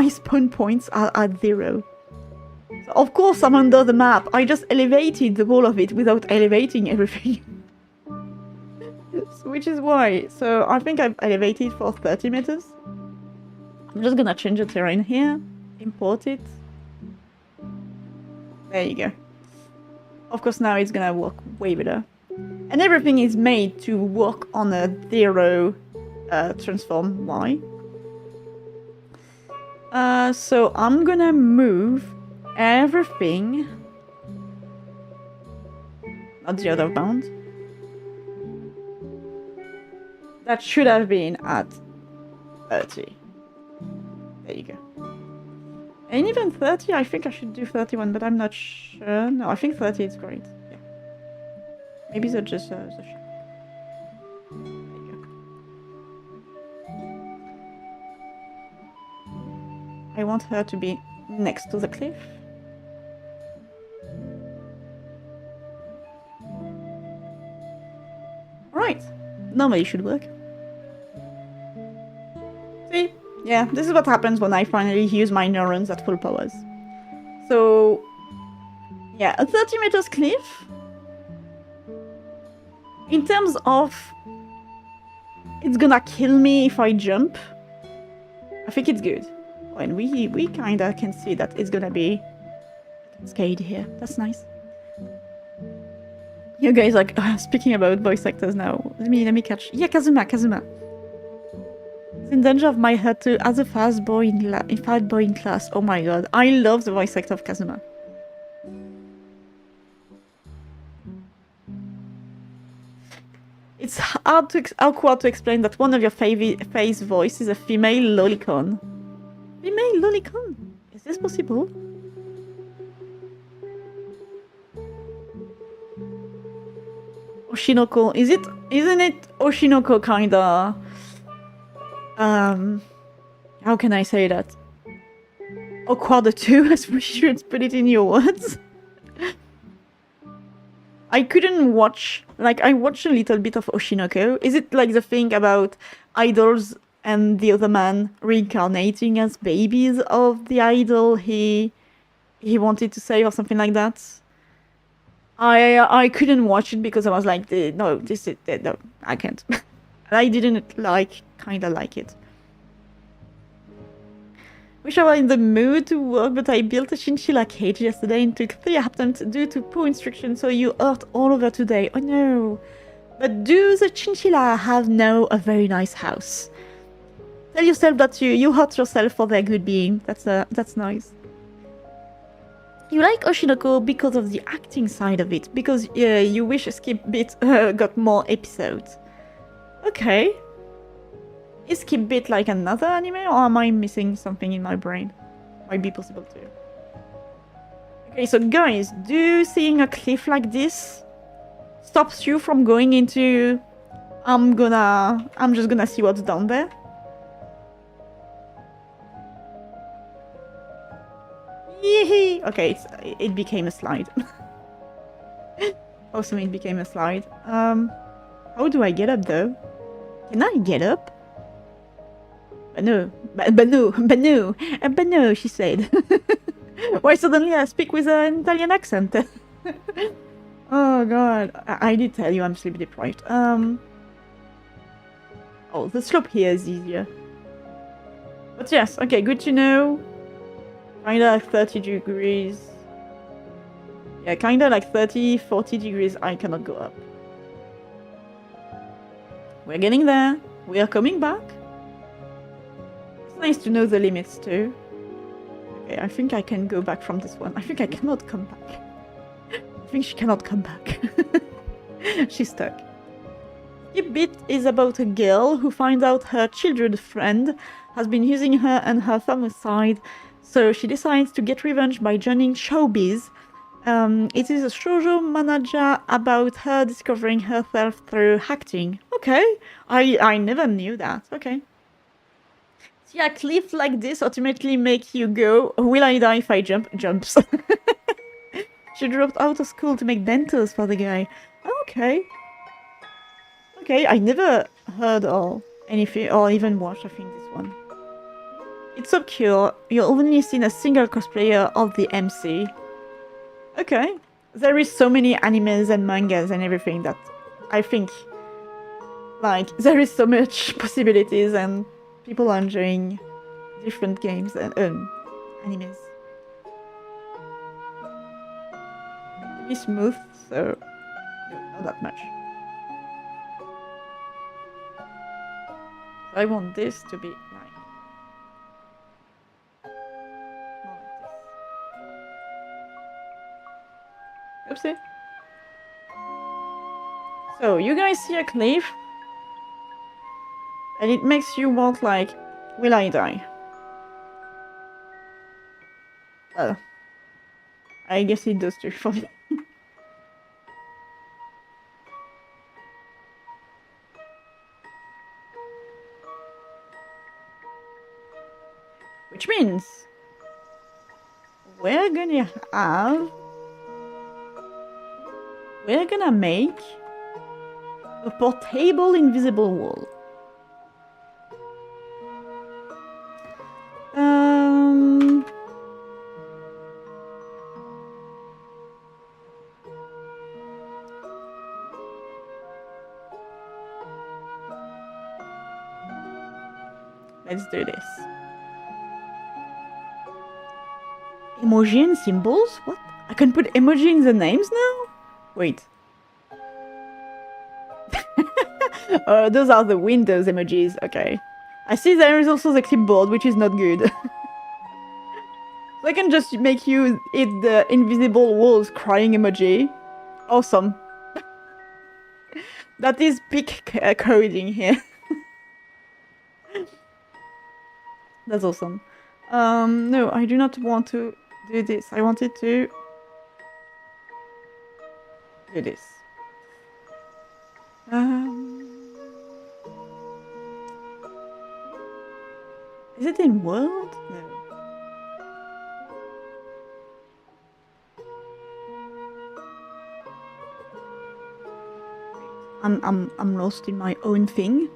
spawn points are at 0. So of course I'm under the map. I just elevated the whole of it without elevating everything. Which is why. So I think I've elevated for 30 meters. I'm just gonna change the terrain here. Import it. There you go. Of course now it's gonna work way better. And everything is made to work on a 0 transform Y. So I'm gonna move everything. Not the other bound. That should have been at 30. There you go. And even 30, I think I should do 31, but I'm not sure. No, I think 30 is great. Yeah. Maybe that's just the shape. There you go. I want her to be next to the cliff. Right. Normally it should work. See? Yeah, this is what happens when I finally use my neurons at full powers. So, yeah, a 30 meters cliff. In terms of it's gonna kill me if I jump, I think it's good. And we kinda can see that it's gonna be cascade here. That's nice. You guys like speaking about voice actors now. Let me catch. Yeah, Kazuma. It's in danger of my head too, as a fast boy in class. Oh my god, I love the voice actor of Kazuma. It's awkward to explain that one of your face voice is a female lolicon. Female lolicon? Is this possible? Oshinoko, isn't it Oshinoko kinda how can I say that? Awkward too, as we should put it in your words. I couldn't watch, like I watched a little bit of Oshinoko. Is it like the thing about idols and the other man reincarnating as babies of the idol he wanted to say or something like that? I couldn't watch it because I was like, no, no, I can't. I didn't kinda like it. Wish I were in the mood to work, but I built a chinchilla cage yesterday and took 3 attempts due to poor instructions, so you hurt all over today. Oh no. But do the chinchilla have now a very nice house? Tell yourself that you hurt yourself for their good being. That's nice. You like Oshinoko because of the acting side of it, because you wish Skip Bit got more episodes. Okay. Is Skip Bit like another anime, or am I missing something in my brain? Might be possible too. Okay, so guys, do seeing a cliff like this stops you from going into I'm just gonna see what's down there? Yee! Okay, it became a slide. Awesome, it became a slide. How do I get up though? Can I get up? But no, she said. Why suddenly I speak with an Italian accent? Oh god, I did tell you I'm sleep deprived. Oh, the slope here is easier. But yes, okay, good to know. Kinda like 30 degrees. Yeah, kinda like 30, 40 degrees I cannot go up. We're getting there. We are coming back. It's nice to know the limits too. Okay, I think I can go back from this one. I think I cannot come back. I think she cannot come back. She's stuck. Skip bit is about a girl who finds out her childhood friend has been using her and her family side, so she decides to get revenge by joining showbiz. It is a shoujo manager about her discovering herself through acting. Okay, I never knew that. Okay. See, a cliff like this ultimately make you go, will I die if I jump? Jumps. She dropped out of school to make bentos for the guy. Okay. Okay, I never heard or anything, or even watched, I think, this one. It's obscure. You've only seen a single cosplayer of the MC. Okay. There is so many animes and mangas and everything that I think, like, there is so much possibilities and people are enjoying different games and animes. Pretty smooth, so no, not that much. I want this to be like more like this. Oopsie. So you guys see a cliff, and it makes you want like, will I die? Well, I guess it does too for me. Which means we're gonna make a portable invisible wall. Let's do this. Emoji and symbols? What? I can put emoji in the names now? Wait. Oh, those are the Windows emojis. Okay. I see there is also the clipboard, which is not good. So I can just make you hit the invisible walls crying emoji. Awesome. That is peak coding here. That's awesome. No, I do not want to do this. I wanted to do this. Is it in world? No. I'm lost in my own thing.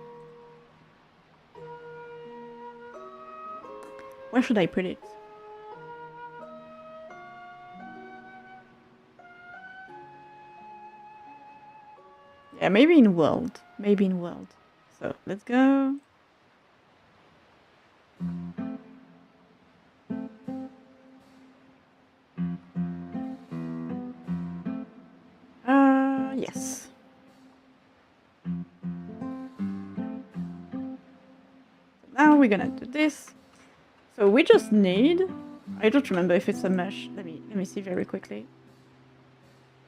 Where should I put it? Yeah, maybe in world. Maybe in world. So let's go. Yes. Now we're gonna do this. So we just need, I don't remember if it's a mesh. Let me see very quickly.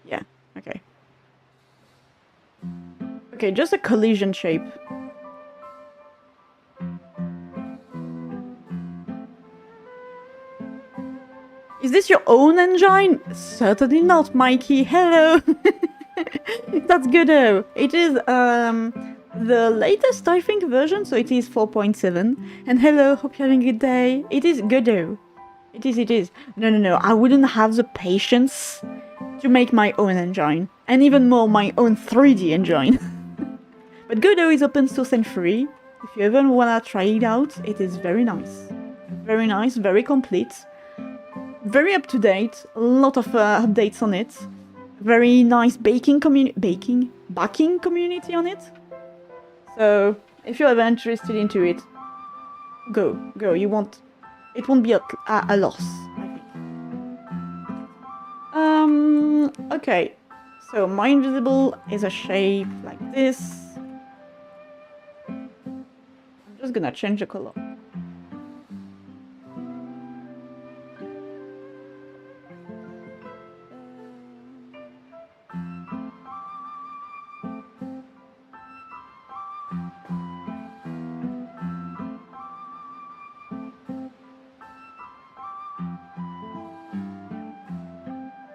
Yeah, okay. Okay, just a collision shape. Is this your own engine? Certainly not, Mikey. Hello. That's Godot. It is the latest, I think, version, so it is 4.7. And hello, hope you're having a good day. It is Godot. It is. No. I wouldn't have the patience to make my own engine. And even more, my own 3D engine. But Godot is open source and free. If you ever wanna try it out, it is very nice. Very nice, very complete. Very up to date. A lot of updates on it. Very nice backing community on it. So if you're ever interested into it, go. It won't be a loss, I think. Okay. So my invisible is a shape like this. I'm just gonna change the color.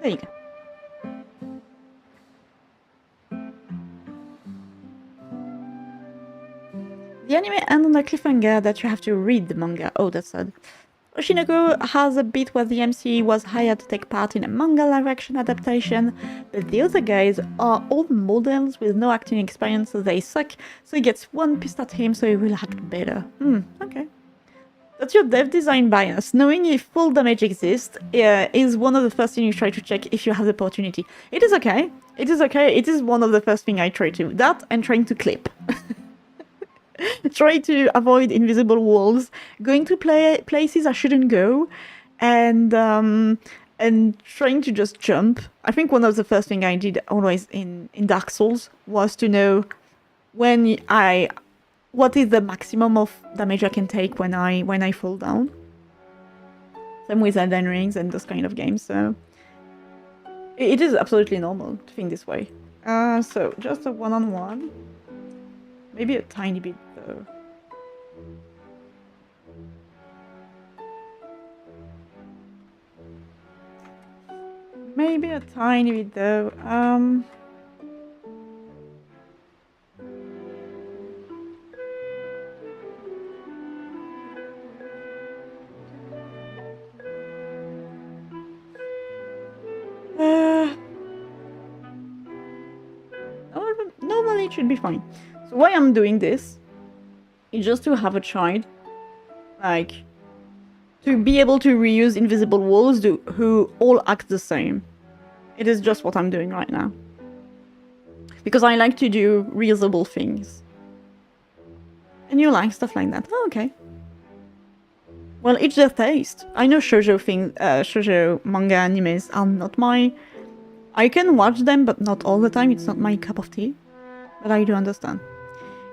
There you go. The anime ends on a cliffhanger that you have to read the manga. Oh, that's sad. Oshinoko has a bit where the MC was hired to take part in a manga live-action adaptation, but the other guys are all models with no acting experience, so they suck, so he gets one pissed at him, so he will act better. Okay. That's your dev design bias. Knowing if full damage exists is one of the first things you try to check if you have the opportunity. It is okay. It is okay. It is one of the first things I try to do. That and trying to clip. Try to avoid invisible walls, going to places I shouldn't go, and trying to just jump. I think one of the first things I did always in Dark Souls was to know what is the maximum of damage I can take when I fall down. Same with Elden Rings and those kind of games. So it is absolutely normal to think this way. So just a one-on-one. Maybe a tiny bit though. Maybe a tiny bit though. Normally it should be fine. So why I'm doing this is just to have a child, like, to be able to reuse invisible walls who all act the same. It is just what I'm doing right now. Because I like to do reusable things. And you like stuff like that. Oh, okay. Well, it's their taste. I know shoujo manga animes are not my... I can watch them, but not all the time. It's not my cup of tea. But I do understand.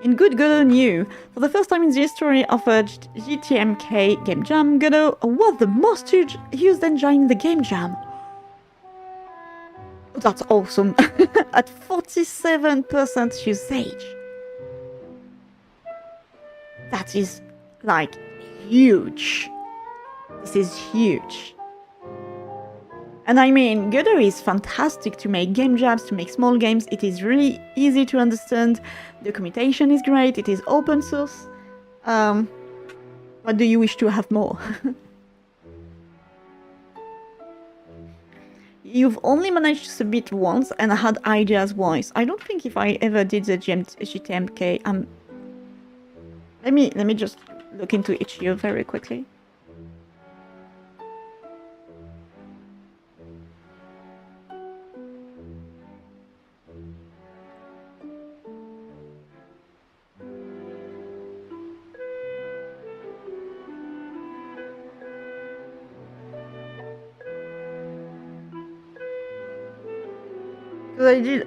In Good on You, for the first time in the history of a GTMK game jam, Godot was the most used engine in the game jam. That's awesome. At 47% usage. That is, like, huge. This is huge. And I mean, Godot is fantastic to make game jams, to make small games. It is really easy to understand. Documentation is great. It is open source. What do you wish to have more? You've only managed to submit once and had ideas once. I don't think if I ever did the GTMK. Let me just look into itch.io very quickly.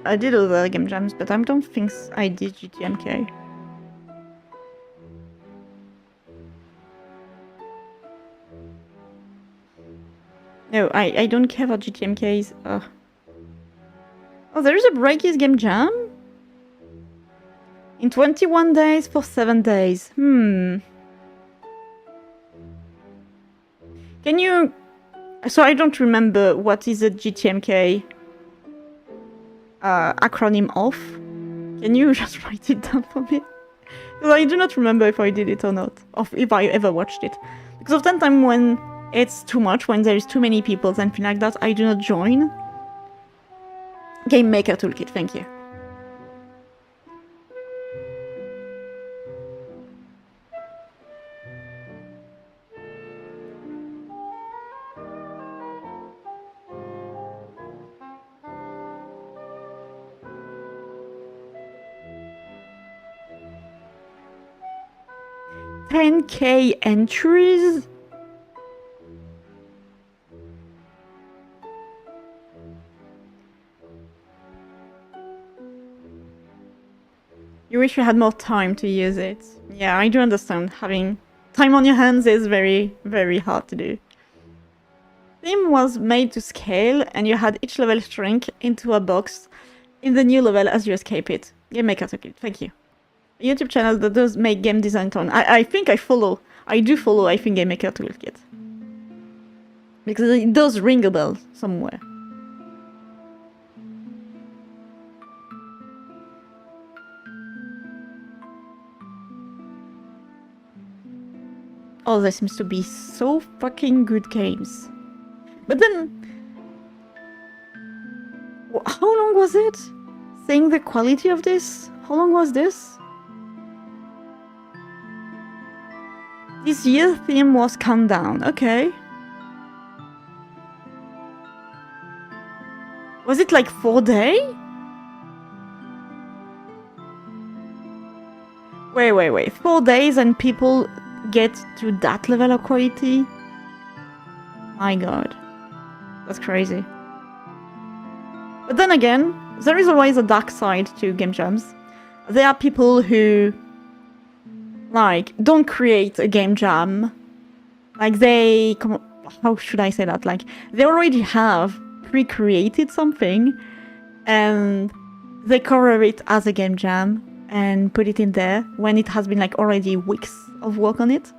I did other game jams, but I don't think I did GTMK. No, I don't care about GTMKs. Oh, there is a Breakies game jam? In 21 days for 7 days. Can you... So I don't remember what is a GTMK acronym of. Can you just write it down for me? Because I do not remember if I did it or not, or if I ever watched it. Because oftentimes when it's too much, when there is too many people, something like that, I do not join. Game Maker Toolkit, thank you. $10,000 entries? You wish you had more time to use it. Yeah, I do understand. Having time on your hands is very, very hard to do. Theme was made to scale, and you had each level shrink into a box in the new level as you escape it. Game Maker Toolkit, thank you. A YouTube channel that does make game design tone. I think I do follow, I think, Game Maker Toolkit. Because it does ring a bell somewhere. Oh, there seems to be so fucking good games. But then... How long was it? Saying the quality of this? How long was this? This year's theme was Countdown. Okay. Was it like 4 days? Wait. 4 days and people get to that level of quality? My god. That's crazy. But then again, there is always a dark side to game jams. There are people who, like, don't create a game jam. Like, how should I say that? Like, they already have pre-created something, and they cover it as a game jam and put it in there when it has been, like, already weeks of work on it.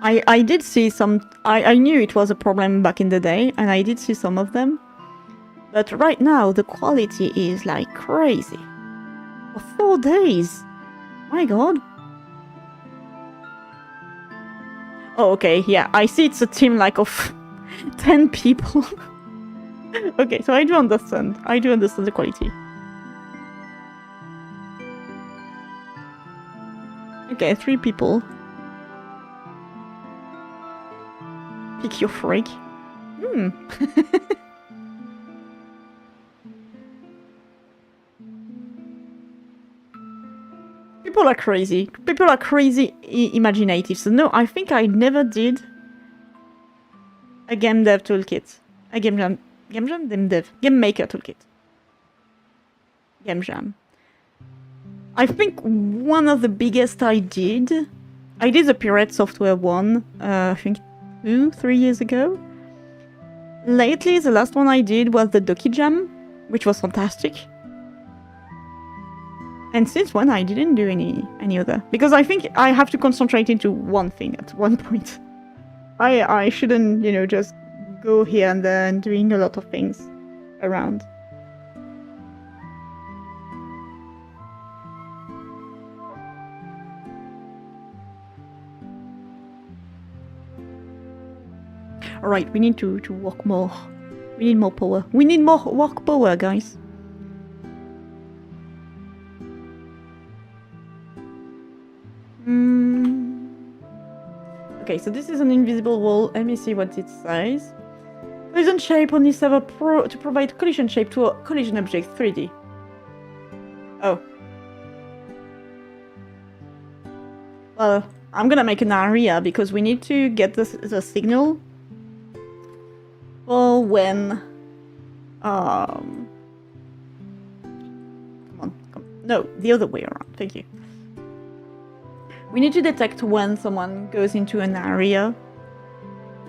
I did see some... I knew it was a problem back in the day, and I did see some of them. But right now, the quality is, like, crazy. For 4 days. My god. Oh, okay, yeah. I see it's a team, like, of 10 people. Okay, so I do understand. I do understand the quality. Okay, 3 people. Pick your freak. People are crazy. People are crazy imaginative. So no, I think I never did a game dev toolkit. A game jam, game dev, game maker toolkit. Game jam. I think one of the biggest I did the Pirate Software one, I think 2-3 years ago. Lately, the last one I did was the Doki Jam, which was fantastic. And since when I didn't do any other. Because I think I have to concentrate into one thing at one point. I shouldn't, you know, just go here and there and doing a lot of things around. Alright, we need to work more. We need more power. We need more work power, guys. Okay, so this is an invisible wall. Let me see what it says. Collision shape only serve to provide collision shape to a collision object 3D. Oh. Well, I'm gonna make an area because we need to get the signal for when... Come on. No, the other way around. Thank you. We need to detect when someone goes into an area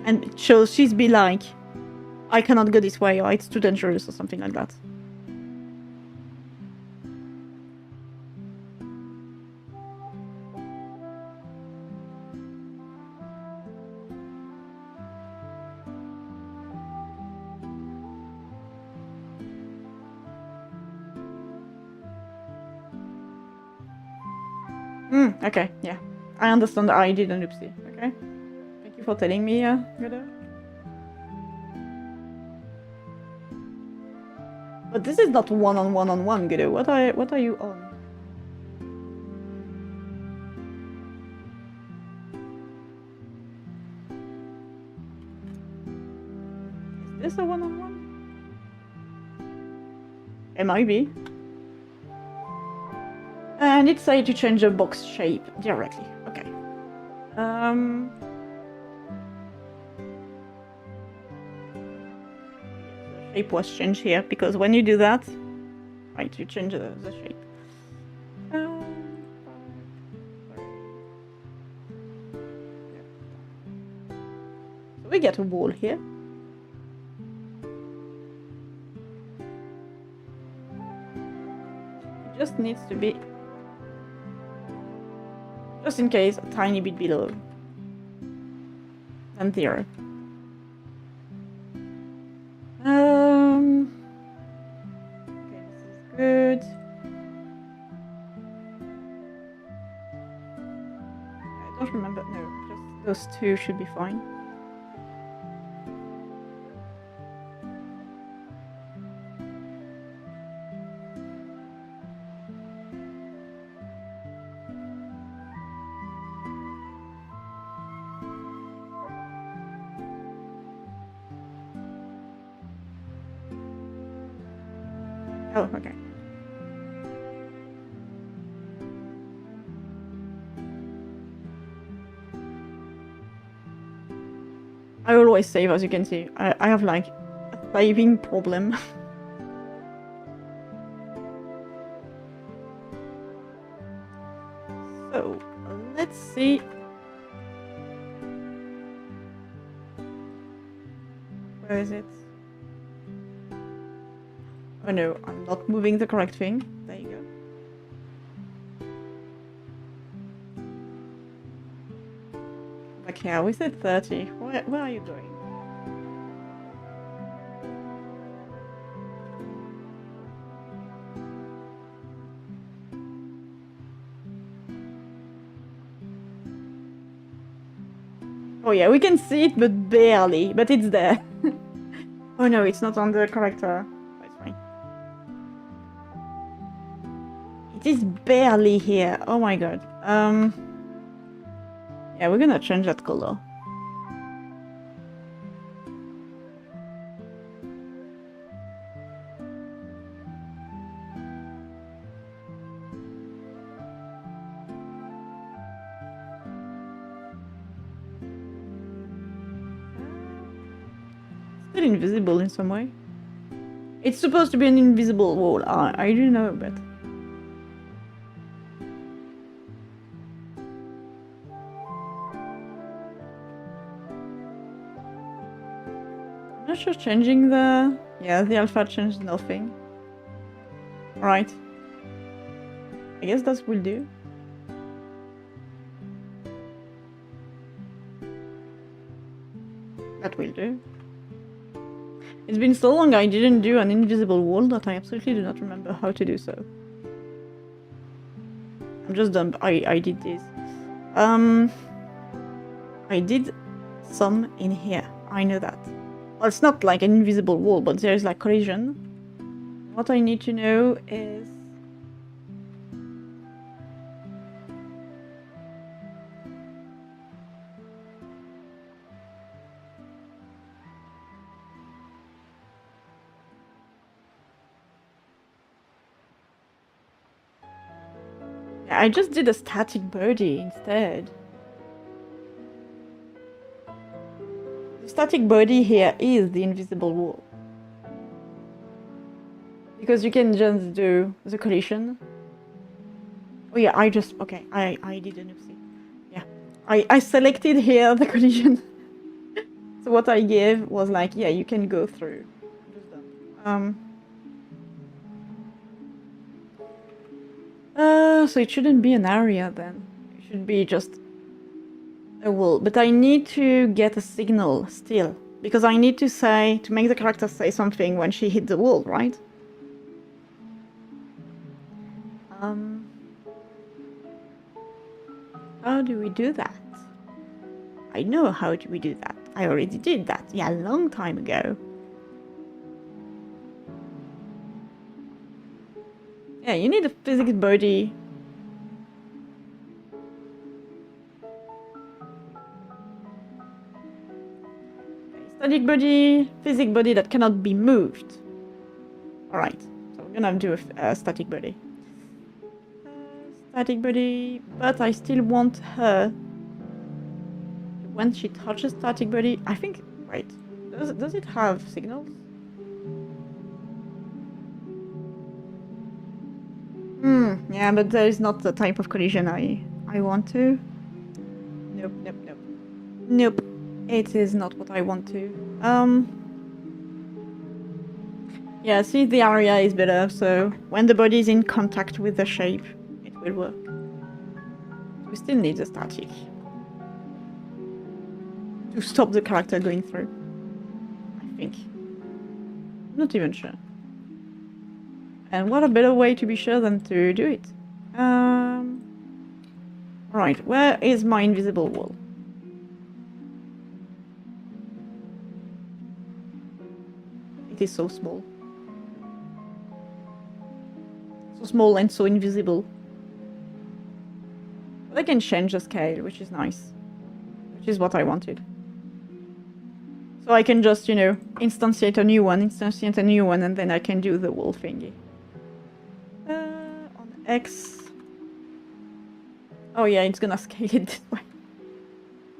and it shows she's be like, I cannot go this way, or it's too dangerous, or something like that. Okay, yeah. I understand I did an oopsie, okay? Thank you for telling me, Godot. But this is not one-on-one-on-one, Godot. What are you on? Is this a one-on-one? It might be. And it said to change the box shape directly. Okay. The shape was changed here because when you do that, right, you change the shape. So we get a wall here. It just needs to be, just in case, a tiny bit below and zero. Okay, this is good. I don't remember. No, just those two should be fine. Oh, okay. I always save, as you can see. I have like a saving problem. So, let's see. Where is it? Oh no, I'm not moving the correct thing. There you go. Like here, we said 30. Where are you going? Oh yeah, we can see it, but barely. But it's there. Oh no, it's not on the correct... That's fine. It is barely here. Oh my god. Yeah, we're gonna change that color. Still invisible in some way. It's supposed to be an invisible wall. I do know, but... I'm not sure changing the... Yeah, the alpha changed nothing. Alright. I guess that will do. That will do. It's been so long I didn't do an invisible wall that I absolutely do not remember how to do so. I'm just dumb. I did this. I did some in here. I know that. Well, it's not like an invisible wall, but there's like collision. What I need to know is... I just did a static body instead. The static body here is the invisible wall. Because you can just do the collision. Oh yeah, okay, I did an oopsie. Yeah, I selected here the collision. So what I gave was like, yeah, you can go through. I'm just done. So it shouldn't be an area then. It should be just a wall. But I need to get a signal still. Because I need to make the character say something when she hit the wall, right? How do we do that? I know how do we do that. I already did that, yeah, a long time ago. Yeah, you need a physics body. Static body, physics body that cannot be moved. Alright, so we're gonna do a static body. Static body, but I still want her... When she touches static body, I think... Wait, does it have signals? Yeah, but there is not the type of collision I want to. Nope. Nope. It is not what I want to. Yeah, see, the area is better, so when the body is in contact with the shape, it will work. We still need the static to stop the character going through, I think. I'm not even sure. And what a better way to be sure than to do it? Right, where is my invisible wall? It is so small. So small and so invisible. But I can change the scale, which is nice. Which is what I wanted. So I can just, you know, instantiate a new one, and then I can do the wall thingy. On X. Oh yeah, it's gonna scale it this way.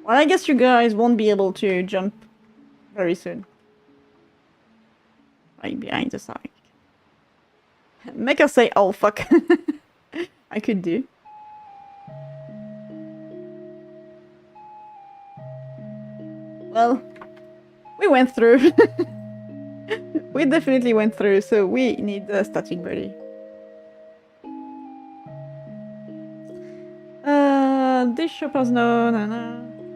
Well, I guess you guys won't be able to jump very soon. Right behind the side. Make her say, oh fuck. I could do. Well, we went through. We definitely went through, so we need the static body. This shoppers, no.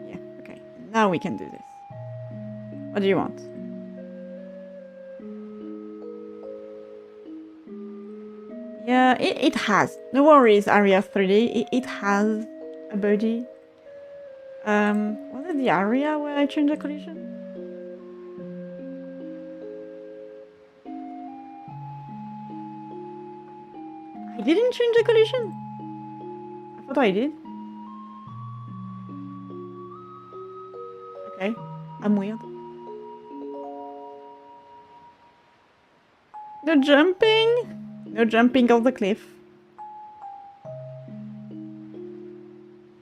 Yeah, okay. Now we can do this. What do you want? Yeah, it has. No worries, area 3D. It has a body. Was it the area where I changed the collision? I didn't change the collision? I thought I did. Okay, I'm weird. No jumping! No jumping off the cliff.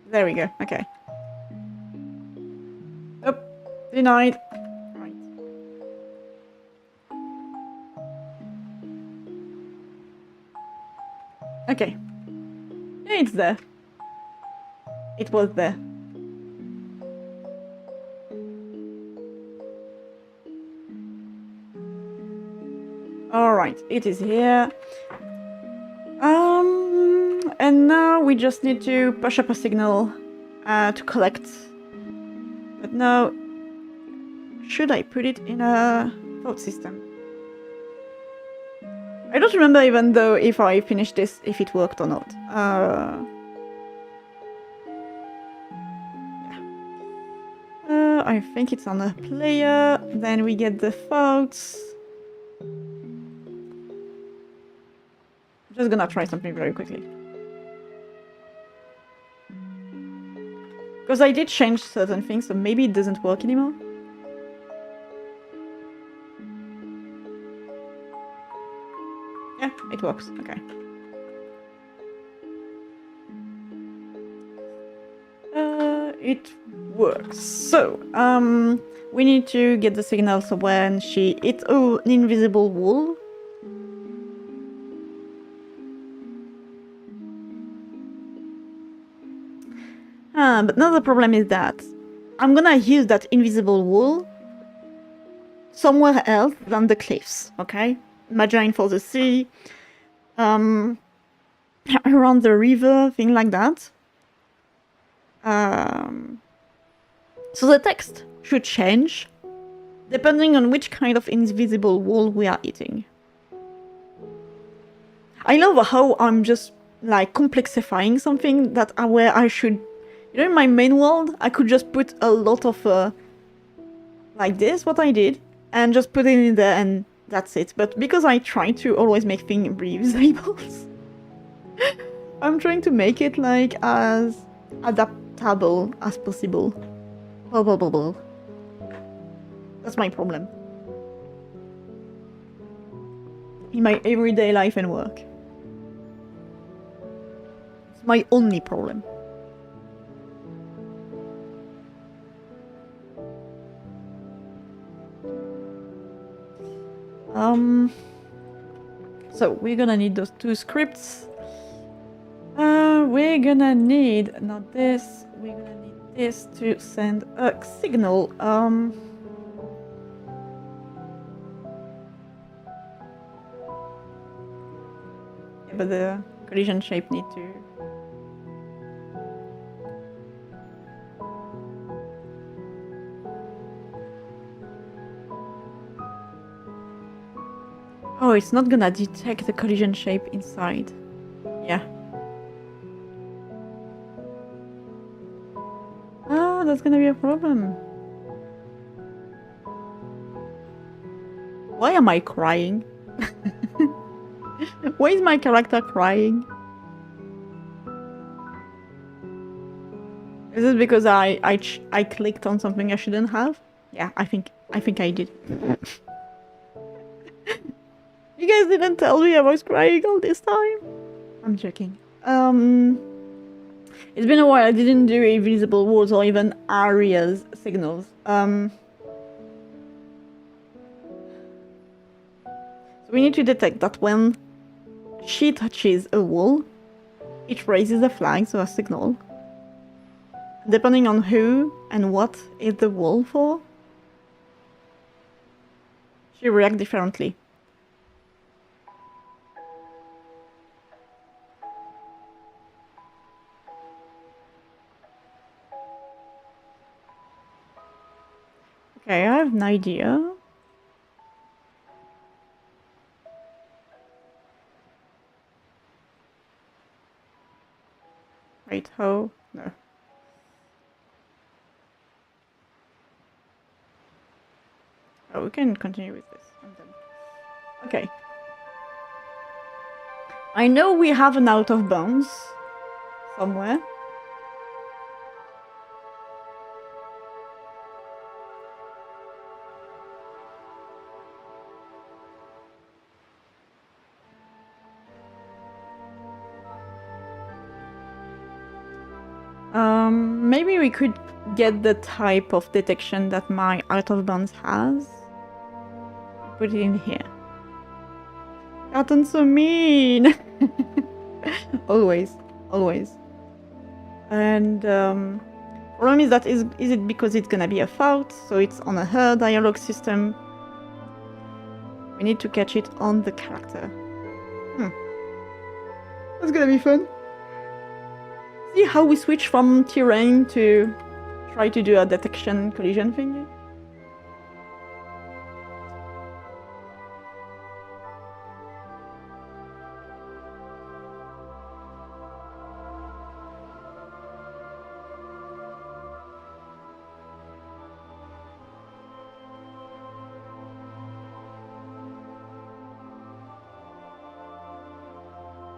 There we go, okay. Oh, denied. Right. Okay. Yeah, it's there. It was there. Alright, it is here. And now we just need to push up a signal to collect. But now, should I put it in a thought system? I don't remember even though if I finished this, if it worked or not. I think it's on a player. Then we get the thoughts. Just gonna try something very quickly. Because I did change certain things, so maybe it doesn't work anymore. Yeah, it works. Okay. It works. So, we need to get the signal so when she hits an invisible wall. But now the problem is that I'm gonna use that invisible wall somewhere else than the cliffs, okay? Imagine for the sea, around the river, thing like that. So the text should change depending on which kind of invisible wall we are hitting. I love how I'm just like complexifying something that where I should, you know, in my main world, I could just put a lot of like this, what I did, and just put it in there and that's it. But because I try to always make things reusable, I'm trying to make it like as adaptable as possible. Blah, blah, blah, blah. That's my problem. In my everyday life and work. It's my only problem. So we're gonna need those two scripts. We're gonna need, not this, we're gonna need this to send a signal. Yeah, but the collision shape need to... Oh, it's not gonna detect the collision shape inside. Yeah. Oh, that's gonna be a problem. Why am I crying? Why is my character crying? Is it because I clicked on something I shouldn't have? Yeah, I think I did. You guys didn't tell me I was crying all this time. I'm joking. It's been a while. I didn't do invisible walls or even areas signals. So we need to detect that when she touches a wall, it raises a flag, so a signal. Depending on who and what is the wall for, she reacts differently. Okay, I have an idea. Wait, how? No. Oh, we can continue with this. I'm done. Okay. I know we have an out of bounds somewhere. Maybe we could get the type of detection that my out of bounds has. Put it in here. Carton's so mean! Always. And problem is that is it because it's gonna be a fault, so it's on a her dialogue system. We need to catch it on the character. That's gonna be fun. See how we switch from terrain to try to do a detection collision thing?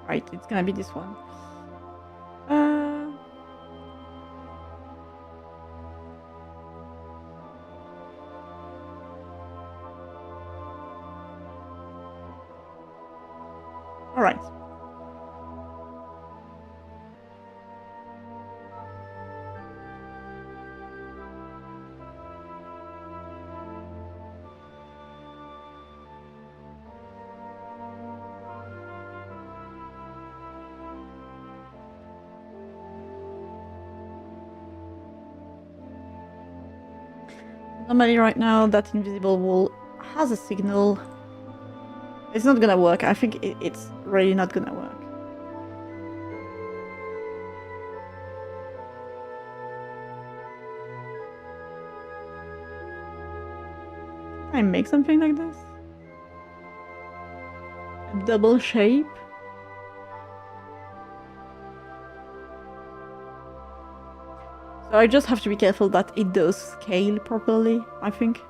Right, it's gonna be this one. All right. Normally right now that invisible wall has a signal. It's not gonna work. I think it's really not gonna work. Can I make something like this? A double shape? So I just have to be careful that it does scale properly, I think.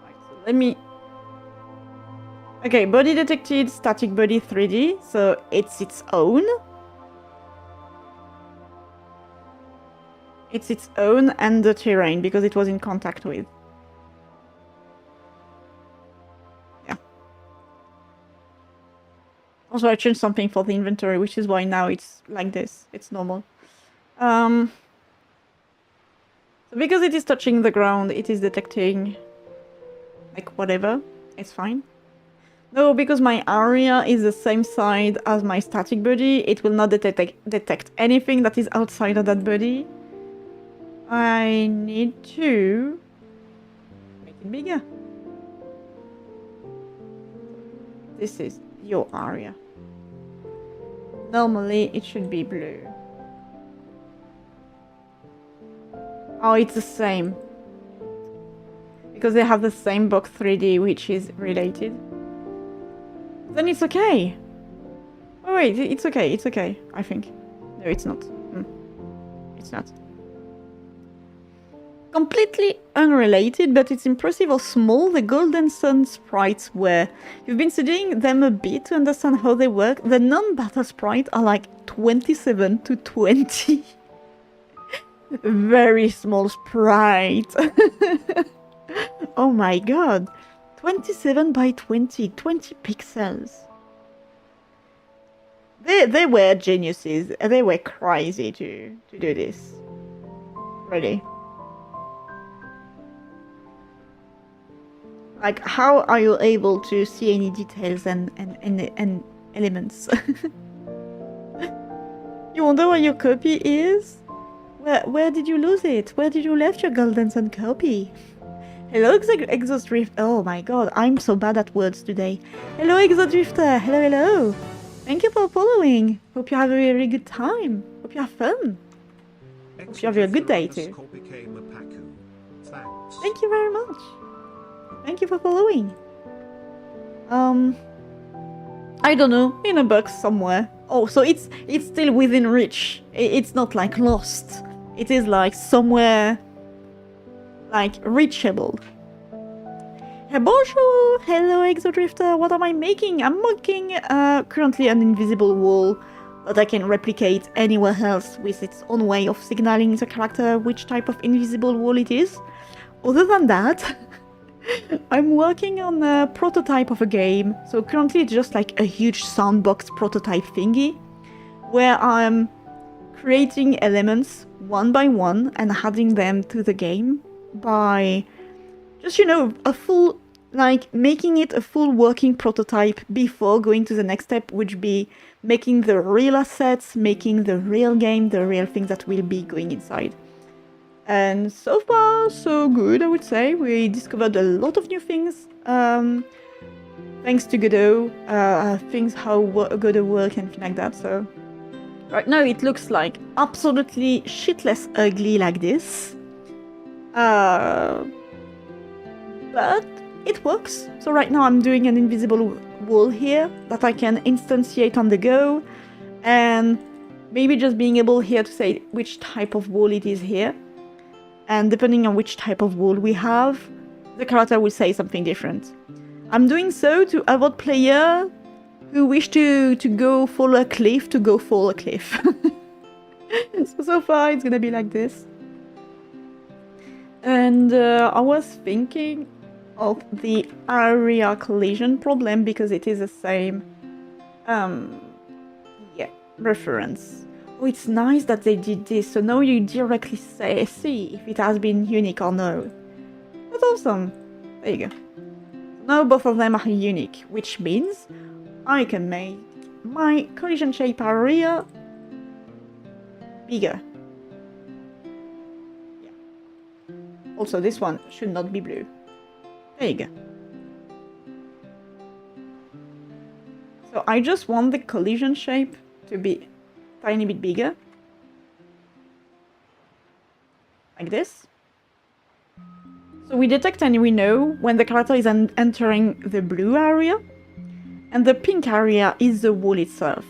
Right, so let me... Okay, body detected, static body 3D, so it's its own. It's its own and the terrain, because it was in contact with. Yeah. Also, I changed something for the inventory, which is why now it's like this. It's normal. So because it is touching the ground, it is detecting, like, whatever. It's fine. No, because my area is the same side as my static body, it will not detect anything that is outside of that body. I need to make it bigger. This is your area. Normally, it should be blue. Oh, it's the same. Because they have the same box 3D, which is related. Then it's okay. Oh wait, it's okay, I think. No, it's not. What's that? Completely unrelated, but it's impressive how small the Golden Sun sprites were. You've been studying them a bit to understand how they work. The non-battle sprites are like 27 to 20. Very small sprite. Oh my god. 27 by 20 pixels. They were geniuses. They were crazy to do this. Really. Like, how are you able to see any details and elements? You wonder where your copy is? Where did you lose it? Where did you left your Golden Sun copy? Hello, Exodrift. Oh my god, I'm so bad at words today. Hello, Exodrifter. Hello, hello. Thank you for following. Hope you have a really good time. Hope you have fun. Hope you have a good day too. Thank you very much. Thank you for following. I don't know, in a box somewhere. Oh, so it's still within reach. It's not like lost. It is like somewhere like reachable. Hey, bonjour! Hello, Exodrifter. What am I making? I'm making currently an invisible wall that I can replicate anywhere else with its own way of signaling the character which type of invisible wall it is. Other than that, I'm working on a prototype of a game. So currently it's just like a huge sandbox prototype thingy where I'm creating elements one by one and adding them to the game by just, you know, a full, like making it a full working prototype before going to the next step, which be making the real assets, making the real game, the real things that will be going inside. And so far, so good, I would say. We discovered a lot of new things, thanks to Godot, things how Godot work and things like that. So right now it looks like absolutely shitless ugly like this. But it works. So right now I'm doing an invisible wall here that I can instantiate on the go, and maybe just being able here to say which type of wall it is here. And depending on which type of wall we have, the character will say something different. I'm doing so to avoid player who wish to go fall a cliff to go fall a cliff. So far it's gonna be like this. And I was thinking of the area collision problem because it is the same reference. Oh, it's nice that they did this, so now you directly see if it has been unique or no. That's awesome. There you go. Now both of them are unique, which means I can make my collision shape area bigger. Yeah. Also, this one should not be blue. There you go. So I just want the collision shape to be tiny bit bigger, like this. So we detect and we know when the character is entering the blue area, and the pink area is the wall itself.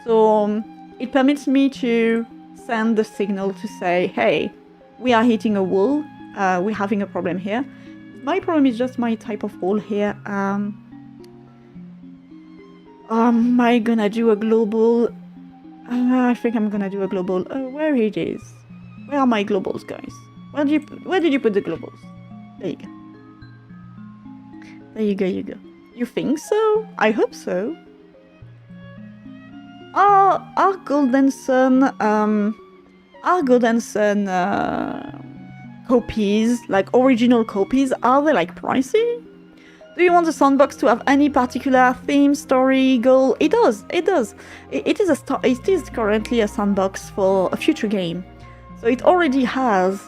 So it permits me to send the signal to say, hey, we are hitting a wall, we're having a problem here. My problem is just my type of wall here. Am I gonna do a global? I think I'm gonna do a global. Oh, where it is? Where are my globals, guys? Where did you put the globals? There you go. There you go. You go. You think so? I hope so. Our Golden Sun, copies, like original copies, are they like pricey? Do you want the sandbox to have any particular theme, story, goal? It does. It does. It is currently a sandbox for a future game, so it already has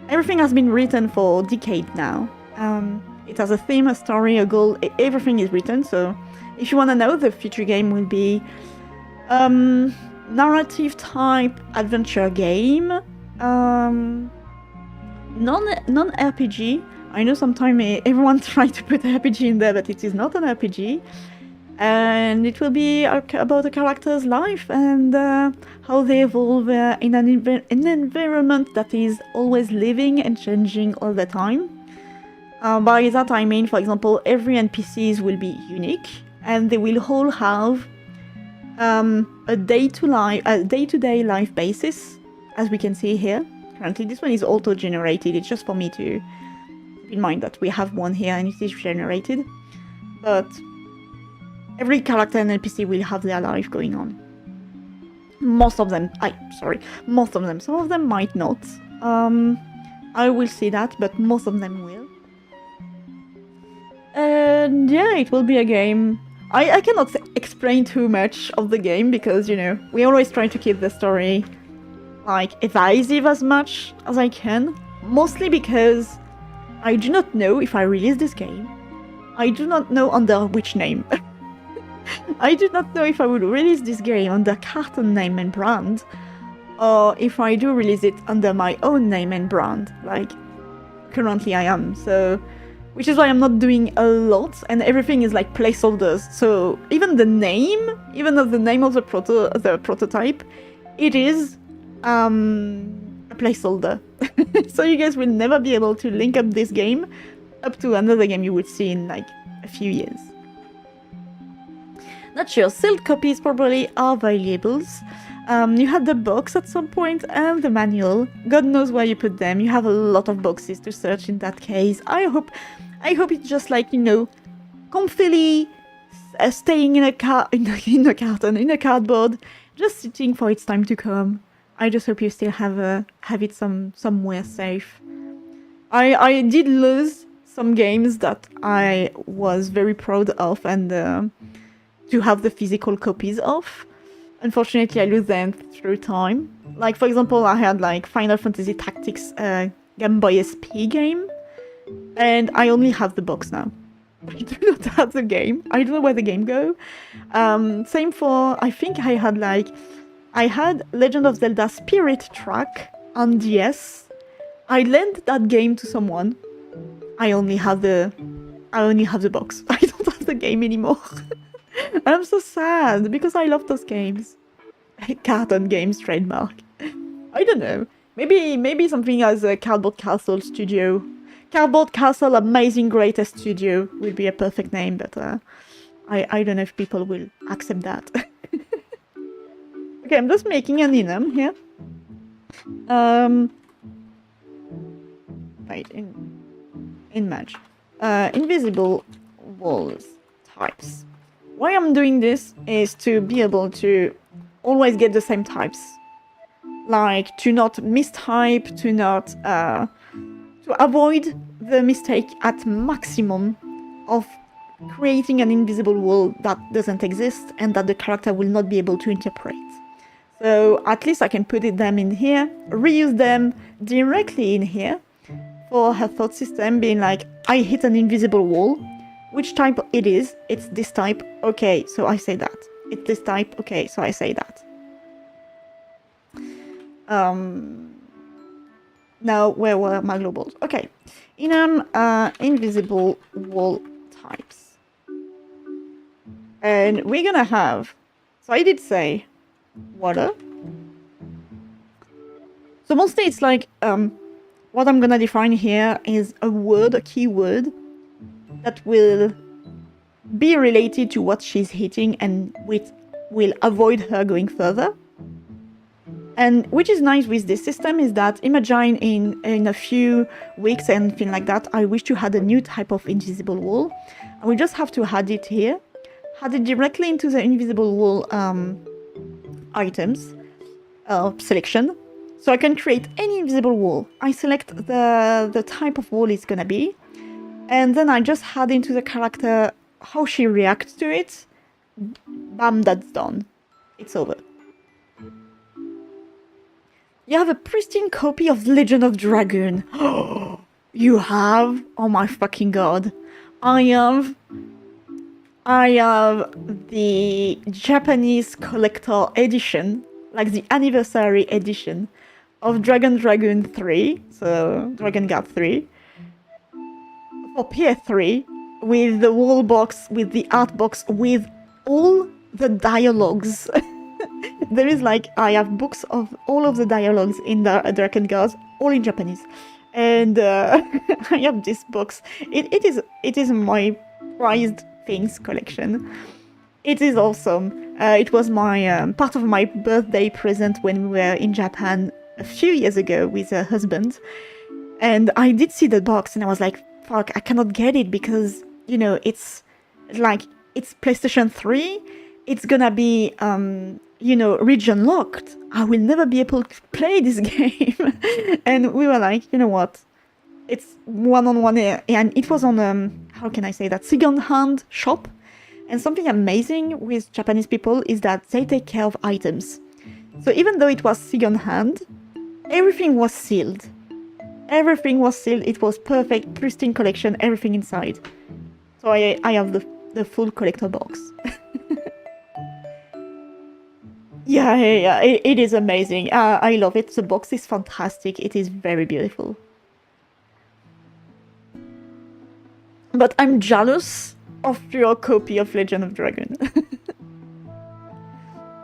everything has been written for decades now. It has a theme, a story, a goal. Everything is written. So, if you want to know, the future game will be narrative type adventure game, non-RPG. I know sometimes everyone tries to put RPG in there, but it is not an RPG. And it will be about the character's life and how they evolve in an environment that is always living and changing all the time. By that I mean, for example, every NPCs will be unique and they will all have a day-to-day life basis, as we can see here. Currently, this one is auto-generated. It's just for me to keep in mind that we have one here and it is generated. But every character and NPC will have their life going on. Most of them. Some of them might not. I will see that, but most of them will. And yeah, it will be a game. I cannot explain too much of the game because, you know, we always try to keep the story like evasive as much as I can. Mostly because I do not know if I release this game. I do not know under which name. I do not know if I would release this game under Carton name and brand, or if I do release it under my own name and brand, like currently I am. So, which is why I'm not doing a lot, and everything is like placeholders. So even the name of the prototype, it is a placeholder. So you guys will never be able to link up this game up to another game you would see in like a few years. Not sure. Sealed copies probably are valuables. You had the box at some point and the manual. God knows where you put them. You have a lot of boxes to search in that case. I hope it's just like, you know, comfily staying in a cardboard, just sitting for its time to come. I just hope you still have it somewhere safe. I did lose some games that I was very proud of and to have the physical copies of. Unfortunately, I lose them through time. Like, for example, I had like Final Fantasy Tactics Game Boy SP game, and I only have the box now. I do not have the game. I don't know where the game go. Same for, I think I had Legend of Zelda Spirit Track on DS. I lent that game to someone. I only have the box. I don't have the game anymore. I'm so sad because I love those games. Carton Games trademark. I don't know. Maybe something as a Cardboard Castle Studio. Cardboard Castle Amazing Greatest Studio would be a perfect name, but I don't know if people will accept that. Okay, I'm just making an enum here. Wait, in match. Invisible walls types. Why I'm doing this is to be able to always get the same types. Like, to not mistype, to avoid the mistake at maximum of creating an invisible wall that doesn't exist and that the character will not be able to interpret. So at least I can put them in here, reuse them directly in here for her thought system being like, I hit an invisible wall. Which type it is? It's this type. Okay, so I say that. It's this type. Okay, so I say that. Now, where were my globals? Okay. Invisible wall types. And we're gonna have... So I did say water. So mostly it's like... what I'm gonna define here is a word, a keyword, that will be related to what she's hitting and will avoid her going further. And which is nice with this system is that imagine in a few weeks and things like that, I wish to add a new type of invisible wall. And we just have to add it here, add it directly into the invisible wall items selection. So I can create any invisible wall. I select the type of wall it's gonna be. And then I just add into the character how she reacts to it. Bam, that's done. It's over. You have a pristine copy of Legend of Dragoon. You have? Oh my fucking god. I have the Japanese collector edition, like the anniversary edition of Dragon 3, so Dragon Guard 3. For PS3, with the wall box, with the art box, with all the dialogues. There is like, I have books of all of the dialogues in the Dragon Guards, all in Japanese. And I have these books. It is my prized things collection. It is awesome. It was my part of my birthday present when we were in Japan a few years ago with a husband. And I did see the box and I was like, fuck, I cannot get it because, you know, it's like, it's PlayStation 3. It's gonna be, you know, region locked. I will never be able to play this game. And we were like, you know what? It's one-on-one, and it was on, how can I say that, second-hand shop. And something amazing with Japanese people is that they take care of items. So even though it was second-hand, everything was sealed. Everything was sealed. It was perfect, pristine collection, everything inside. So I have the full collector box. Yeah, it is amazing. I love it. The box is fantastic. It is very beautiful. But I'm jealous of your copy of Legend of Dragon.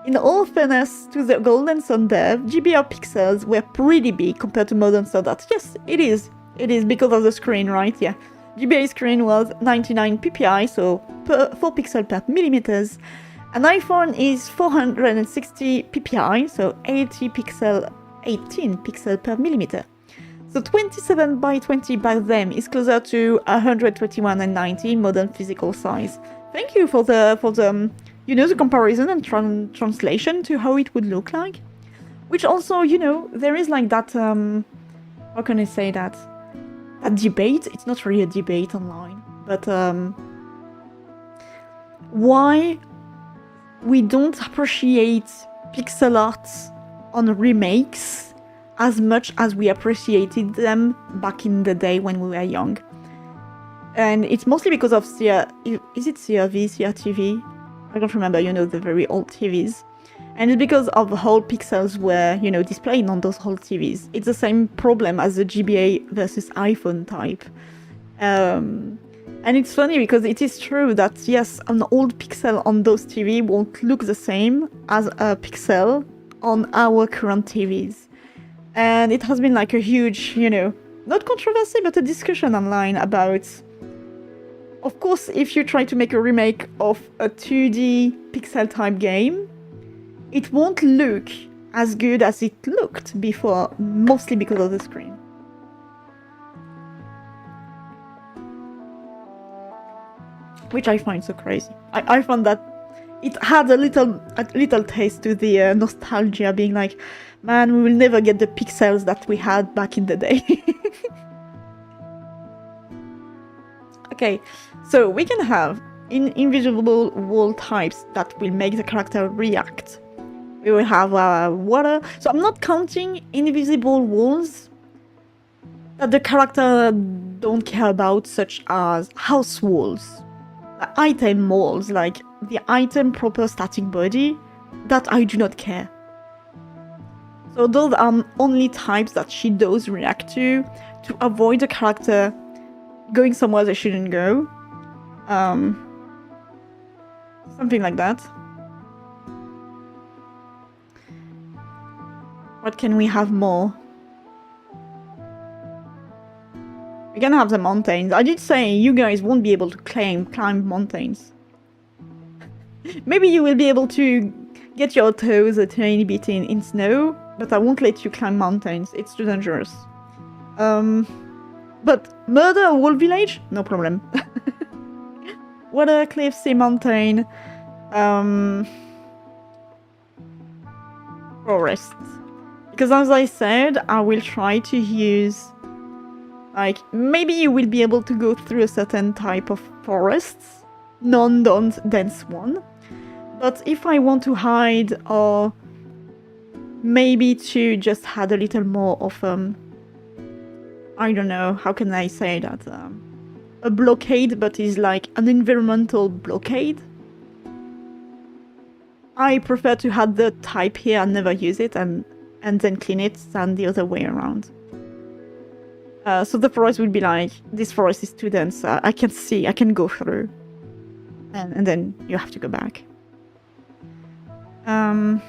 In all fairness to the Golden Sun dev, GBR pixels were pretty big compared to modern standards. Yes, it is. It is because of the screen, right? Yeah. GBA screen was 99 ppi, so 4 pixels per millimeters. An iPhone is 460 ppi, so 18 pixels per millimeter. So 27 by 20 back then is closer to 121 and 90 modern physical size. Thank you for the you know, the comparison and translation to how it would look like. Which also, you know, there is like that, how can I say that? That debate. It's not really a debate online, but why we don't appreciate pixel art on remakes as much as we appreciated them back in the day when we were young. And it's mostly because of is it CRV, CRTV? I don't remember, you know, the very old TVs. And it's because of how pixels were, you know, displayed on those old TVs. It's the same problem as the GBA versus iPhone type. And it's funny because it is true that, yes, an old pixel on those TV won't look the same as a pixel on our current TVs. And it has been like a huge, you know, not controversy, but a discussion online about, of course, if you try to make a remake of a 2D pixel type game, it won't look as good as it looked before, mostly because of the screen. Which I find so crazy. I found that it had a little taste to the nostalgia, being like, man, we will never get the pixels that we had back in the day. Okay, so we can have invisible wall types that will make the character react. We will have water. So I'm not counting invisible walls that the character don't care about, such as house walls, item walls, like the item proper static body, that I do not care. So those are only types that she does react to avoid the character going somewhere they shouldn't go. Something like that. What can we have more? We can have the mountains. I did say you guys won't be able to climb mountains. Maybe you will be able to get your toes a tiny bit in snow, but I won't let you climb mountains. It's too dangerous. But murder a whole village? No problem. Water, cliff, sea, mountain. Forest. Because as I said, I will try to use, like, maybe you will be able to go through a certain type of forests, non-dense one. But if I want to hide, or maybe to just add a little more of, I don't know, how can I say that? A blockade, but is like an environmental blockade. I prefer to add the type here and never use it and then clean it than the other way around. So the forest would be like, this forest is too dense, I can see, I can go through. and then you have to go back. The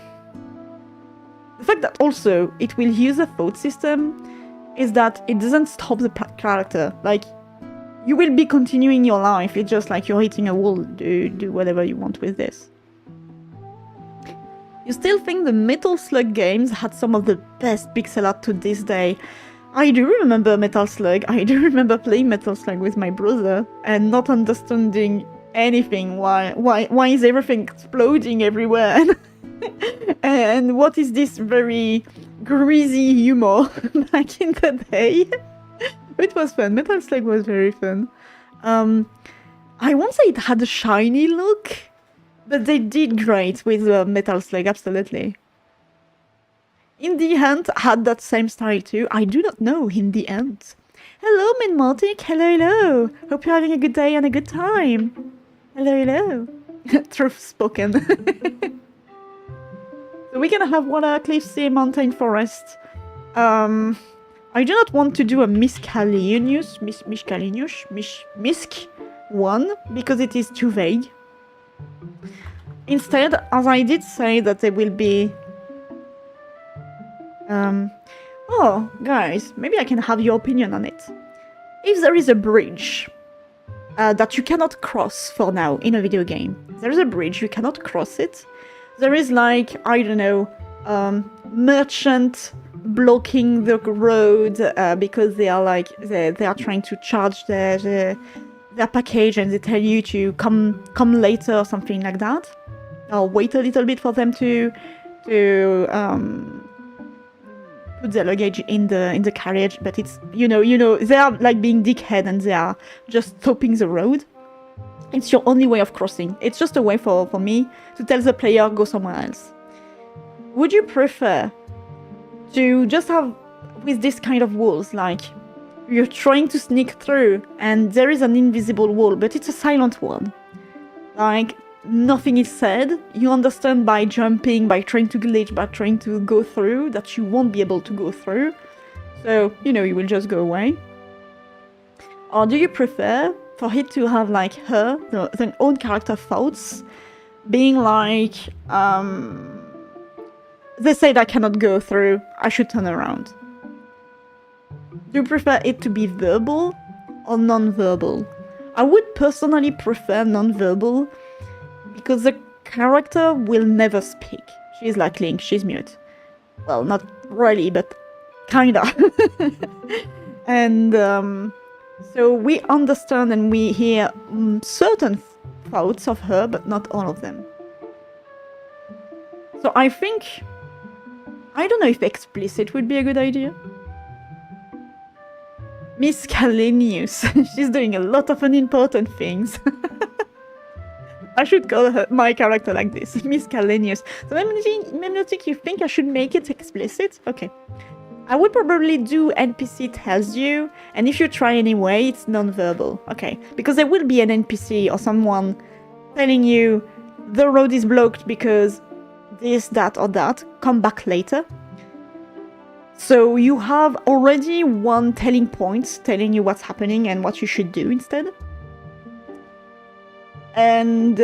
fact that also it will use a thought system is that it doesn't stop the character. Like, you will be continuing your life. It's just like you're hitting a wall. Do whatever you want with this. You still think the Metal Slug games had some of the best pixel art to this day. I do remember Metal Slug. I do remember playing Metal Slug with my brother and not understanding anything. Why is everything exploding everywhere? And what is this very greasy humor back in the day? It was fun. Metal Slug was very fun. I won't say it had a shiny look, but they did great with Metal Slug, absolutely. In the End had that same style too. I do not know In the End. Hello, Minmotic. Hello. Hope you're having a good day and a good time. Hello. Truth spoken. So we're gonna have Water, Cliff, Sea, Mountain, Forest. I do not want to do a Misk one because it is too vague. Instead, as I did say that there will be... oh, guys, maybe I can have your opinion on it. If there is a bridge that you cannot cross for now in a video game, there is a bridge, you cannot cross it. There is like, I don't know, merchant blocking the road because they are like, they are trying to charge their package and they tell you to come later or something like that. Or wait a little bit for them to put their luggage in the carriage, but it's, you know, they are like being dickhead and they are just stopping the road. It's your only way of crossing. It's just a way for me to tell the player, go somewhere else. Would you prefer to just have, with this kind of walls, like, you're trying to sneak through and there is an invisible wall, but it's a silent one. Like, nothing is said. You understand by jumping, by trying to glitch, by trying to go through, that you won't be able to go through. So, you know, you will just go away. Or do you prefer for it to have like their own character thoughts, being like, they said I cannot go through, I should turn around. Do you prefer it to be verbal or non-verbal? I would personally prefer non-verbal because the character will never speak. She's like Link, she's mute. Well, not really, but kinda. And so we understand and we hear certain thoughts of her, but not all of them. So I think, I don't know if explicit would be a good idea. Miss Kalenius, she's doing a lot of unimportant things. I should call her, my character like this, Miss Kalenius. So Memnotic, you think I should make it explicit? Okay. I would probably do NPC tells you, and if you try anyway, it's non-verbal. Okay, because there will be an NPC or someone telling you the road is blocked because this, that, or that. Come back later. So you have already one telling point, telling you what's happening and what you should do instead. And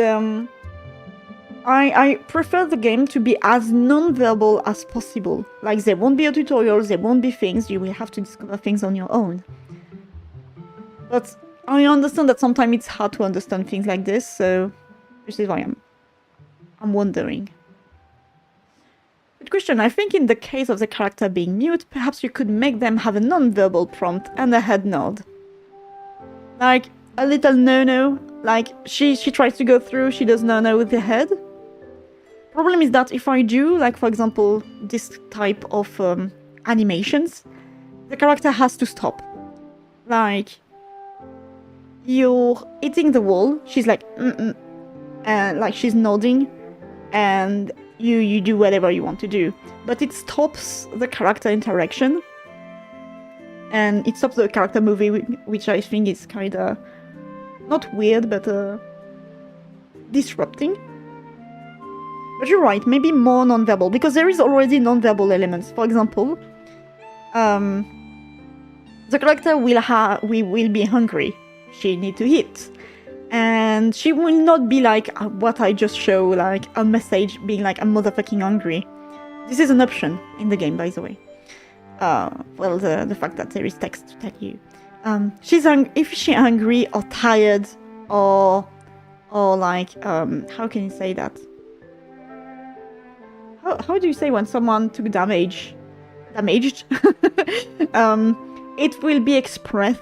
I prefer the game to be as non-verbal as possible. Like, there won't be a tutorial, there won't be things, you will have to discover things on your own. But I understand that sometimes it's hard to understand things like this, so this is why I'm wondering. Good question. I think in the case of the character being mute, perhaps you could make them have a non-verbal prompt and a head nod. Like, a little no-no, like, she tries to go through, she does no-no with the head. Problem is that if I do, like, for example, this type of animations, the character has to stop. Like, you're hitting the wall, she's like, and like, she's nodding, and you do whatever you want to do. But it stops the character interaction, and it stops the character movie, which I think is kinda, not weird, but disrupting. But you're right, maybe more non-verbal, because there is already non-verbal elements. For example, the character will be hungry. She need to eat. And she will not be like what I just show, like a message being like I'm motherfucking hungry. This is an option in the game, by the way. Well, the fact that there is text to tell you. If she's angry or tired or like how can you say that? How do you say when someone took damaged? It will be expressed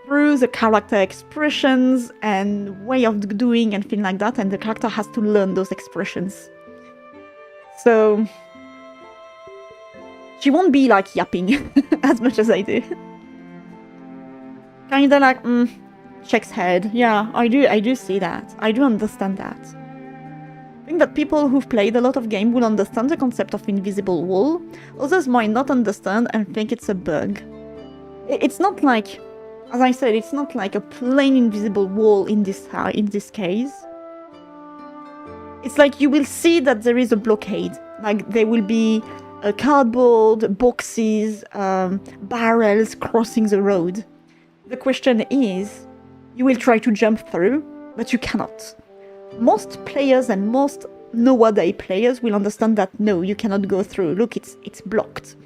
through the character expressions and way of doing and things like that, and the character has to learn those expressions. So she won't be like yapping as much as I do. Kinda like shakes head. Yeah, I do see that. I do understand that. I think that people who've played a lot of games will understand the concept of invisible wall. Others might not understand and think it's a bug. It's not like, as I said, it's not like a plain invisible wall in this case. It's like you will see that there is a blockade. Like there will be cardboard, boxes, barrels crossing the road. The question is, you will try to jump through, but you cannot. Most players and most nowadays players will understand that no, you cannot go through. Look, it's blocked.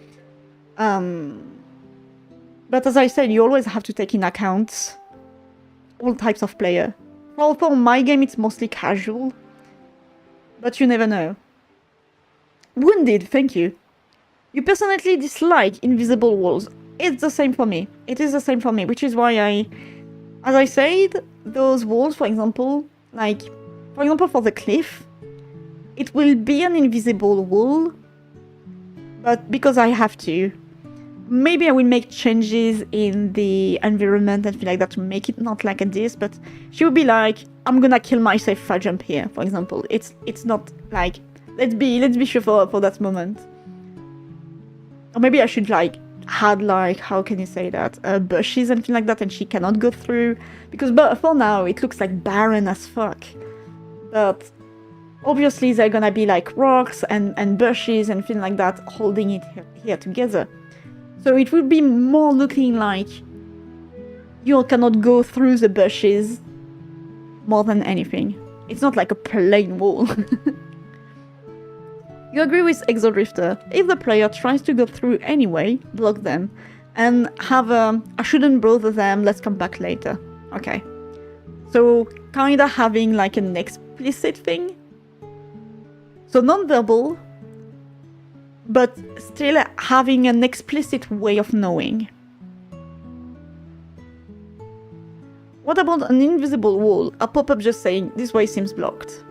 But as I said, you always have to take in account all types of player. Well, for my game, it's mostly casual, but you never know. Wounded, thank you. You personally dislike invisible walls. It's the same for me. It is the same for me, which is why as I said, those walls, for example, for the cliff, it will be an invisible wall, but because I have to, maybe I will make changes in the environment and things like that to make it not like this, but she will be like, I'm gonna kill myself if I jump here, for example. It's not like, let's be sure for that moment. Or maybe I should had how can you say that, bushes and things like that, and she cannot go through, because for now it looks like barren as fuck. But obviously they're gonna be like rocks and bushes and things like that holding it here together. So it will be more looking like you cannot go through the bushes more than anything. It's not like a plain wall. You agree with Exodrifter. If the player tries to go through anyway, block them and have I shouldn't bother them, let's come back later. Okay. So kinda having like an explicit thing. So non-verbal, but still having an explicit way of knowing. What about an invisible wall? A pop-up just saying, this way seems blocked.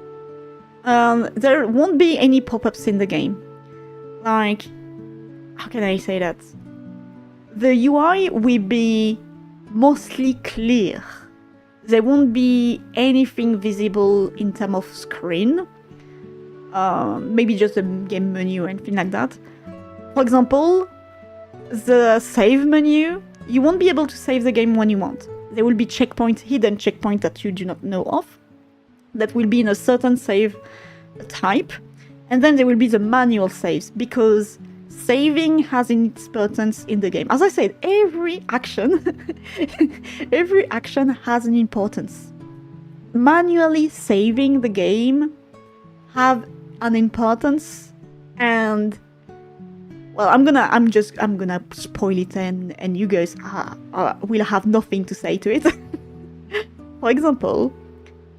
There won't be any pop-ups in the game. Like, how can I say that? The UI will be mostly clear. There won't be anything visible in terms of screen. Maybe just a game menu and things like that. For example, the save menu, you won't be able to save the game when you want. There will be hidden checkpoints that you do not know of. That will be in a certain save type. And then there will be the manual saves, because saving has its importance in the game. As I said, every action has an importance. Manually saving the game have an importance, and well, I'm gonna spoil it, and you guys will have nothing to say to it. For example,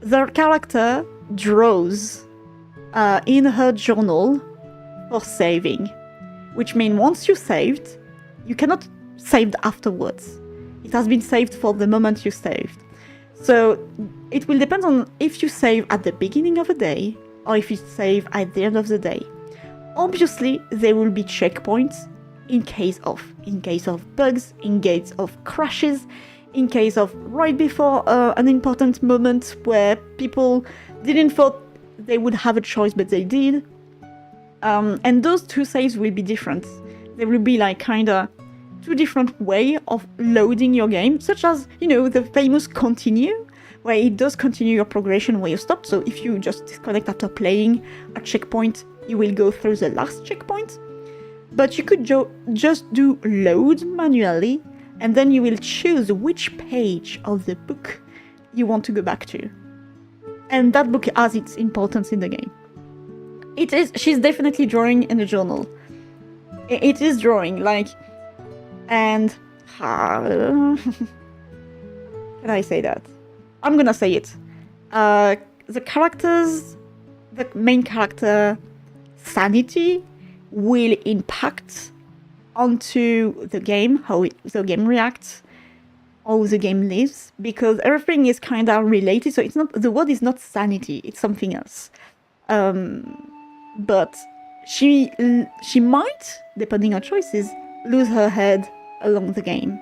the character draws in her journal for saving, which means once you saved, you cannot save afterwards. It has been saved for the moment you saved. So it will depend on if you save at the beginning of a day or if you save at the end of the day. Obviously, there will be checkpoints in case of bugs, in case of crashes, in case of right before an important moment where people didn't thought they would have a choice, but they did. And those two saves will be different. There will be like kinda two different way of loading your game, such as, the famous continue, where it does continue your progression where you stopped. So if you just disconnect after playing a checkpoint, you will go through the last checkpoint. But you could just do load manually, and then you will choose which page of the book you want to go back to. And that book has its importance in the game. She's definitely drawing in a journal. It is drawing, like, and can I say that? I'm gonna say it. The characters, the main character, sanity will impact onto the game, how the game reacts, how the game lives, because everything is kind of related. So it's not, the word is not sanity, it's something else. But she might, depending on choices, lose her head along the game.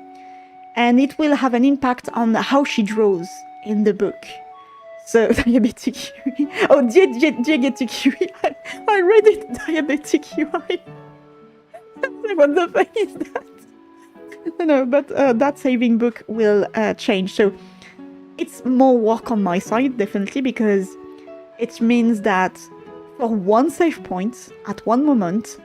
And it will have an impact on how she draws in the book. So, diabetic UI. Oh, diabetic UI. I read it, diabetic UI. What the fuck is that? No, but that saving book will change. So, it's more work on my side, definitely, because it means that for one save point at one moment,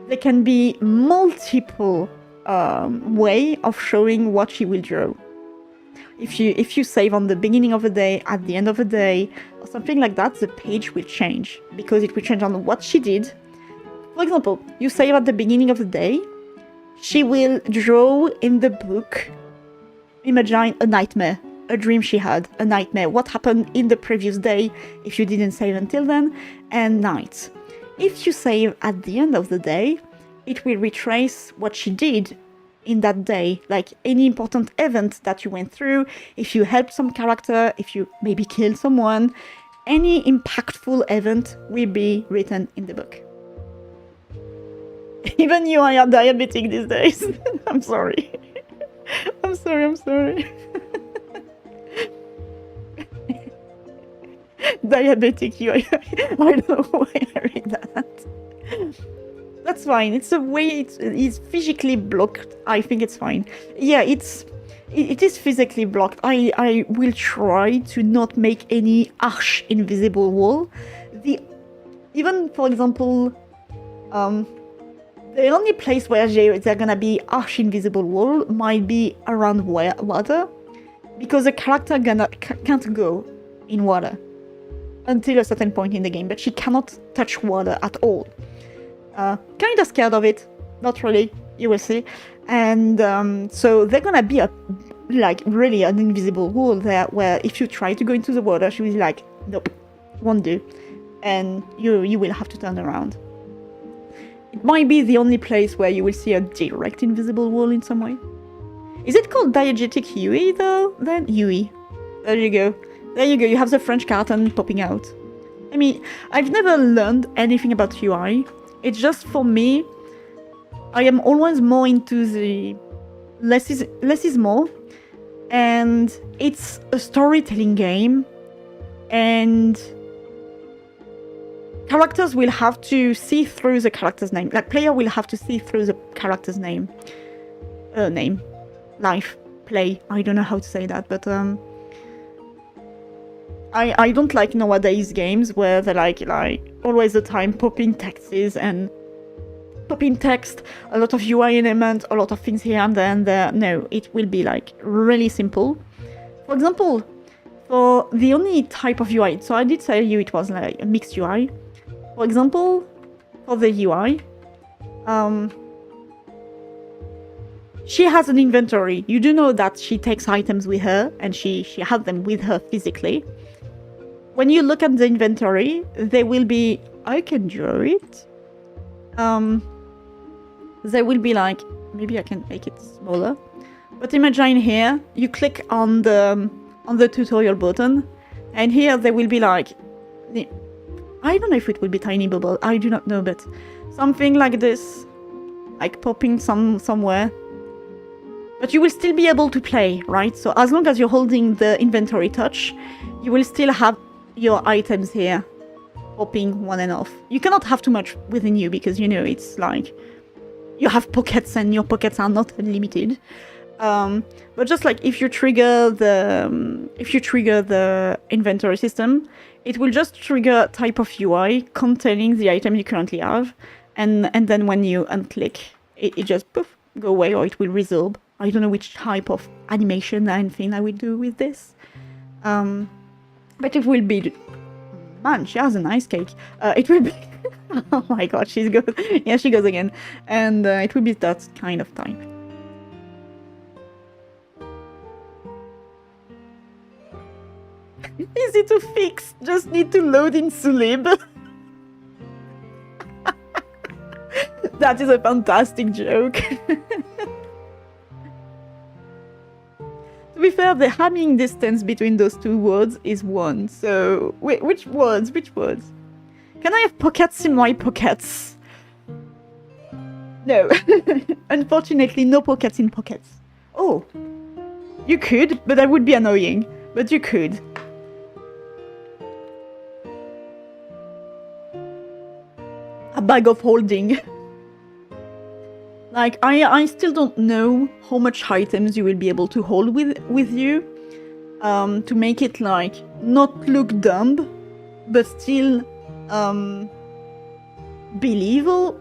there can be multiple way of showing what she will draw. If you save on the beginning of the day, at the end of the day, or something like that, the page will change, because it will change on what she did. For example, you save at the beginning of the day, she will draw in the book, imagine a nightmare, a dream she had, a nightmare, what happened in the previous day, if you didn't save until then, and night. If you save at the end of the day, it will retrace what she did in that day, like any important event that you went through, if you helped some character, if you maybe killed someone, any impactful event will be written in the book. Even you are diabetic these days. I'm sorry. I'm sorry. Diabetic you. I don't know why I read that. That's fine. It's the way it's physically blocked. I think it's fine. Yeah, it is physically blocked. I will try to not make any harsh invisible wall. Even for example, the only place where there's gonna be harsh invisible wall might be around water, because the character can't go in water until a certain point in the game, but she cannot touch water at all. Kind of scared of it, not really, you will see. And so they're gonna be really an invisible wall there, where if you try to go into the water, she will be like, nope, won't do, and you will have to turn around. It might be the only place where you will see a direct invisible wall in some way. Is it called diegetic UI though? Then UI. There you go. You have the French carton popping out. I mean, I've never learned anything about UI. It's just, for me, I am always more into the less is more, and it's a storytelling game, and characters will have to see through the character's name. Like, player will have to see through the character's name. Life. Play. I don't know how to say that, but I don't like nowadays games where they're like always the time popping text, a lot of UI elements, a lot of things here and there. No, it will be like really simple. For example, for the only type of UI, so I did tell you it was like a mixed UI. For example, for the UI, she has an inventory. You do know that she takes items with her, and she has them with her physically. When you look at the inventory, there will be, I can draw it. There will be like, maybe I can make it smaller. But imagine here, you click on the tutorial button, and here there will be like, I don't know if it will be tiny bubble, I do not know, but something like this, like popping somewhere. But you will still be able to play, right? So as long as you're holding the inventory touch, you will still have your items here popping on and off. You cannot have too much within you, because it's like you have pockets and your pockets are not unlimited. But just like if you trigger the inventory system, it will just trigger a type of UI containing the item you currently have, and then when you unclick, it just poof, go away, or it will resolve. I don't know which type of animation and thing I will do with this. But it will be... Man, she has a nice cake. It will be... Oh my god, she's good. Yeah, she goes again. And it will be that kind of type. Easy to fix. Just need to load in Sulib. That is a fantastic joke. To be fair, the hamming distance between those two words is 1. So, wait, which words? Which words? Can I have pockets in my pockets? No. Unfortunately, no pockets in pockets. Oh. You could, but that would be annoying. But you could. A bag of holding. Like, I still don't know how much items you will be able to hold with you. To make it, like, not look dumb, but still, believable?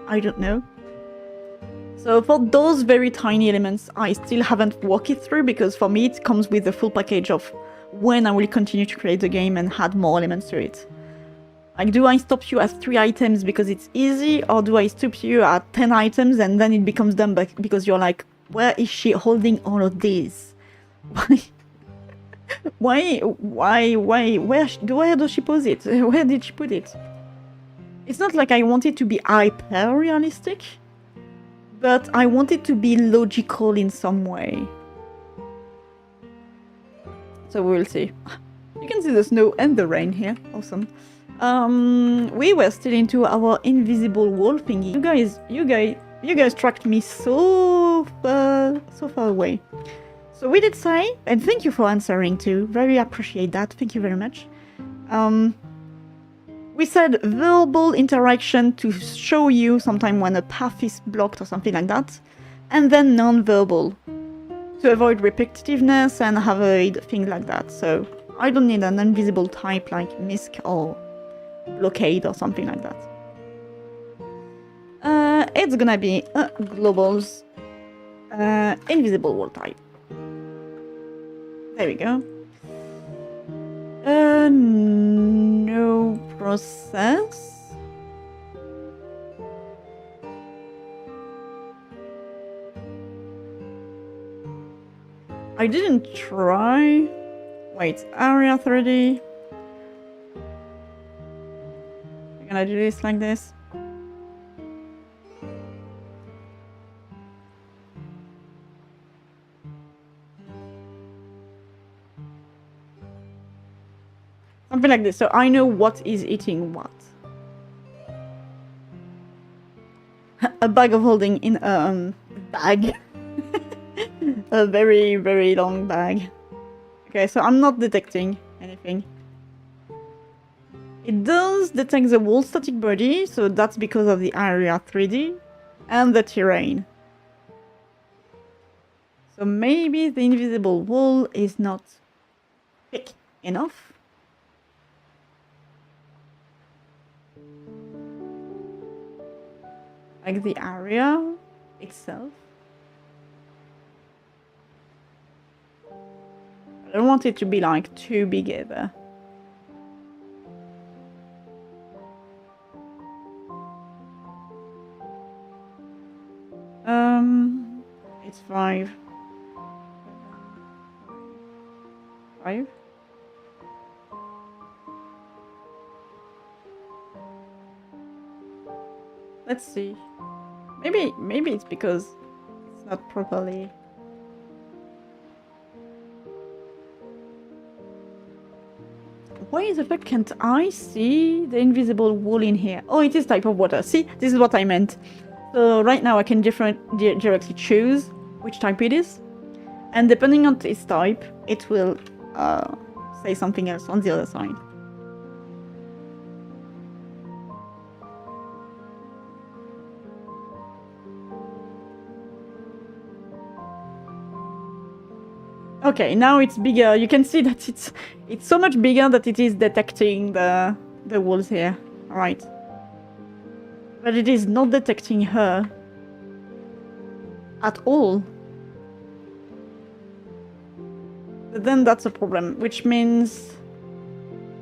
I don't know. So for those very tiny elements, I still haven't walked it through, because for me it comes with the full package of when I will continue to create the game and add more elements to it. Like, do I stop you at 3 items because it's easy, or do I stop you at 10 items and then it becomes dumb because you're like, where is she holding all of these? Why? Where does she put it? Where did she put it? It's not like I want it to be hyper realistic, but I want it to be logical in some way. So we'll see. You can see the snow and the rain here. Awesome. We were still into our invisible wall thingy. You guys tracked me so far away. So we did say, and thank you for answering too. Very appreciate that. Thank you very much. We said verbal interaction to show you sometime when a path is blocked or something like that, and then non-verbal to avoid repetitiveness and avoid things like that. So I don't need an invisible type like misc or blockade or something like that. It's gonna be a globals invisible wall type. There we go. No process. I didn't try. Wait, area 3D. We're gonna do this like this. Something like this, so I know what is eating what. A bag of holding in a bag. A very, very long bag. Okay, so I'm not detecting anything. It does detect the wall static body, so that's because of the area 3D and the terrain. So maybe the invisible wall is not thick enough. Like the area itself. I don't want it to be like too big either. It's 5. 5? Let's see. Maybe it's because it's not properly. Why the fuck can't I see the invisible wall in here? Oh, it is type of water. See, this is what I meant. So right now I can directly choose which type it is, and depending on its type, it will say something else on the other side. Okay, now it's bigger. You can see that it's so much bigger that it is detecting the walls here. Alright. But it is not detecting her at all. But then that's a problem, which means...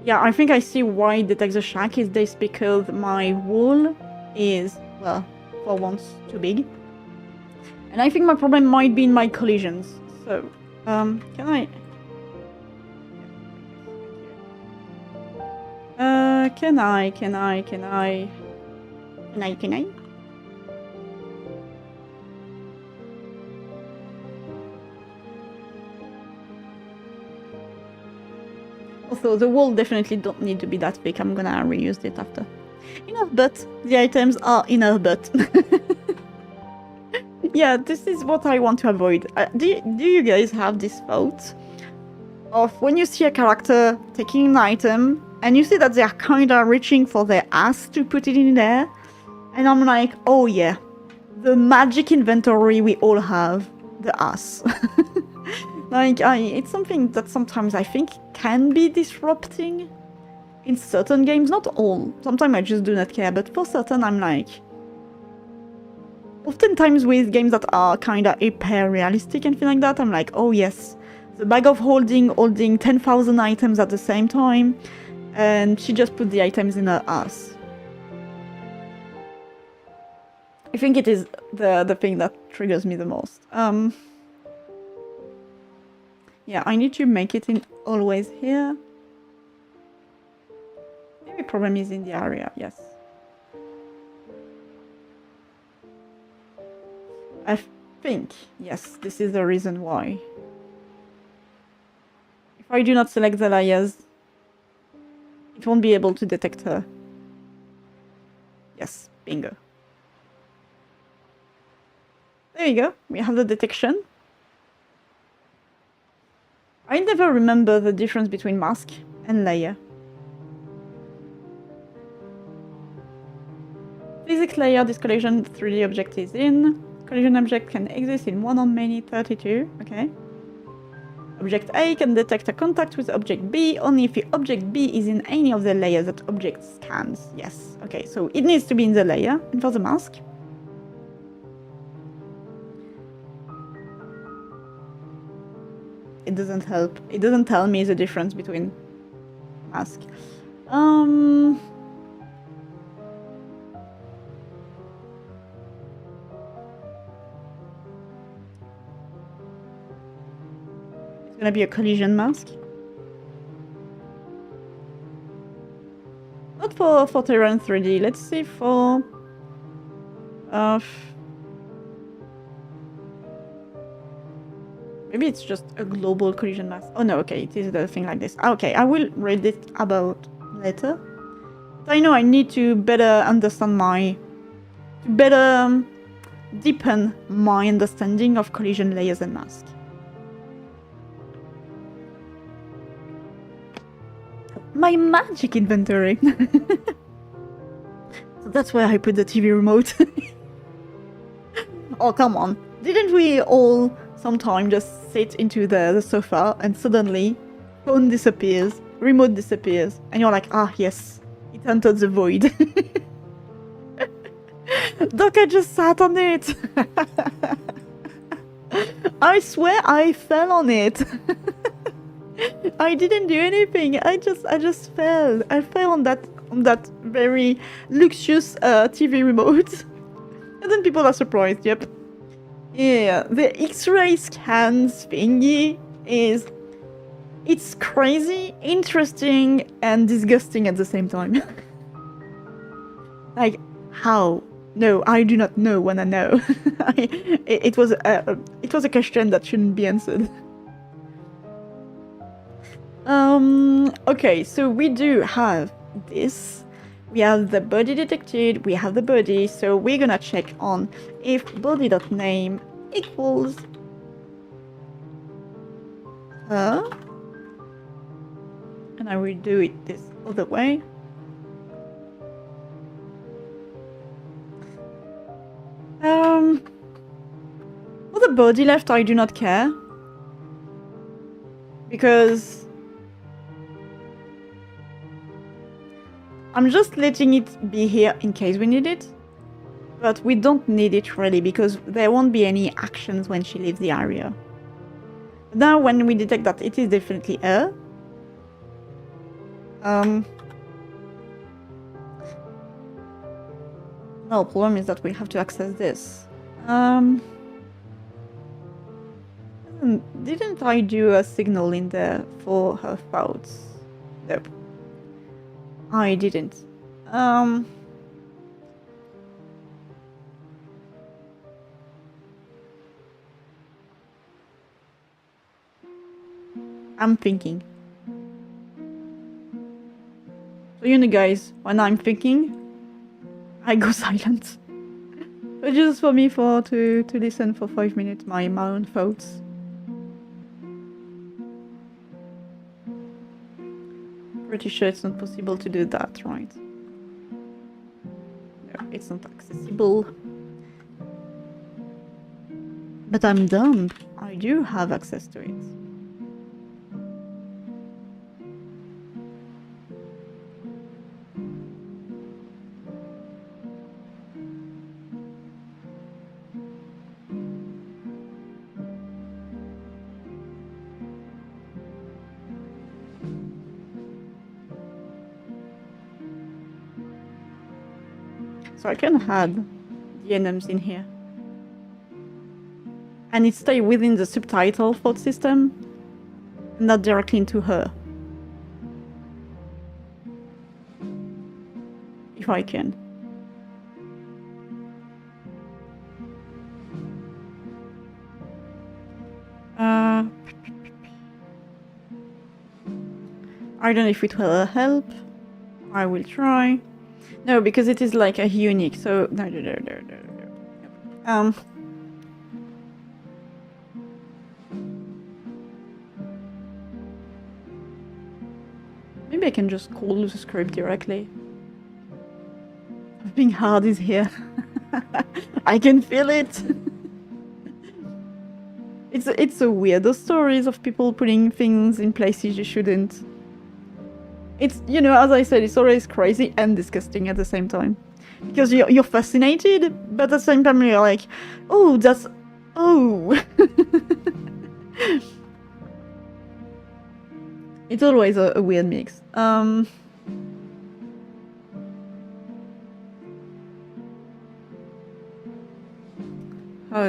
Yeah, I think I see why it detects the shack is this, because my wall is, well, for once, too big. And I think my problem might be in my collisions. So, can I... Can I? Also, the wall definitely don't need to be that big. I'm gonna reuse it after. In our butt. The items are in our butt. Yeah, this is what I want to avoid. Do you guys have this thought of when you see a character taking an item and you see that they're kind of reaching for their ass to put it in there? And I'm like, oh yeah, the magic inventory we all have, the ass. Like, it's something that sometimes I think can be disrupting in certain games. Not all. Sometimes I just do not care, but for certain I'm like... Oftentimes with games that are kinda hyper-realistic and things like that, I'm like, oh yes, the bag of holding 10,000 items at the same time, and she just put the items in her ass. I think it is the thing that triggers me the most. Yeah, I need to make it in always here. Maybe the problem is in the area, yes. I think, yes, this is the reason why. If I do not select the layers, it won't be able to detect her. Yes, bingo. There you go, we have the detection. I never remember the difference between mask and layer. Physics layer, this collision 3D object is in. Collision object can exist in one or many 32, okay. Object A can detect a contact with object B only if the object B is in any of the layers that object scans. Yes, okay, so it needs to be in the layer. And for the mask, it doesn't help. It doesn't tell me the difference between mask. It's gonna be a collision mask. Not for Terran 3D. Let's see for maybe it's just a global collision mask. Oh no, okay, it is the thing like this. Okay, I will read it about later. But I know I need to better understand deepen my understanding of collision layers and masks. My magic inventory. So that's where I put the TV remote. Oh, come on. Didn't we all sometime just sit into the sofa and suddenly phone disappears, remote disappears, and you're like, ah, yes, it entered the void. Doc, I just sat on it. I swear I fell on it. I didn't do anything. I just fell. I fell on that very luxurious TV remote. And then people are surprised. Yep. Yeah, the X-ray scans thingy it's crazy, interesting, and disgusting at the same time. Like, how? No, I do not know when I know. It was a question that shouldn't be answered. Okay, so we do have this. We have the body detected, we have the body, so we're gonna check on if body.name equals her. And I will do it this other way. For the body left, I do not care. Because I'm just letting it be here in case we need it. But we don't need it really, because there won't be any actions when she leaves the area. Now when we detect that it is definitely air, no, problem is that we have to access this. Didn't I do a signal in there for her thoughts? Nope. I didn't. I'm thinking. So you know guys, when I'm thinking, I go silent. But just for me to listen for 5 minutes my own thoughts. Pretty sure it's not possible to do that, right? No, it's not accessible. But I'm dumb. I do have access to it. So I can add the enums in here. And it stays within the subtitle thought system, not directly into her. If I can. I don't know if it will help. I will try. No, because it is like a unique, so no. Maybe I can just call the script directly. Being hard is here. I can feel it. It's so weird. Those stories of people putting things in places you shouldn't. It's, you know, as I said, it's always crazy and disgusting at the same time. Because you're fascinated, but at the same time you're like, oh, that's... oh. It's always a weird mix. How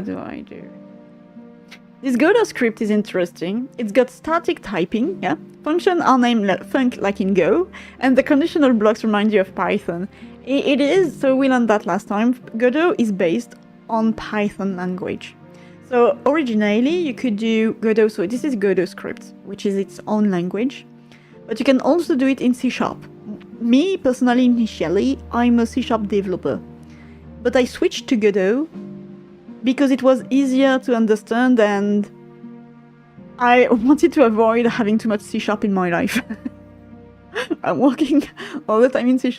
do I do? This Godot script is interesting. It's got static typing, yeah? Functions are named func like in Go, and the conditional blocks remind you of Python. It is, so we learned that last time. Godot is based on Python language. So originally you could do Godot, so this is Godot script, which is its own language, but you can also do it in C#. Me, personally, initially, I'm a C# developer, but I switched to Godot because it was easier to understand and I wanted to avoid having too much C# in my life. I'm working all the time in C#.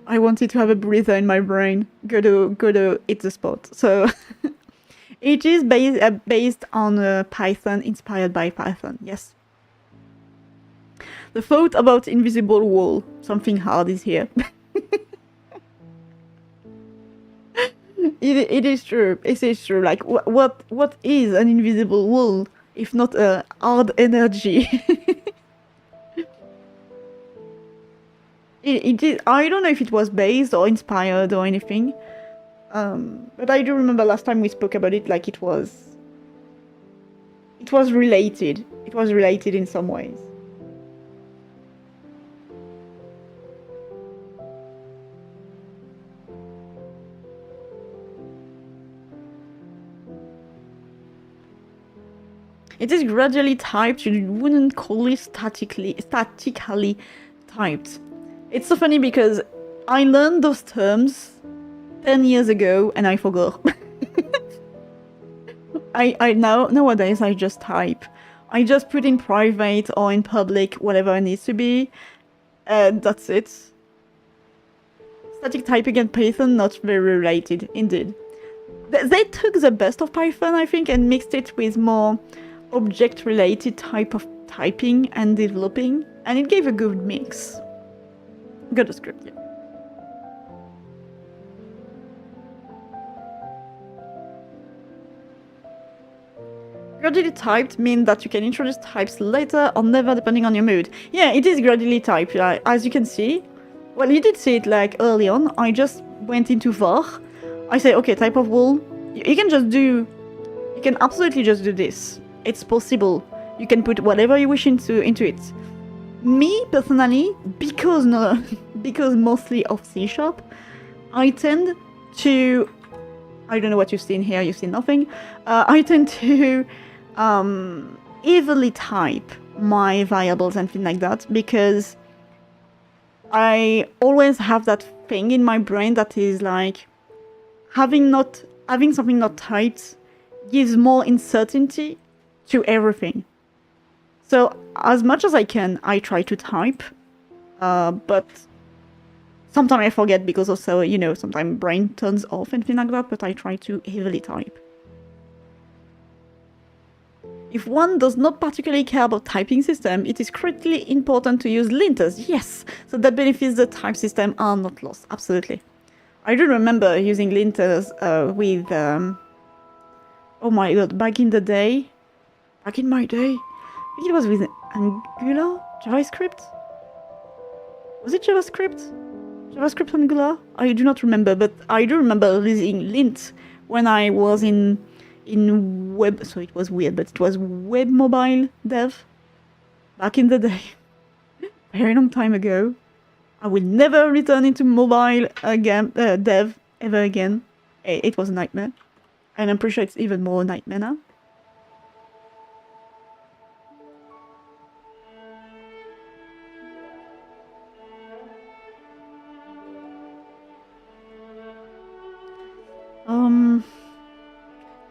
I wanted to have a breather in my brain. Godot, it's the spot. So it is based on Python, inspired by Python, yes. The thought about invisible wall, something hard is here. It is true. It is true. Like, what is an invisible wall if not a hard energy? It is. I don't know if it was based or inspired or anything, but I do remember last time we spoke about it. Like it was related. It was related in some ways. It is gradually typed. You wouldn't call it statically typed. It's so funny because I learned those terms 10 years ago and I forgot. Nowadays I just type. I just put in private or in public whatever it needs to be, and that's it. Static typing and Python not very related, indeed. They took the best of Python, I think, and mixed it with more object-related type of typing and developing, and it gave a good mix. Godot script, yeah. Gradually typed means that you can introduce types later or never depending on your mood. Yeah, it is gradually typed, as you can see. Well, you did see it like early on. I just went into var. I say, okay, type of wool. You can just do... You can absolutely just do this. It's possible. You can put whatever you wish into it. Me, personally, because mostly of C#, I tend to... I don't know what you've seen here, you've seen nothing. I tend to evenly type my variables and things like that, because I always have that thing in my brain that is like, having something not typed gives more uncertainty to everything. So as much as I can, I try to type, but sometimes I forget because also, you know, sometimes brain turns off and things like that, but I try to heavily type. If one does not particularly care about typing system, it is critically important to use linters. Yes, so that benefits the type system are not lost. Absolutely. I do remember using linters with, oh my god, back in my day, I think it was with Angular, JavaScript? Was it JavaScript? JavaScript Angular? I do not remember, but I do remember using lint when I was in web, so it was weird, but it was web mobile dev back in the day. Very long time ago. I will never return into mobile again, dev ever again. It was a nightmare. And I'm pretty sure it's even more a nightmare now.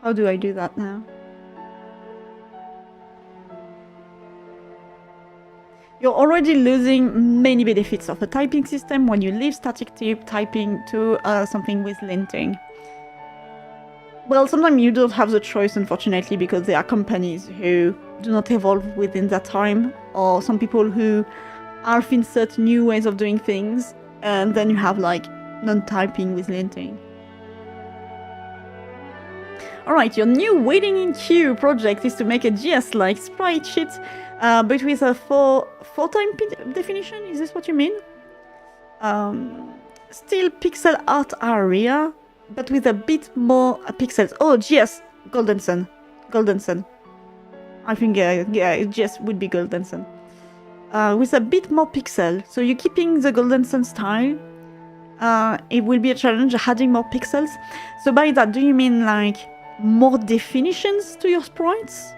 How do I do that now? You're already losing many benefits of a typing system when you leave static typing to something with linting. Well, sometimes you don't have the choice, unfortunately, because there are companies who do not evolve within that time, or some people who are insert new ways of doing things, and then you have like non-typing with linting. Alright, your new waiting in queue project is to make a GS-like sprite sheet, but with a four-time definition? Is this what you mean? Still pixel art area, but with a bit more pixels. Oh, GS, Golden Sun. I think, yeah, GS would be Golden Sun. With a bit more pixel. So you're keeping the Golden Sun style. It will be a challenge adding more pixels. So by that, do you mean like more definitions to your sprites?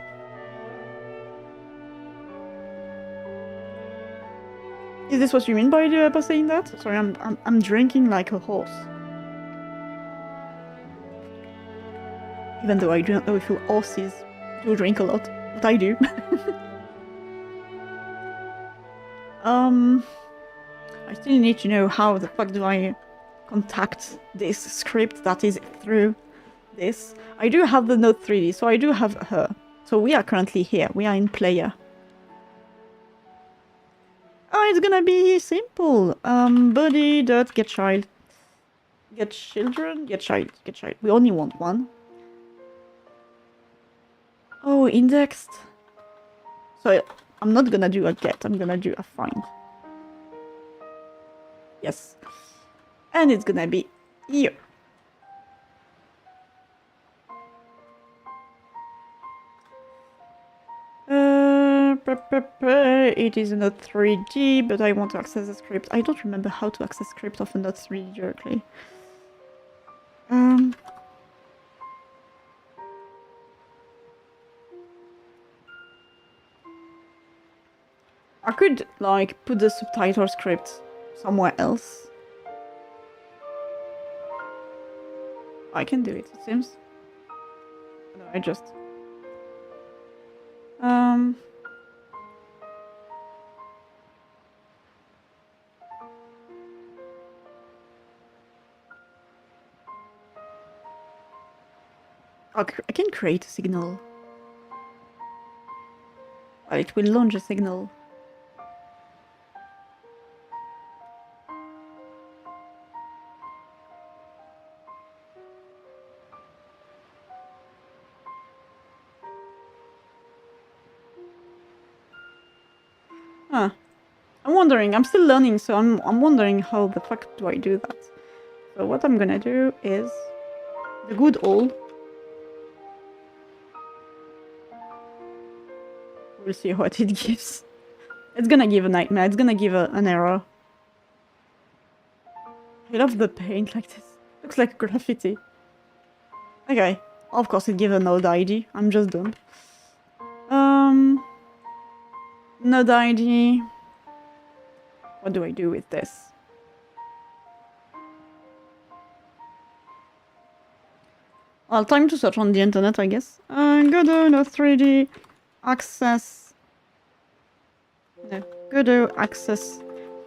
Is this what you mean by saying that? Sorry, I'm drinking like a horse. Even though I do not know if you horses do drink a lot, but I do. I still need to know how the fuck do I contact this script that is through this. I do have the node 3D, so I do have her. So we are currently here. We are in player. Oh, it's gonna be simple. Body.getChild. Get children? Get child. We only want one. Oh, indexed. So I'm not gonna do a get, I'm gonna do a find. Yes. And it's gonna be here. It is a node 3D, but I want to access the script. I don't remember how to access script of a node 3D directly. I could, like, put the subtitle script somewhere else. I can do it, it seems. No, I just... I can create a signal. Well, it will launch a signal. Huh. I'm wondering, I'm still learning, so I'm wondering how the fuck do I do that. So what I'm gonna do is the good old. We'll see what it gives. It's gonna give a nightmare, it's gonna give an error. I love the paint like this. Looks like graffiti. Okay, of course it gives a node ID. I'm just dumb. Node ID. What do I do with this? Well, time to search on the internet, I guess. Go to L2D access. No, go to access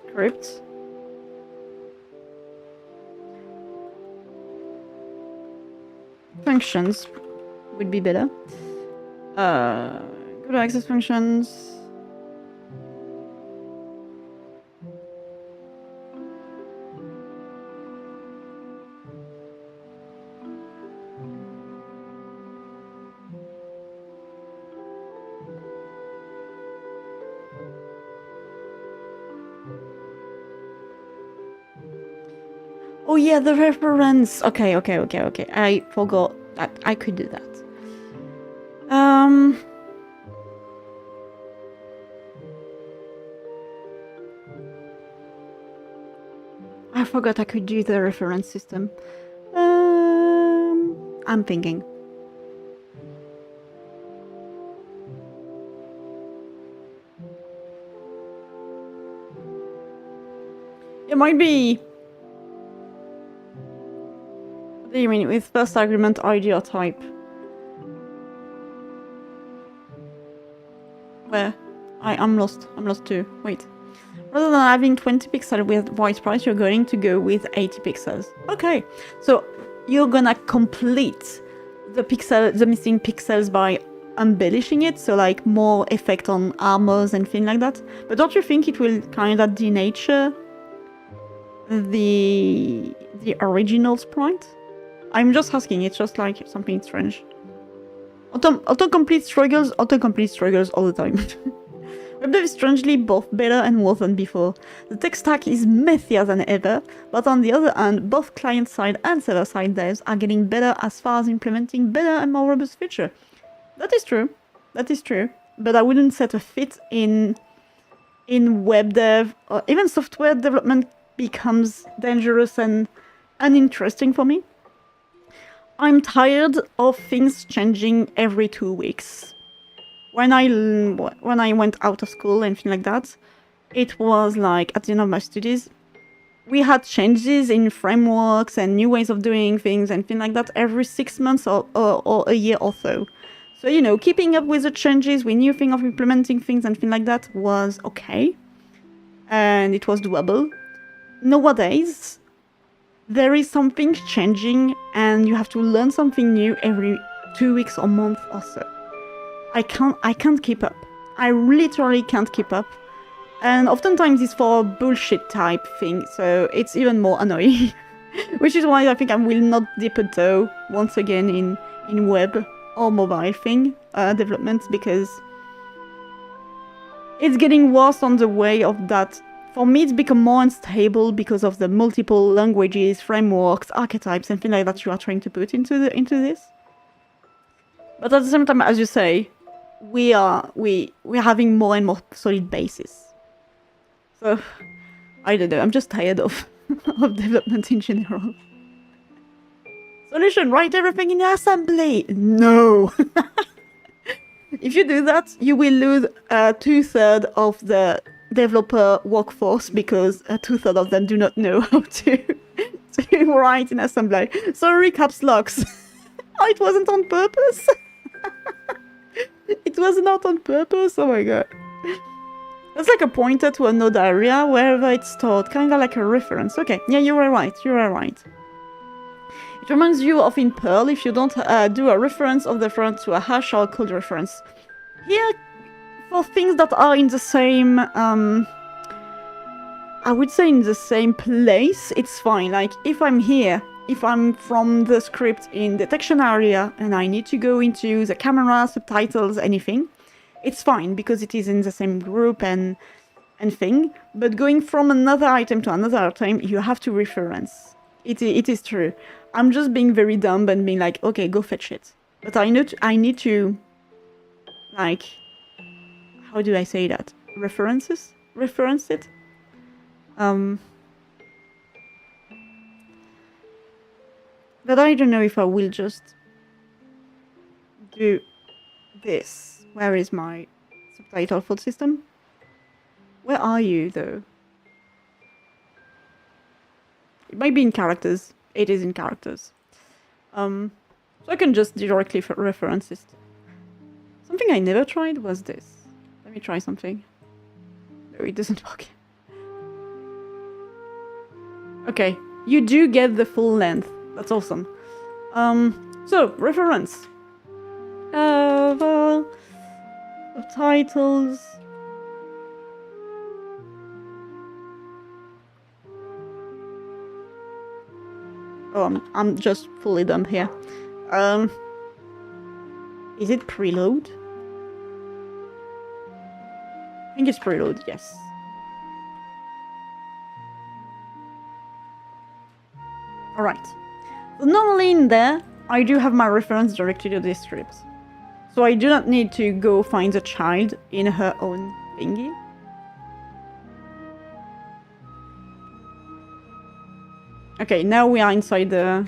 script. Functions would be better. Go to access functions. Oh yeah, the reference. Okay. I forgot that I could do that. I forgot I could do the reference system. I'm thinking. It might be. What do you mean with first argument ID or type? Where? I'm lost. I'm lost too. Wait. Rather than having 20 pixels with white price, you're going to go with 80 pixels. Okay. So you're gonna complete the missing pixels by embellishing it, so like more effect on armors and things like that. But don't you think it will kind of denature the original sprite? I'm just asking, it's just like something strange. Autocomplete struggles all the time. WebDev is strangely both better and worse than before. The tech stack is messier than ever, but on the other hand, both client-side and server-side devs are getting better as far as implementing better and more robust features. That is true. That is true. But I wouldn't set a fit in web dev, or even software development becomes dangerous and uninteresting for me. I'm tired of things changing every 2 weeks. When I went out of school and things like that, it was like at the end of my studies, we had changes in frameworks and new ways of doing things and things like that every 6 months or a year or so. So, you know, keeping up with the changes, with new things of implementing things and things like that was okay. And it was doable. Nowadays, there is something changing and you have to learn something new every 2 weeks or month or so. I can't keep up. I literally can't keep up. And oftentimes it's for bullshit type thing, so it's even more annoying. Which is why I think I will not dip a toe once again in web or mobile thing development, because it's getting worse on the way of that. For me, it's become more unstable because of the multiple languages, frameworks, archetypes, and things like that you are trying to put into this. But at the same time, as you say, we're having more and more solid bases. So I don't know. I'm just tired of development in general. Solution: write everything in assembly. No. If you do that, you will lose 2/3 of the developer workforce, because 2/3 of them do not know how to write in assembly. Sorry, caps locks. Oh, it wasn't on purpose. It was not on purpose. Oh my god. That's like a pointer to a node area wherever it's stored, kind of like a reference. Okay, yeah, you were right. You were right. It reminds you of in Perl if you don't do a reference of the reference to a hash or a code reference. Here, for things that are in the same, I would say in the same place, it's fine. Like, if I'm here, if I'm from the script in detection area and I need to go into the camera, subtitles, anything, it's fine because it is in the same group and and thing, but going from another item to another item, you have to reference. It is true. I'm just being very dumb and being like, okay, go fetch it. But I need to, like, how do I say that? Reference it? But I don't know if I will just do this. Where is my subtitle for the system? Where are you, though? It might be in characters. It is in characters. So I can just directly reference this. Something I never tried was this. Let me try something. No, it doesn't work. Okay, you do get the full length. That's awesome. So, reference. Well, subtitles. Oh, I'm just fully dumb here. Is it preload? I think it's preload, yes. Alright. So normally in there, I do have my reference directly to this script. So I do not need to go find the child in her own thingy. Okay, now we are inside the...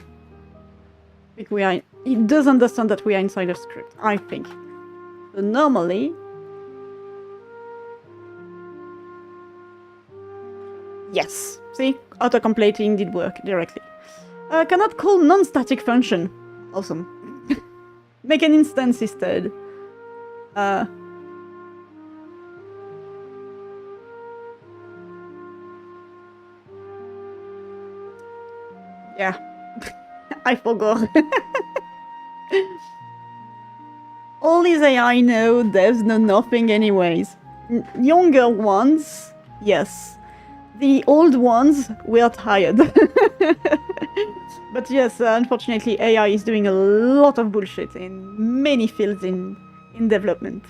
It does understand that we are inside the script, I think. So normally... Yes, see? Auto-completing did work directly. Cannot call non-static function. Awesome. Make an instance instead. Yeah. I forgot. All these AI know, devs know nothing anyways. Younger ones, yes. The old ones, we're tired. But yes, unfortunately, AI is doing a lot of bullshit in many fields in development.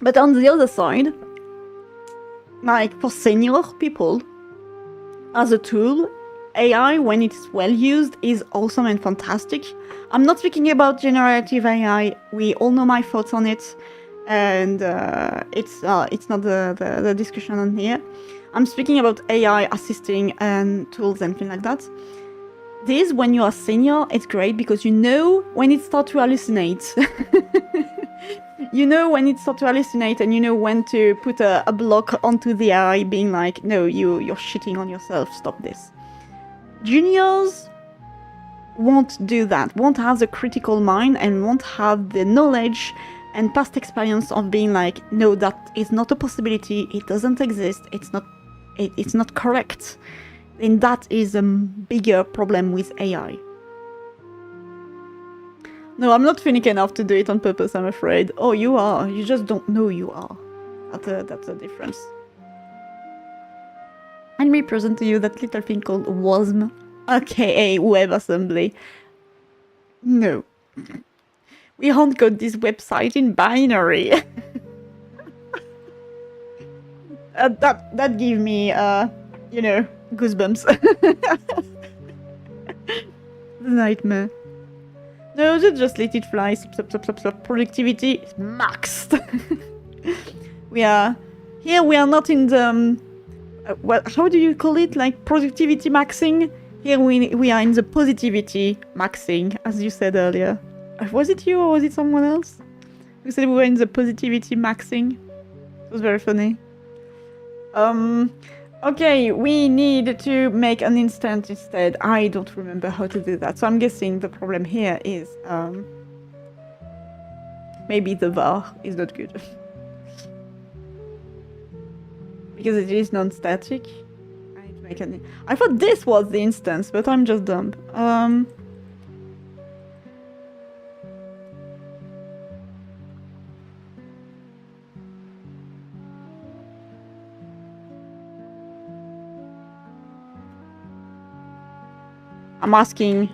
But on the other side, like for senior people, as a tool, AI, when it's well used, is awesome and fantastic. I'm not speaking about generative AI. We all know my thoughts on it, and it's not the discussion on here. I'm speaking about AI assisting and tools and things like that. This, when you are senior, it's great because you know when it starts to hallucinate. You know when it starts to hallucinate, and you know when to put a block onto the AI, being like, no, you're shitting on yourself, stop this. Juniors won't do that, won't have the critical mind, and won't have the knowledge and past experience of being like, no, that is not a possibility, it doesn't exist, it's not correct. And that is a bigger problem with AI. No, I'm not cynic enough to do it on purpose, I'm afraid. Oh, you are. You just don't know you are. That's a difference. Let me present to you that little thing called WASM, aka WebAssembly. No. We haven't got this website in binary. That gave me, you know, goosebumps. The nightmare. No, just let it fly. Productivity is maxed. We are not in the how do you call it? Like productivity maxing. Here we are in the positivity maxing, as you said earlier. Was it you or was it someone else? You said we were in the positivity maxing. It was very funny. Okay, we need to make an instance instead. I don't remember how to do that, so I'm guessing the problem here is maybe the var is not good. Because it is non-static. I need to make an... I thought this was the instance, but I'm just dumb. I'm asking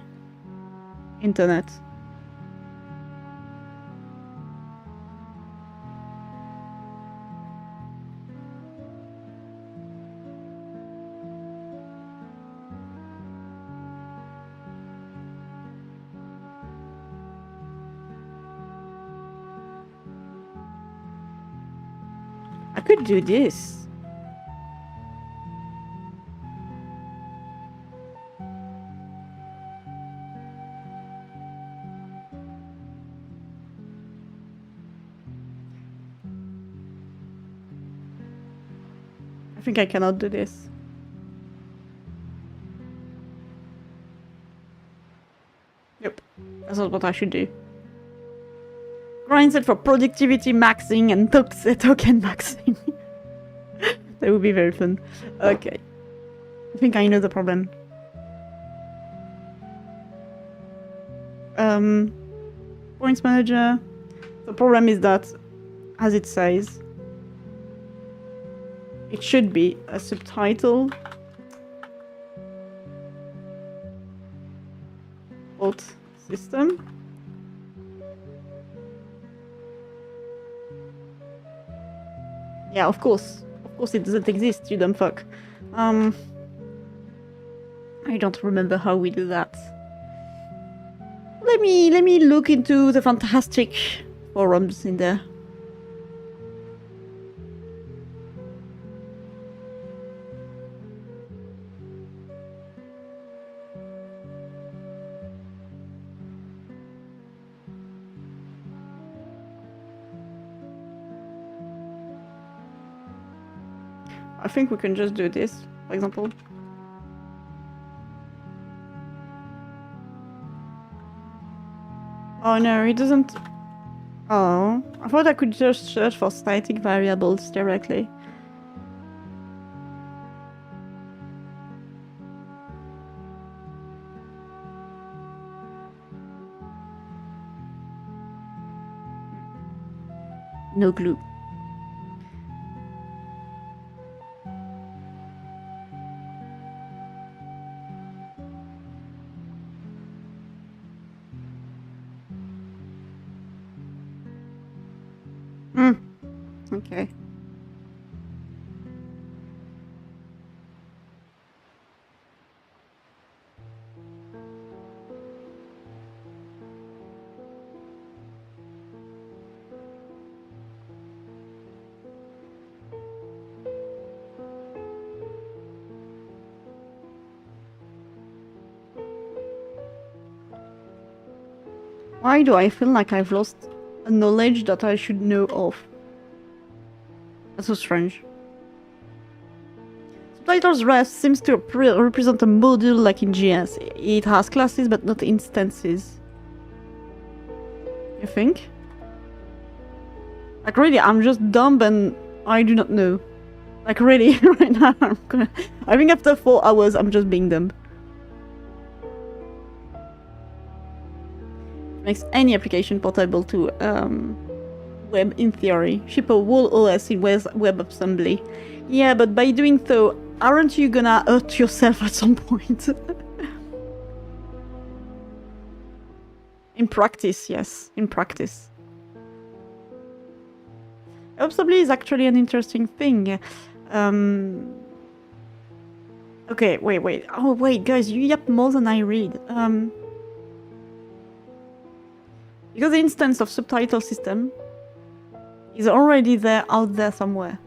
internet. I could do this. I think I cannot do this. Yep, that's not what I should do. Grind set for productivity maxing and token maxing. That would be very fun. Okay. I think I know the problem. Points manager. The problem is that, as it says, it should be a subtitle. Alt system. Yeah, of course it doesn't exist, you dumb fuck. I don't remember how we do that. Let me look into the fantastic forums in there. I think we can just do this, for example. Oh no, it doesn't... Oh, I thought I could just search for static variables directly. No clue. Okay. Why do I feel like I've lost a knowledge that I should know of? That's so strange. Subtitles rest seems to represent a module like in GS. It has classes but not instances. You think? Like really, I'm just dumb and I do not know. Like really, right now I think after 4 hours I'm just being dumb. Makes any application portable to web in theory. Ship a whole OS in WebAssembly. Yeah, but by doing so, aren't you gonna hurt yourself at some point? In practice, yes. In practice. WebAssembly is actually an interesting thing. Okay, wait. Oh, wait, guys, you yap more than I read. Because the instance of subtitle system is already there, out there somewhere.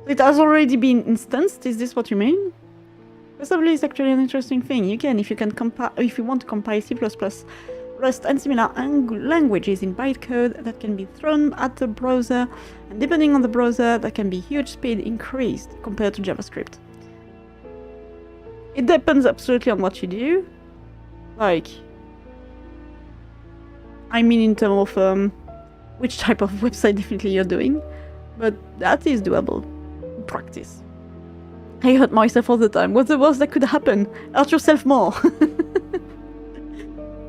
It has already been instanced, is this what you mean? Possibly is actually an interesting thing. You can, if you want to compile C++, Rust and similar languages in bytecode, that can be thrown at the browser, and depending on the browser, there can be huge speed increased compared to JavaScript. It depends absolutely on what you do. Like, I mean in terms of which type of website definitely you're doing, but that is doable in practice. I hurt myself all the time. What's the worst that could happen? Hurt yourself more.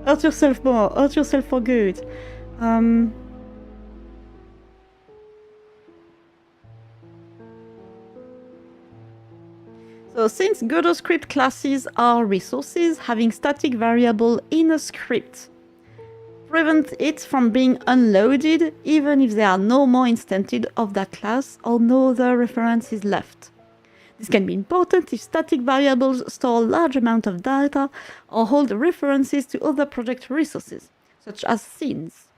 Hurt yourself more. Hurt yourself for good. So since Godot script classes are resources, having static variable in a script prevent it from being unloaded even if there are no more instances of that class or no other references left. This can be important if static variables store a large amount of data or hold references to other project resources, such as scenes.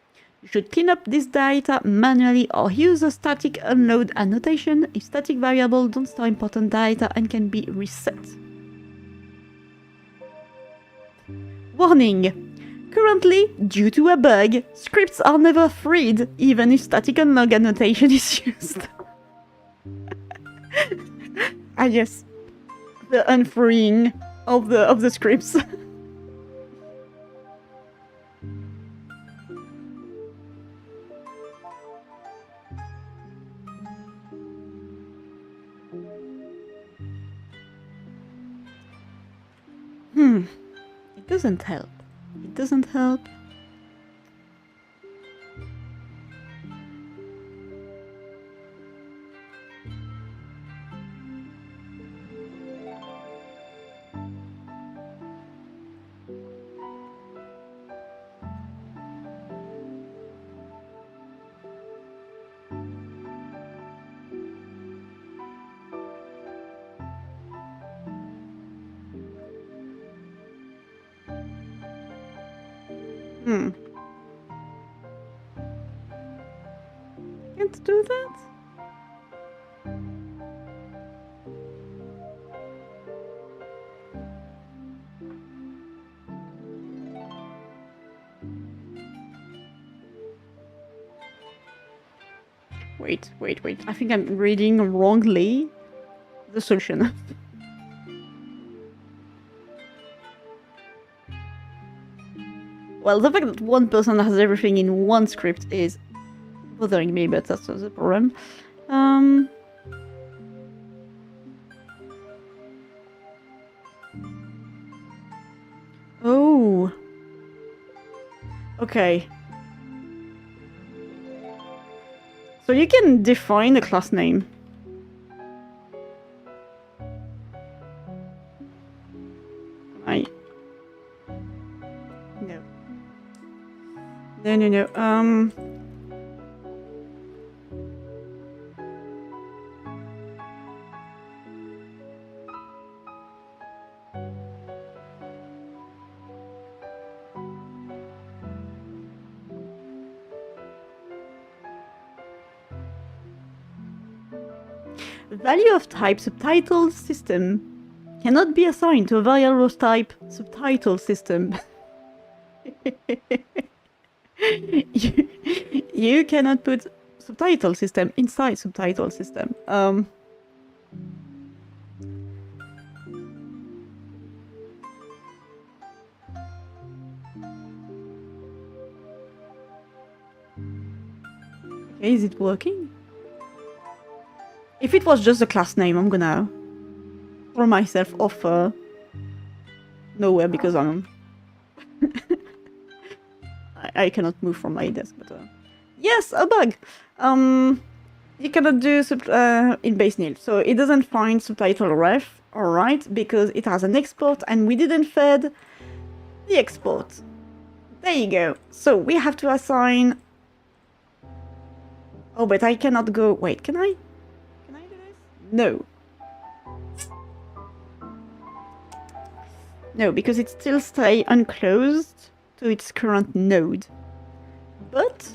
You should clean up this data manually or use a static unload annotation if static variables don't store important data and can be reset. Warning! Currently, due to a bug, scripts are never freed, even if static unload annotation is used. I guess the unfreeing of the scripts. It doesn't help. It doesn't help. Can't do that? Wait. I think I'm reading wrongly the solution. Well, the fact that one person has everything in one script is bothering me, but that's not the problem. Oh. Okay. So you can define a class name. No. Value of type subtitle system cannot be assigned to a variable type subtitle system. You cannot put subtitle system inside subtitle system. Okay, is it working? If it was just a class name, I'm gonna throw myself off nowhere because I'm I cannot move from my desk, but yes, a bug. You cannot do in base nil, so it doesn't find subtitle ref. All right, because it has an export, and we didn't fed the export. There you go. So we have to assign. Oh, but I cannot go. Wait, can I? Can I do this? No. No, because it still stays unclosed to its current node. But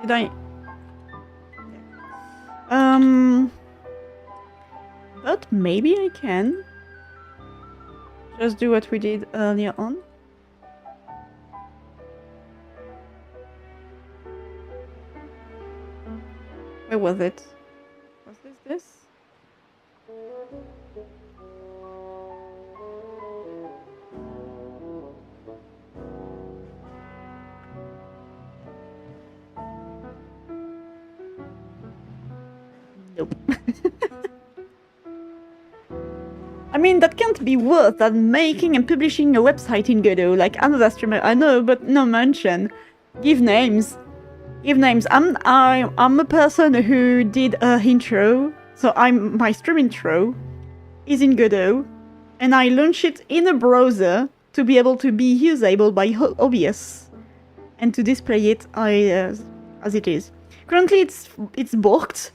did I? But maybe I can just do what we did earlier on. Where was it? Was this? Nope. I mean, that can't be worse than making and publishing a website in Godot, like another streamer I know, but no mention. Give names. Give names. I'm a person who did a intro, so my stream intro is in Godot, and I launched it in a browser to be able to be usable by OBS and to display it as it is. Currently, it's blocked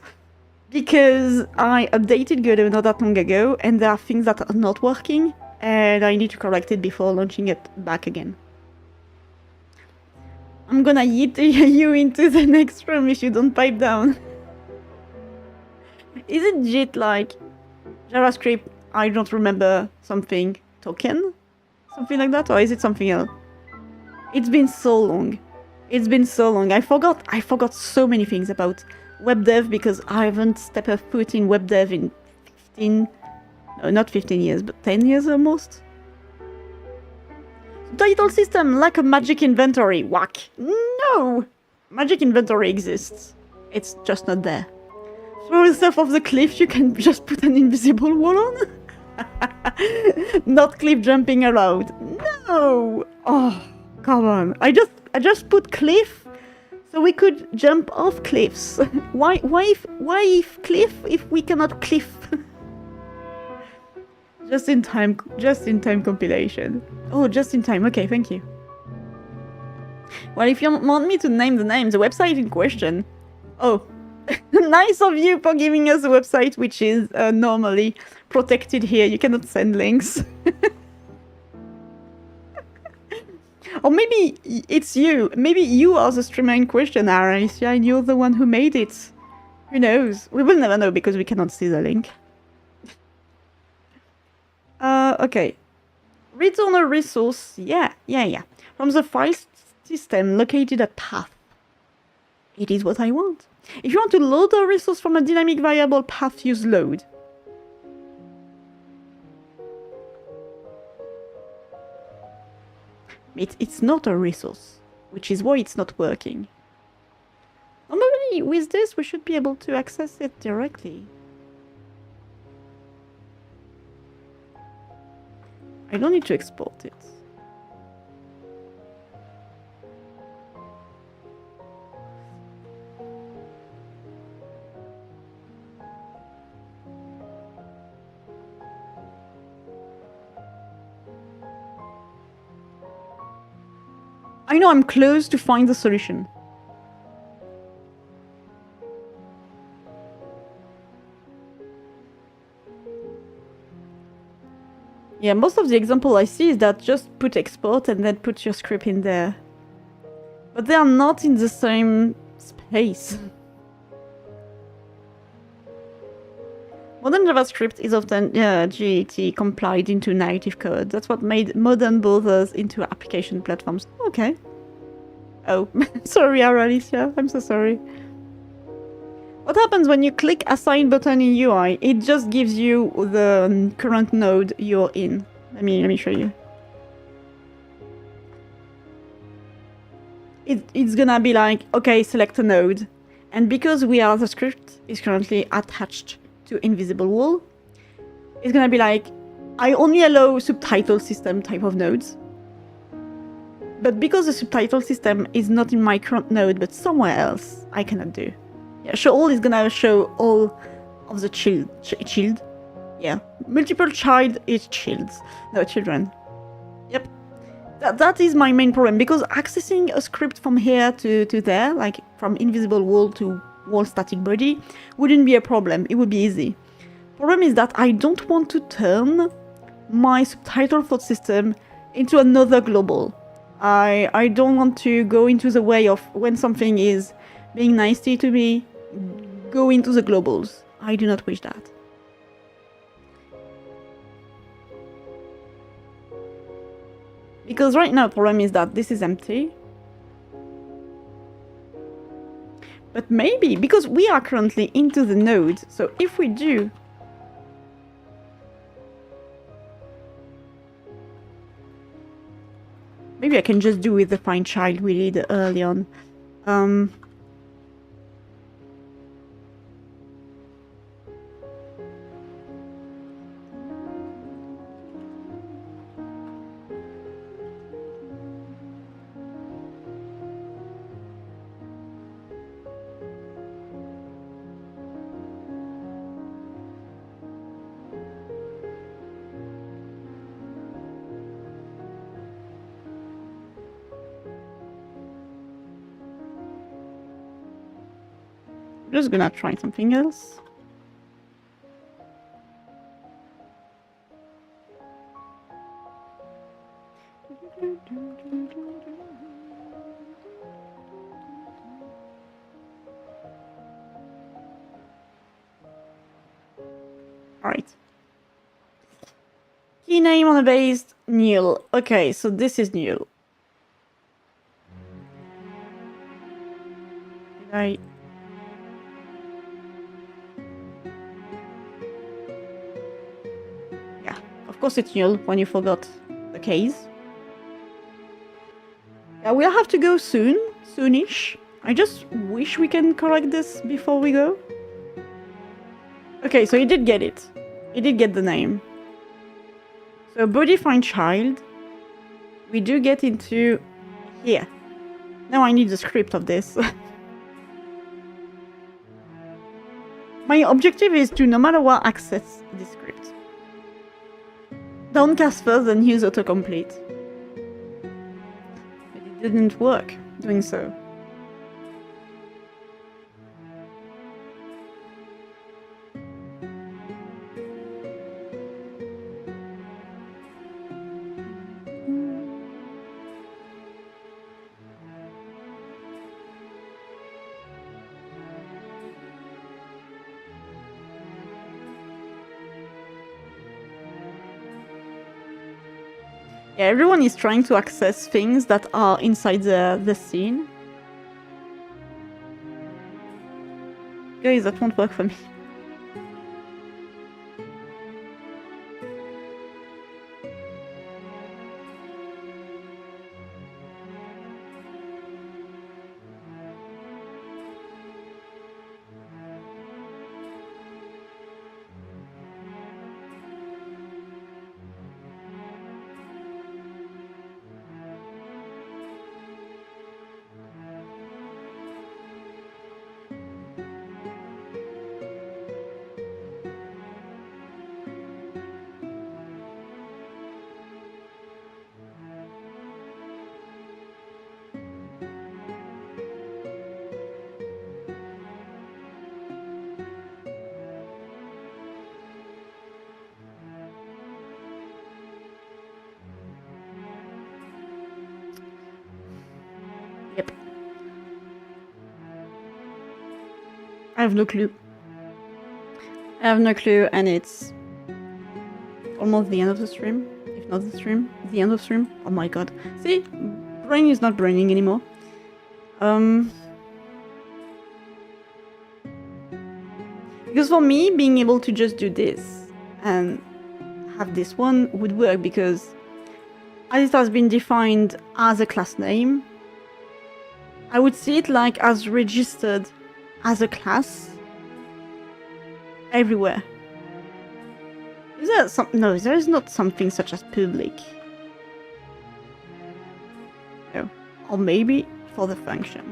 because I updated Godot not that long ago, and there are things that are not working, and I need to correct it before launching it back again. I'm gonna yeet you into the next room if you don't pipe down. Is it JIT like JavaScript, I don't remember something, token? Something like that? Or is it something else? It's been so long. It's been so long. I forgot so many things about web dev because I haven't stepped a foot in web dev in 15... No, not 15 years, but 10 years almost. Title system, like a magic inventory. Whack. No! Magic inventory exists. It's just not there. Throw yourself off the cliff, you can just put an invisible wall on? Not cliff jumping allowed. No! Oh, come on. I just put cliff so we could jump off cliffs. Why if cliff if we cannot cliff? Just in time compilation. Oh, just in time. Okay, thank you. Well, if you want me to name the name, the website in question. Oh, nice of you for giving us a website which is normally protected here. You cannot send links. Or maybe it's you. Maybe you are the streamer in question, Alicia, and you're the one who made it. Who knows? We will never know because we cannot see the link. Okay. Return a resource. Yeah. From the file system located at path. It is what I want. If you want to load a resource from a dynamic variable path, use load. It's not a resource, which is why it's not working. Normally, with this, we should be able to access it directly. I don't need to export it. I know I'm close to find the solution. Yeah, most of the example I see is that just put export and then put your script in there. But they are not in the same space. Modern JavaScript is often GAT complied into native code. That's what made modern browsers into application platforms. Okay. Oh, sorry, Alicia. I'm so sorry. What happens when you click assign button in UI? It just gives you the current node you're in. Let me show you. It's gonna be like, okay, select a node. And because the script is currently attached to invisible wall, it's gonna be like, I only allow subtitle system type of nodes. But because the subtitle system is not in my current node, but somewhere else, I cannot do. Yeah, show all is gonna show all of the child. Yeah, multiple child is childs, no children. Yep, that is my main problem, because accessing a script from here to there, like from invisible wall to wall static body, wouldn't be a problem. It would be easy. Problem is that I don't want to turn my subtitle thought system into another global. I don't want to go into the way of when something is being nasty to me, go into the globals. I do not wish that. Because right now the problem is that this is empty. But maybe, because we are currently into the node, so if we do... Maybe I can just do with the find child we did early on. I'm just gonna try something else. Alright. Key name on a base, null. Okay, so this is null. Did I... Yeah, of course it's null when you forgot the case. Yeah, we'll have to go soon, soonish. I just wish we can correct this before we go. Okay, so he did get it. He did get the name. So body find child. We do get into here. Now I need the script of this. My objective is to, no matter what, access this script. Downcast first, then use autocomplete. But it didn't work doing so. Yeah, everyone is trying to access things that are inside the scene. Guys, that won't work for me. Yep. I have no clue. I have no clue, and it's almost the end of the stream. If not the stream, the end of stream. Oh my god. See? Brain is not braining anymore. Because for me, being able to just do this and have this one would work, because as it has been defined as a class name, I would see it like as registered as a class everywhere. Is there some? No, there is not something such as public. No. Or maybe for the function.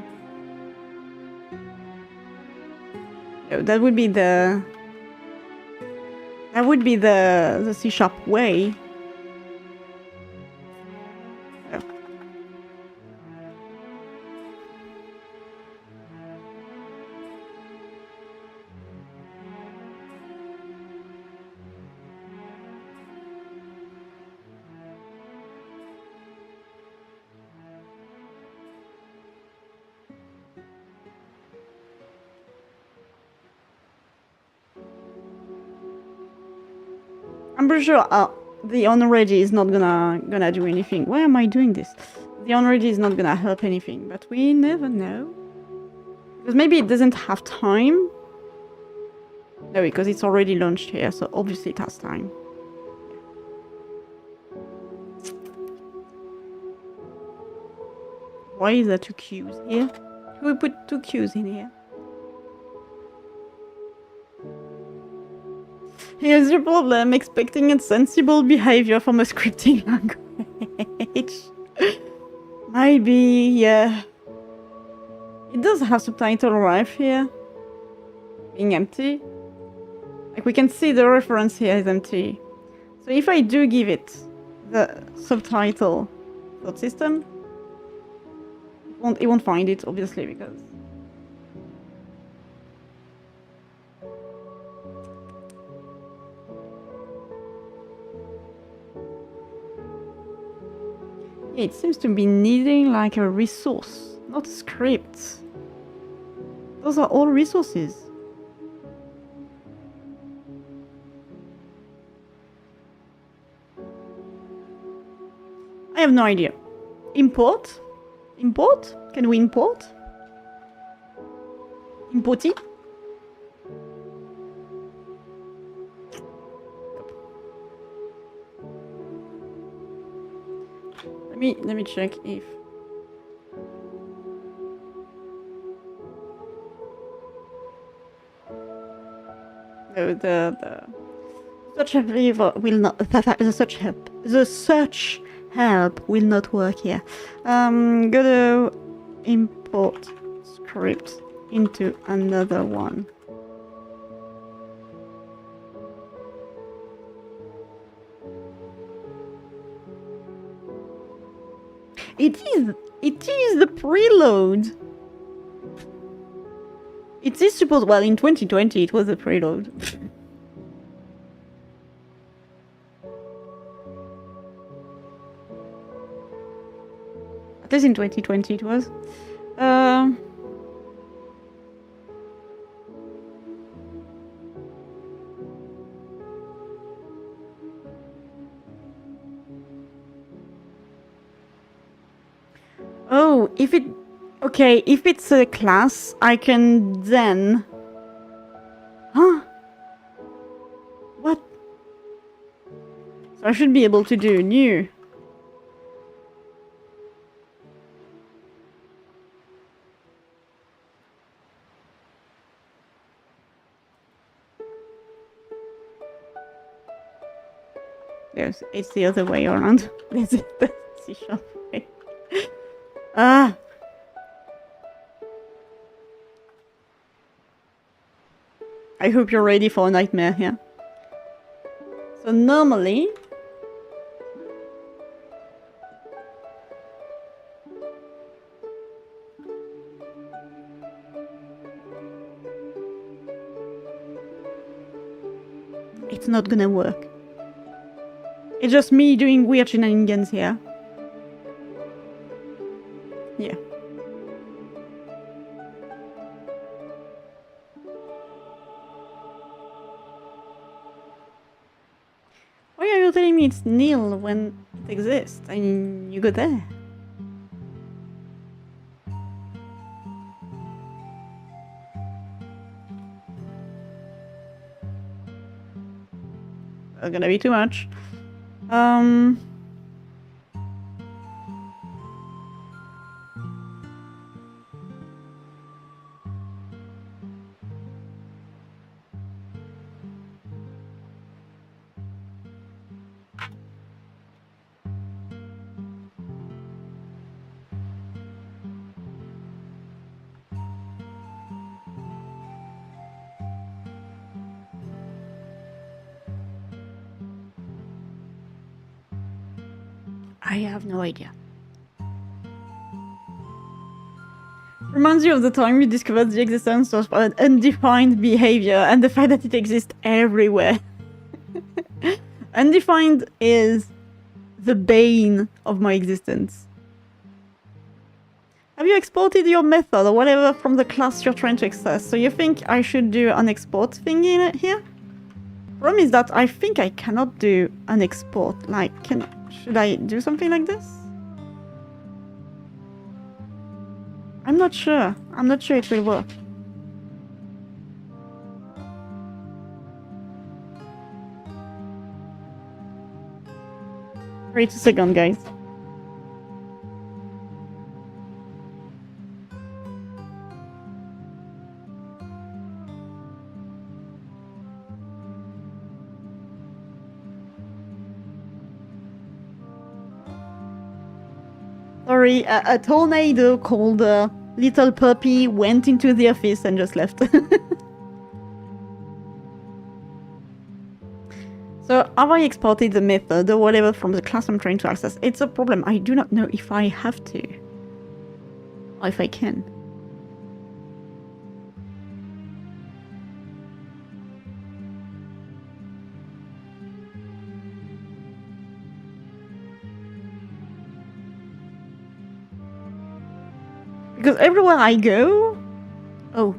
No, that would be the C# way. No. I'm pretty sure the already is not gonna do anything. Why am I doing this? The already is not gonna help anything, but we never know. Because maybe it doesn't have time. No, because it's already launched here, so obviously it has time. Why is there 2 queues here? Can we put 2 queues in here? Here's your problem, expecting a sensible behavior from a scripting language. Maybe, yeah. It does have subtitle arrive here. Being empty. Like, we can see the reference here is empty. So if I do give it the subtitle thought system, it won't find it, obviously, because... It seems to be needing like a resource, not a script. Those are all resources. I have no idea. Import? Import? Can we import? Importy? Let me check if the search help will not the search help will not work here. Go to import script into another one. It is the preload. It is supposed, well, in 2020 it was a preload. At least in 2020 it was. Oh, if it... Okay, if it's a class, I can then... Huh? What? So I should be able to do new. It's the other way around. This is the C# way. Ah! I hope you're ready for a nightmare here. So normally... it's not gonna work. It's just me doing weird shenanigans here. Yeah. Why are you telling me it's nil when it exists? I mean, you go there. That's gonna be too much. I have no idea. Reminds you of the time you discovered the existence of an undefined behavior and the fact that it exists everywhere. Undefined is the bane of my existence. Have you exported your method or whatever from the class you're trying to access? So you think I should do an export thing in it here? Problem is that I think I cannot do an export. Like, should I do something like this? I'm not sure. I'm not sure it will work. Wait a second, guys. Sorry, a tornado called Little Puppy went into the office and just left. So, have I exported the method or whatever from the class I'm trying to access? It's a problem. I do not know if I have to. Or if I can. Because everywhere I go... Oh.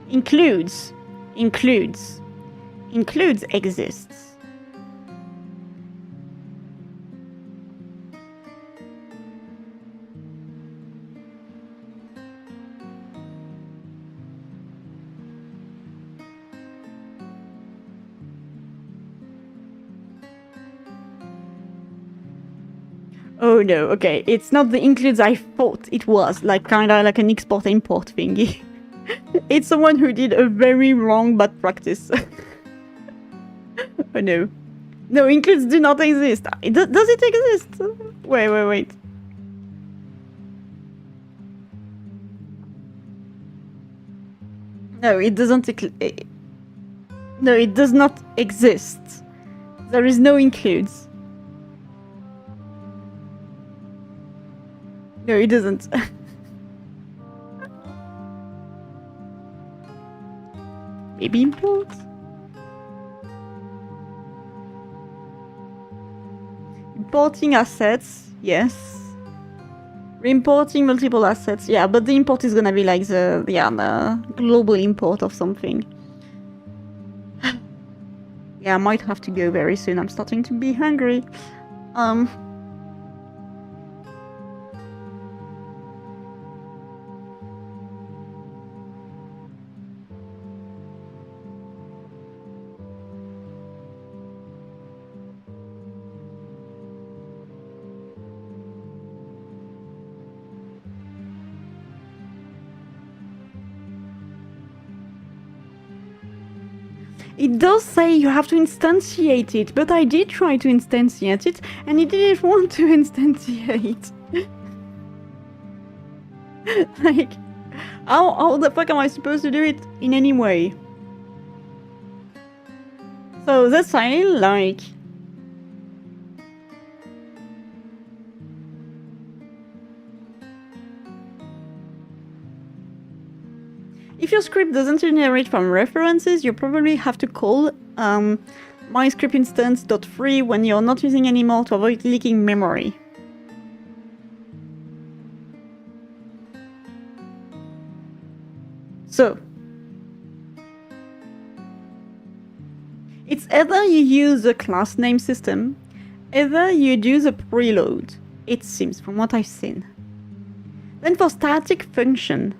Includes exists. Oh no, okay. It's not the includes I thought it was, like kinda like an export-import thingy. It's someone who did a very wrong bad practice. Oh no. No, includes do not exist. Does it exist? Wait. No, it doesn't. No, it does not exist. There is no includes. No, it doesn't. Maybe import? Importing assets, yes. Reimporting multiple assets, yeah, but the import is gonna be like the global import of something. Yeah, I might have to go very soon. I'm starting to be hungry. It does say you have to instantiate it, but I did try to instantiate it, and it didn't want to instantiate. Like, how the fuck am I supposed to do it in any way? So that's fine, like... If your script doesn't generate from references, you probably have to call myscriptinstance.free when you're not using anymore to avoid leaking memory. So, it's either you use a class name system, either you use a preload, it seems, from what I've seen. Then for static function,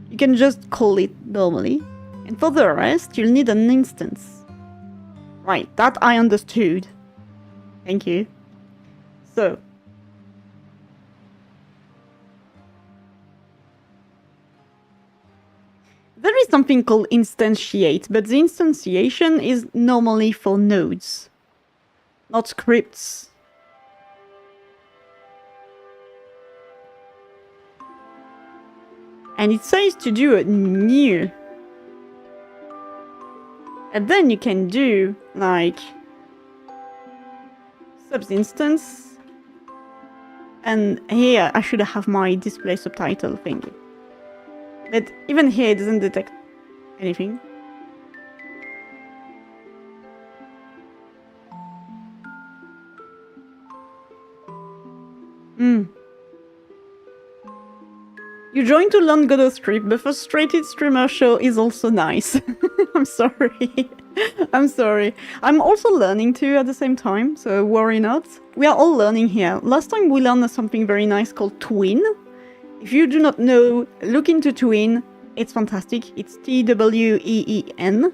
you can just call it normally, and for the rest, you'll need an instance. Right, that I understood. Thank you. So, there is something called instantiate, but the instantiation is normally for nodes, not scripts. And it says to do a new. And then you can do, like, subinstance. And here I should have my display subtitle thing. But even here it doesn't detect anything. You joined to learn Godot script, but frustrated streamer show is also nice. I'm sorry. I'm sorry. I'm also learning too at the same time, so worry not. We are all learning here. Last time we learned something very nice called Twin. If you do not know, look into Twin. It's fantastic. It's TWEEN.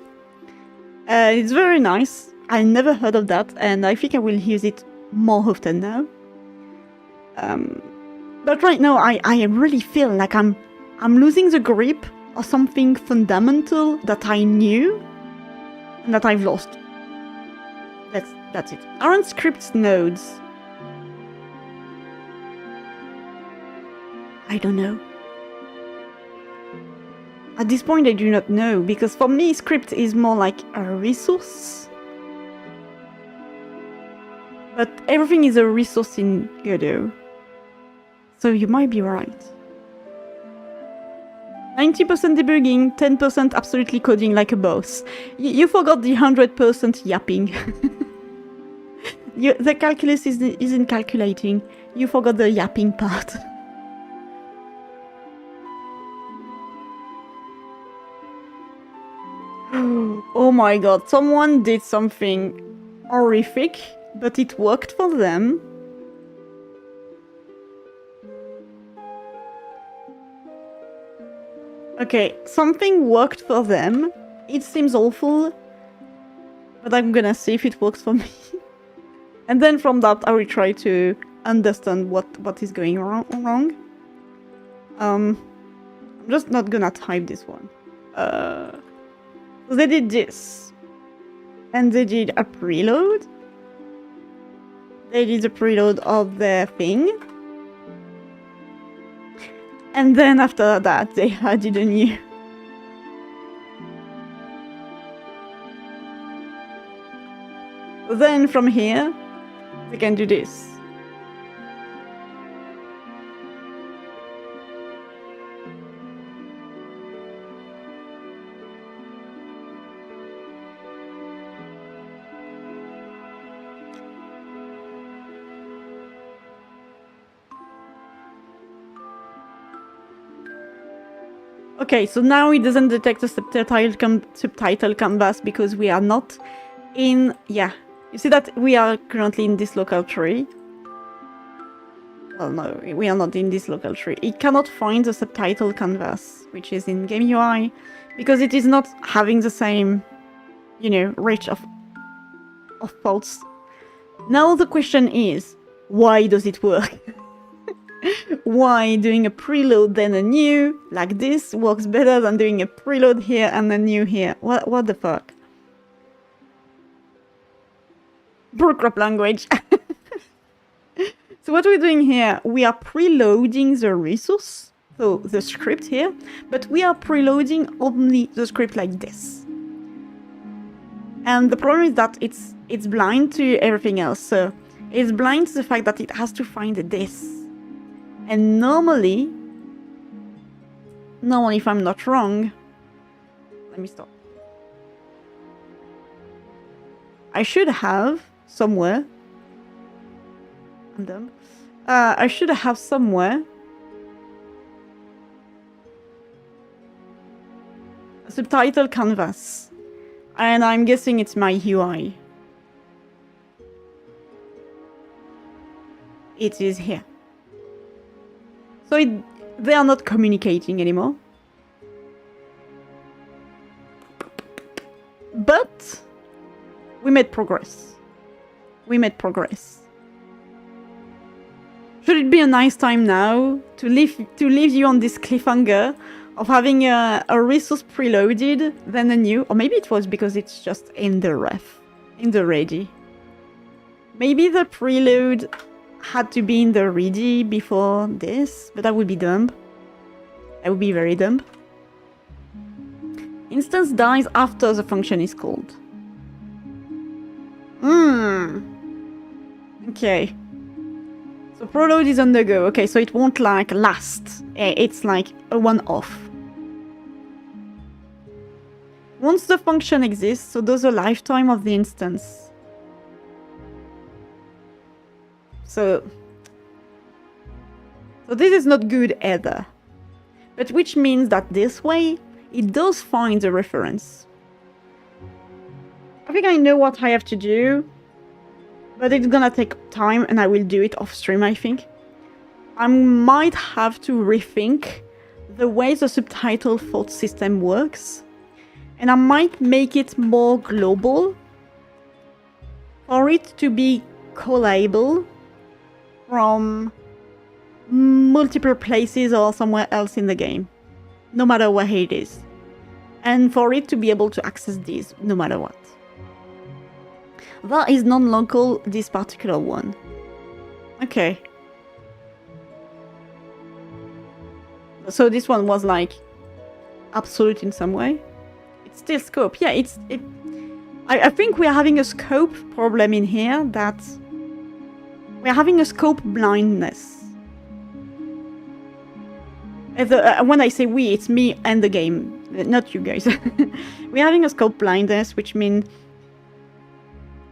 It's very nice. I never heard of that, and I think I will use it more often now. But right now, I really feel like I'm losing the grip of something fundamental that I knew and that I've lost. That's it. Aren't scripts nodes? I don't know. At this point, I do not know, because for me, script is more like a resource. But everything is a resource in Godot. So you might be right. 90% debugging, 10% absolutely coding like a boss. You forgot the 100% yapping. The calculus isn't calculating. You forgot the yapping part. Oh my god, someone did something horrific, but it worked for them. Okay, something worked for them. It seems awful, but I'm gonna see if it works for me. And then from that, I will try to understand what is going wrong. I'm just not gonna type this one. They did this, and they did a preload. They did a preload of their thing, and then after that they added a new. Then from here, they can do this. Okay, so now it doesn't detect the subtitle canvas because we are not in... Yeah, you see that we are currently in this local tree. Well, no, we are not in this local tree. It cannot find the subtitle canvas, which is in Game UI, because it is not having the same, you know, range of faults. Now the question is, why does it work? Why doing a preload then a new like this works better than doing a preload here and a new here? What the fuck? Bullcrap language. So what we're doing here, we are preloading the resource, so the script here, but we are preloading only the script like this. And the problem is that it's blind to everything else. So it's blind to the fact that it has to find this. And normally, if I'm not wrong, let me stop. I should have somewhere, I'm dumb. I should have somewhere a subtitle canvas. And I'm guessing it's my UI. It is here. So they are not communicating anymore. But we made progress. We made progress. Should it be a nice time now to leave you on this cliffhanger of having a resource preloaded, then a new, or maybe it was because it's just in the ref, in the ready. Maybe the preload had to be in the ready before this, but that would be dumb. That would be very dumb. Instance dies after the function is called. Okay. So preload is on the go. Okay, so it won't like last. It's like a one-off. Once the function exists, so does the lifetime of the instance. So this is not good either. But which means that this way, it does find the reference. I think I know what I have to do, but it's gonna take time and I will do it off stream, I think. I might have to rethink the way the subtitle fault system works, and I might make it more global for it to be callable from multiple places or somewhere else in the game, no matter where it is, and for it to be able to access these no matter what. That is non-local, this particular one. Okay. So this one was like absolute in some way. It's still scope. Yeah, I think we are having a scope problem in here, that we're having a scope blindness. When I say we, it's me and the game, not you guys. We're having a scope blindness, which means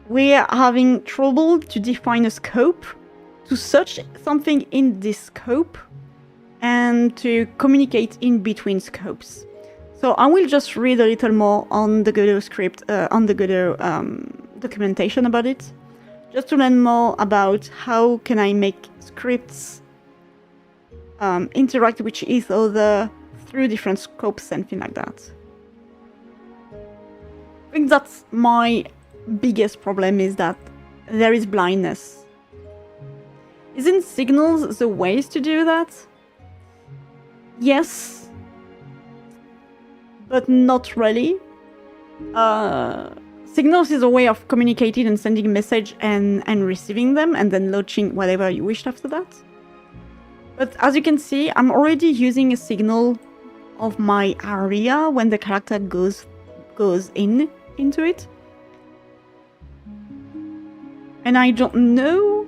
we are having trouble to define a scope, to search something in this scope, and to communicate in between scopes. So I will just read a little more on the Godot script, on the Godot documentation about it, just to learn more about how can I make scripts interact with each other through different scopes and things like that. I think that's my biggest problem, is that there is blindness. Isn't signals the ways to do that? Yes, but not really. Signals is a way of communicating and sending a message and receiving them, and then launching whatever you wished after that. But as you can see, I'm already using a signal of my area when the character goes into it. And I don't know.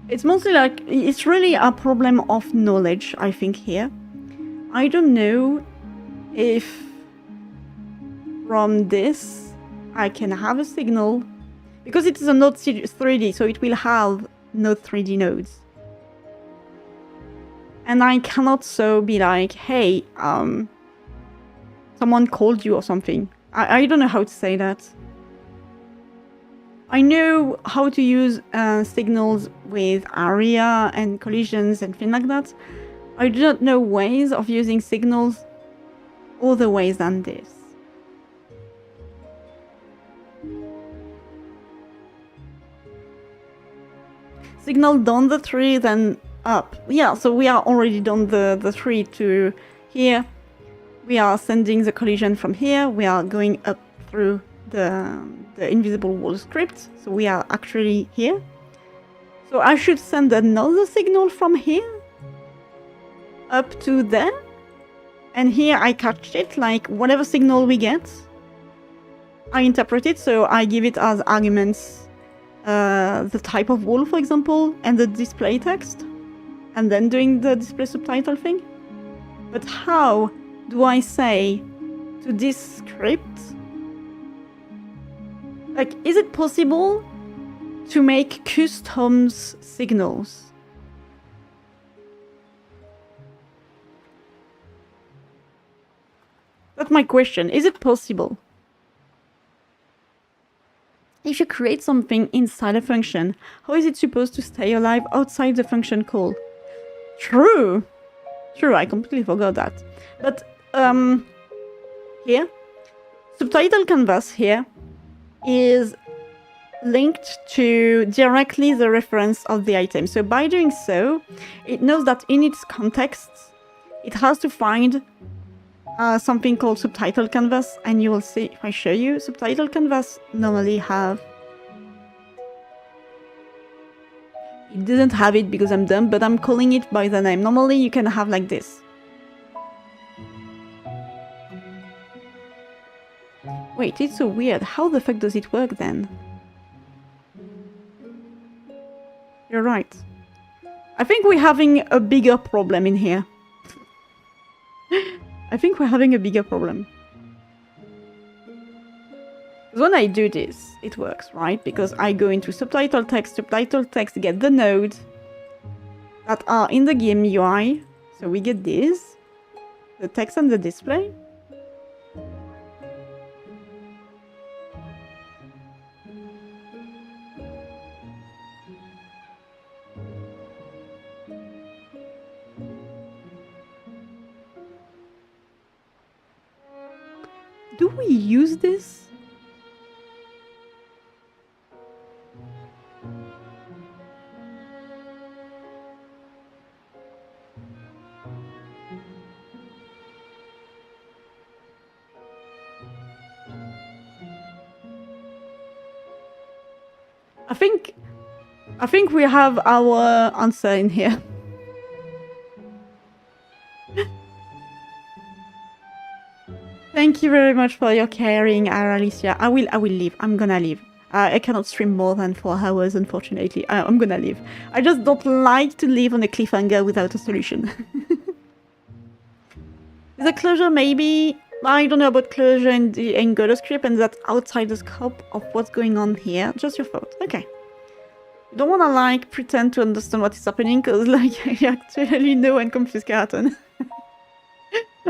It's mostly like, it's really a problem of knowledge, I think, here. I don't know if from this I can have a signal, because it is a node 3D, so it will have node 3D nodes. And I cannot so be like, hey, someone called you or something. I don't know how to say that. I know how to use signals with area and collisions and things like that. I do not know ways of using signals other ways than this. Signal down the tree, then up. Yeah, so we are already down the tree to here. We are sending the collision from here. We are going up through the invisible wall script. So we are actually here. So I should send another signal from here up to there. And here I catch it, like whatever signal we get, I interpret it. So I give it as arguments, the type of wall, for example, and the display text, and then doing the display subtitle thing. But how do I say to this script, like, is it possible to make custom signals? That's my question. Is it possible? If you create something inside a function, how is it supposed to stay alive outside the function call? True. True, I completely forgot that. But here, subtitle canvas here is linked to directly the reference of the item. So by doing so, it knows that in its context, it has to find something called subtitle canvas, and you will see if I show you. Subtitle canvas normally have... It doesn't have it because I'm dumb, but I'm calling it by the name. Normally you can have like this. Wait, it's so weird. How the fuck does it work then? You're right. I think we're having a bigger problem in here. I think we're having a bigger problem. When I do this, it works, right? Because I go into subtitle text, get the nodes that are in the game UI. So we get this, the text and the display. Do we use this? I think we have our answer in here. Thank you very much for your caring, Alicia. I will leave. I'm gonna leave. I cannot stream more than 4 hours, unfortunately. I'm gonna leave. I just don't like to leave on a cliffhanger without a solution. The closure, maybe. I don't know about closure in the encoder script, and that's outside the scope of what's going on here. Just your thought. Okay. You don't want to, like, pretend to understand what is happening, because, like, I actually know and confuse Carton.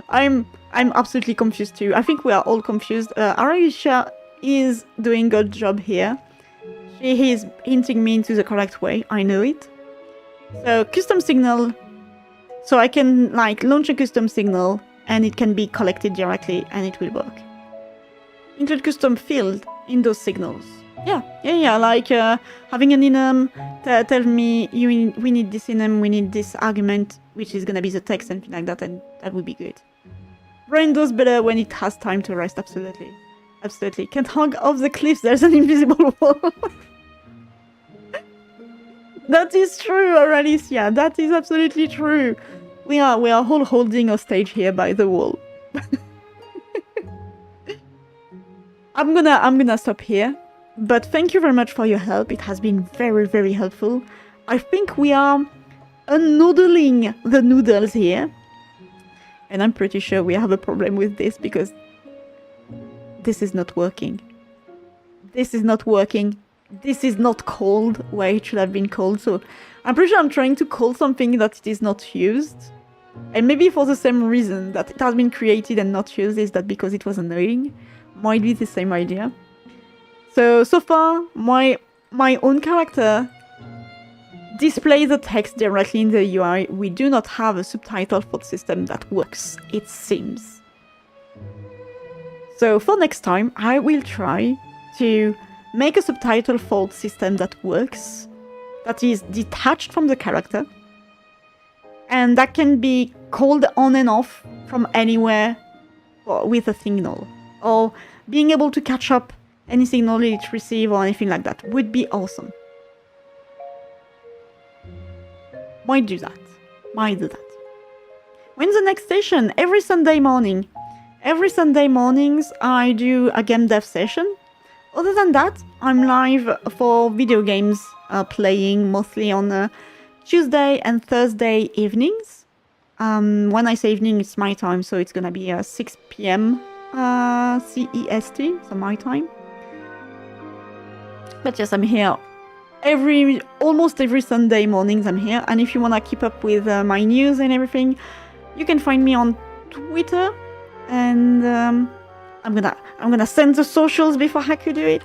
I'm absolutely confused too. I think we are all confused. Araisha is doing a good job here. She is hinting me into the correct way. I know it. So, custom signal. So I can, like, launch a custom signal, and it can be collected directly, and it will work. Include custom field in those signals. Yeah, like having an enum, tell me we need this enum, we need this argument, which is gonna be the text and things like that, and that would be good. Brain does better when it has time to rest, absolutely. Absolutely. Can't hang off the cliffs, there's an invisible wall. That is true, Aralicia, that is absolutely true. We are all holding hostage here by the wall. I'm gonna stop here. But thank you very much for your help. It has been very, very helpful. I think we are unnoodling the noodles here. And I'm pretty sure we have a problem with this because this is not working. This is not working. This is not called where it should have been called. So I'm pretty sure I'm trying to call something that it is not used. And maybe for the same reason that it has been created and not used, is that because it was annoying. Might be the same idea. So far, my own character displays the text directly in the UI. We do not have a subtitle for the system that works, it seems. So for next time, I will try to make a subtitle for the system that works, that is detached from the character, and that can be called on and off from anywhere with a signal, or being able to catch up any signal it receives or anything like that would be awesome. Might do that. When's the next session? Every Sunday morning. Every Sunday mornings I do a game dev session. Other than that, I'm live for video games playing mostly on Tuesday and Thursday evenings. When I say evening, it's my time, so it's gonna be 6 PM CEST, so my time. But yes, I'm here almost every Sunday mornings. I'm here, and if you wanna keep up with my news and everything, you can find me on Twitter, and I'm gonna send the socials before I could do it.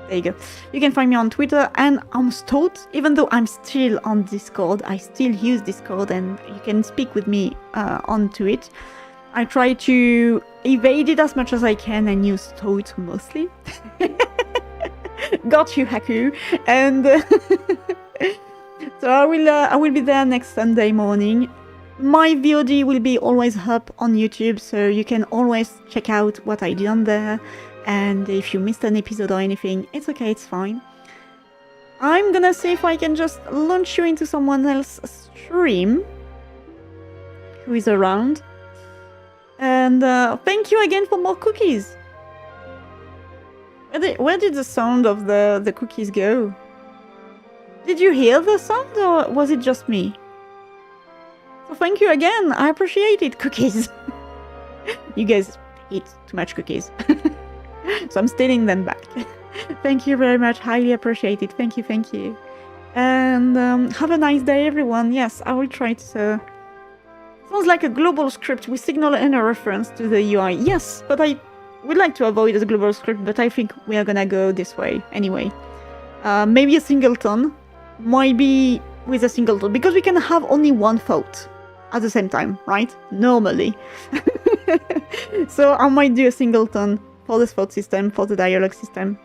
There you go. You can find me on Twitter and on Stoat. Even though I'm still on Discord, I still use Discord, and you can speak with me onto it. I try to evade it as much as I can and use Stoat mostly. Got you, Haku. And so I will be there next Sunday morning. My VOD will be always up on YouTube, so you can always check out what I did on there. And if you missed an episode or anything, it's okay, it's fine. I'm gonna see if I can just launch you into someone else's stream who is around. And thank you again for more cookies. Where did the sound of the cookies go? Did you hear the sound, or was it just me? So thank you again, I appreciate it, cookies. You guys eat too much cookies. So I'm stealing them back. Thank you very much, highly appreciate it. Thank you. And have a nice day, everyone. Yes, I will try to... Sounds like a global script with signal and a reference to the UI. Yes, but I would like to avoid the global script, but I think we are gonna go this way anyway. Maybe a singleton. Might be with a singleton, because we can have only one thought at the same time, right? Normally. So I might do a singleton for the thought system, for the dialogue system.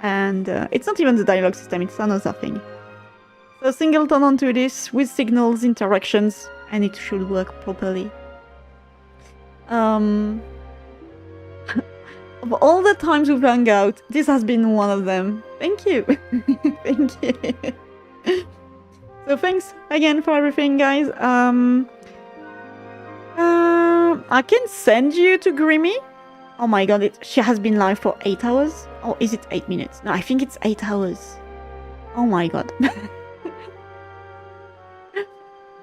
And it's not even the dialogue system, it's another thing. So singleton onto this with signals, interactions, and it should work properly. Of all the times we've hung out, this has been one of them. Thank you. Thank you. So thanks again for everything, guys. I can send you to Grimmy. Oh my god, she has been live for 8 hours? Or is it 8 minutes? No, I think it's 8 hours. Oh my god.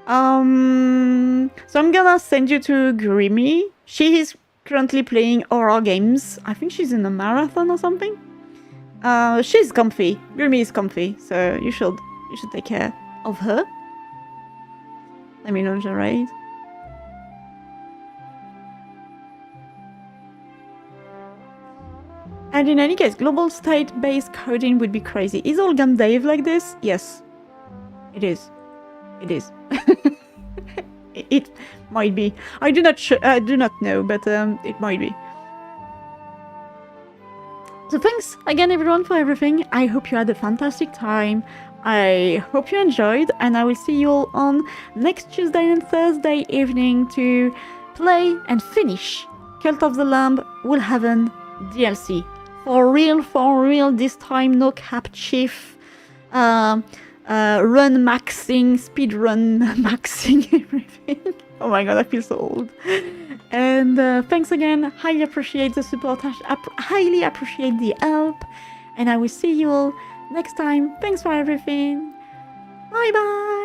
So I'm gonna send you to Grimmy. She is currently playing horror games. I think she's in a marathon or something. She's comfy. Grimmy is comfy, so you should take care of her. Let me launch a raid. And in any case, global state-based coding would be crazy. Is Olgam Dave like this? Yes. It is. It is. It might be. I do not know, but it might be. So thanks again everyone for everything. I hope you had a fantastic time. I hope you enjoyed, and I will see you all on next Tuesday and Thursday evening to play and finish Cult of the Lamb Will Heaven DLC. For real this time, no cap chief, run maxing, speed run maxing, everything. Oh my god, I feel so old. And thanks again, highly appreciate the support, highly appreciate the help, and I will see you all next time. Thanks for everything. Bye bye.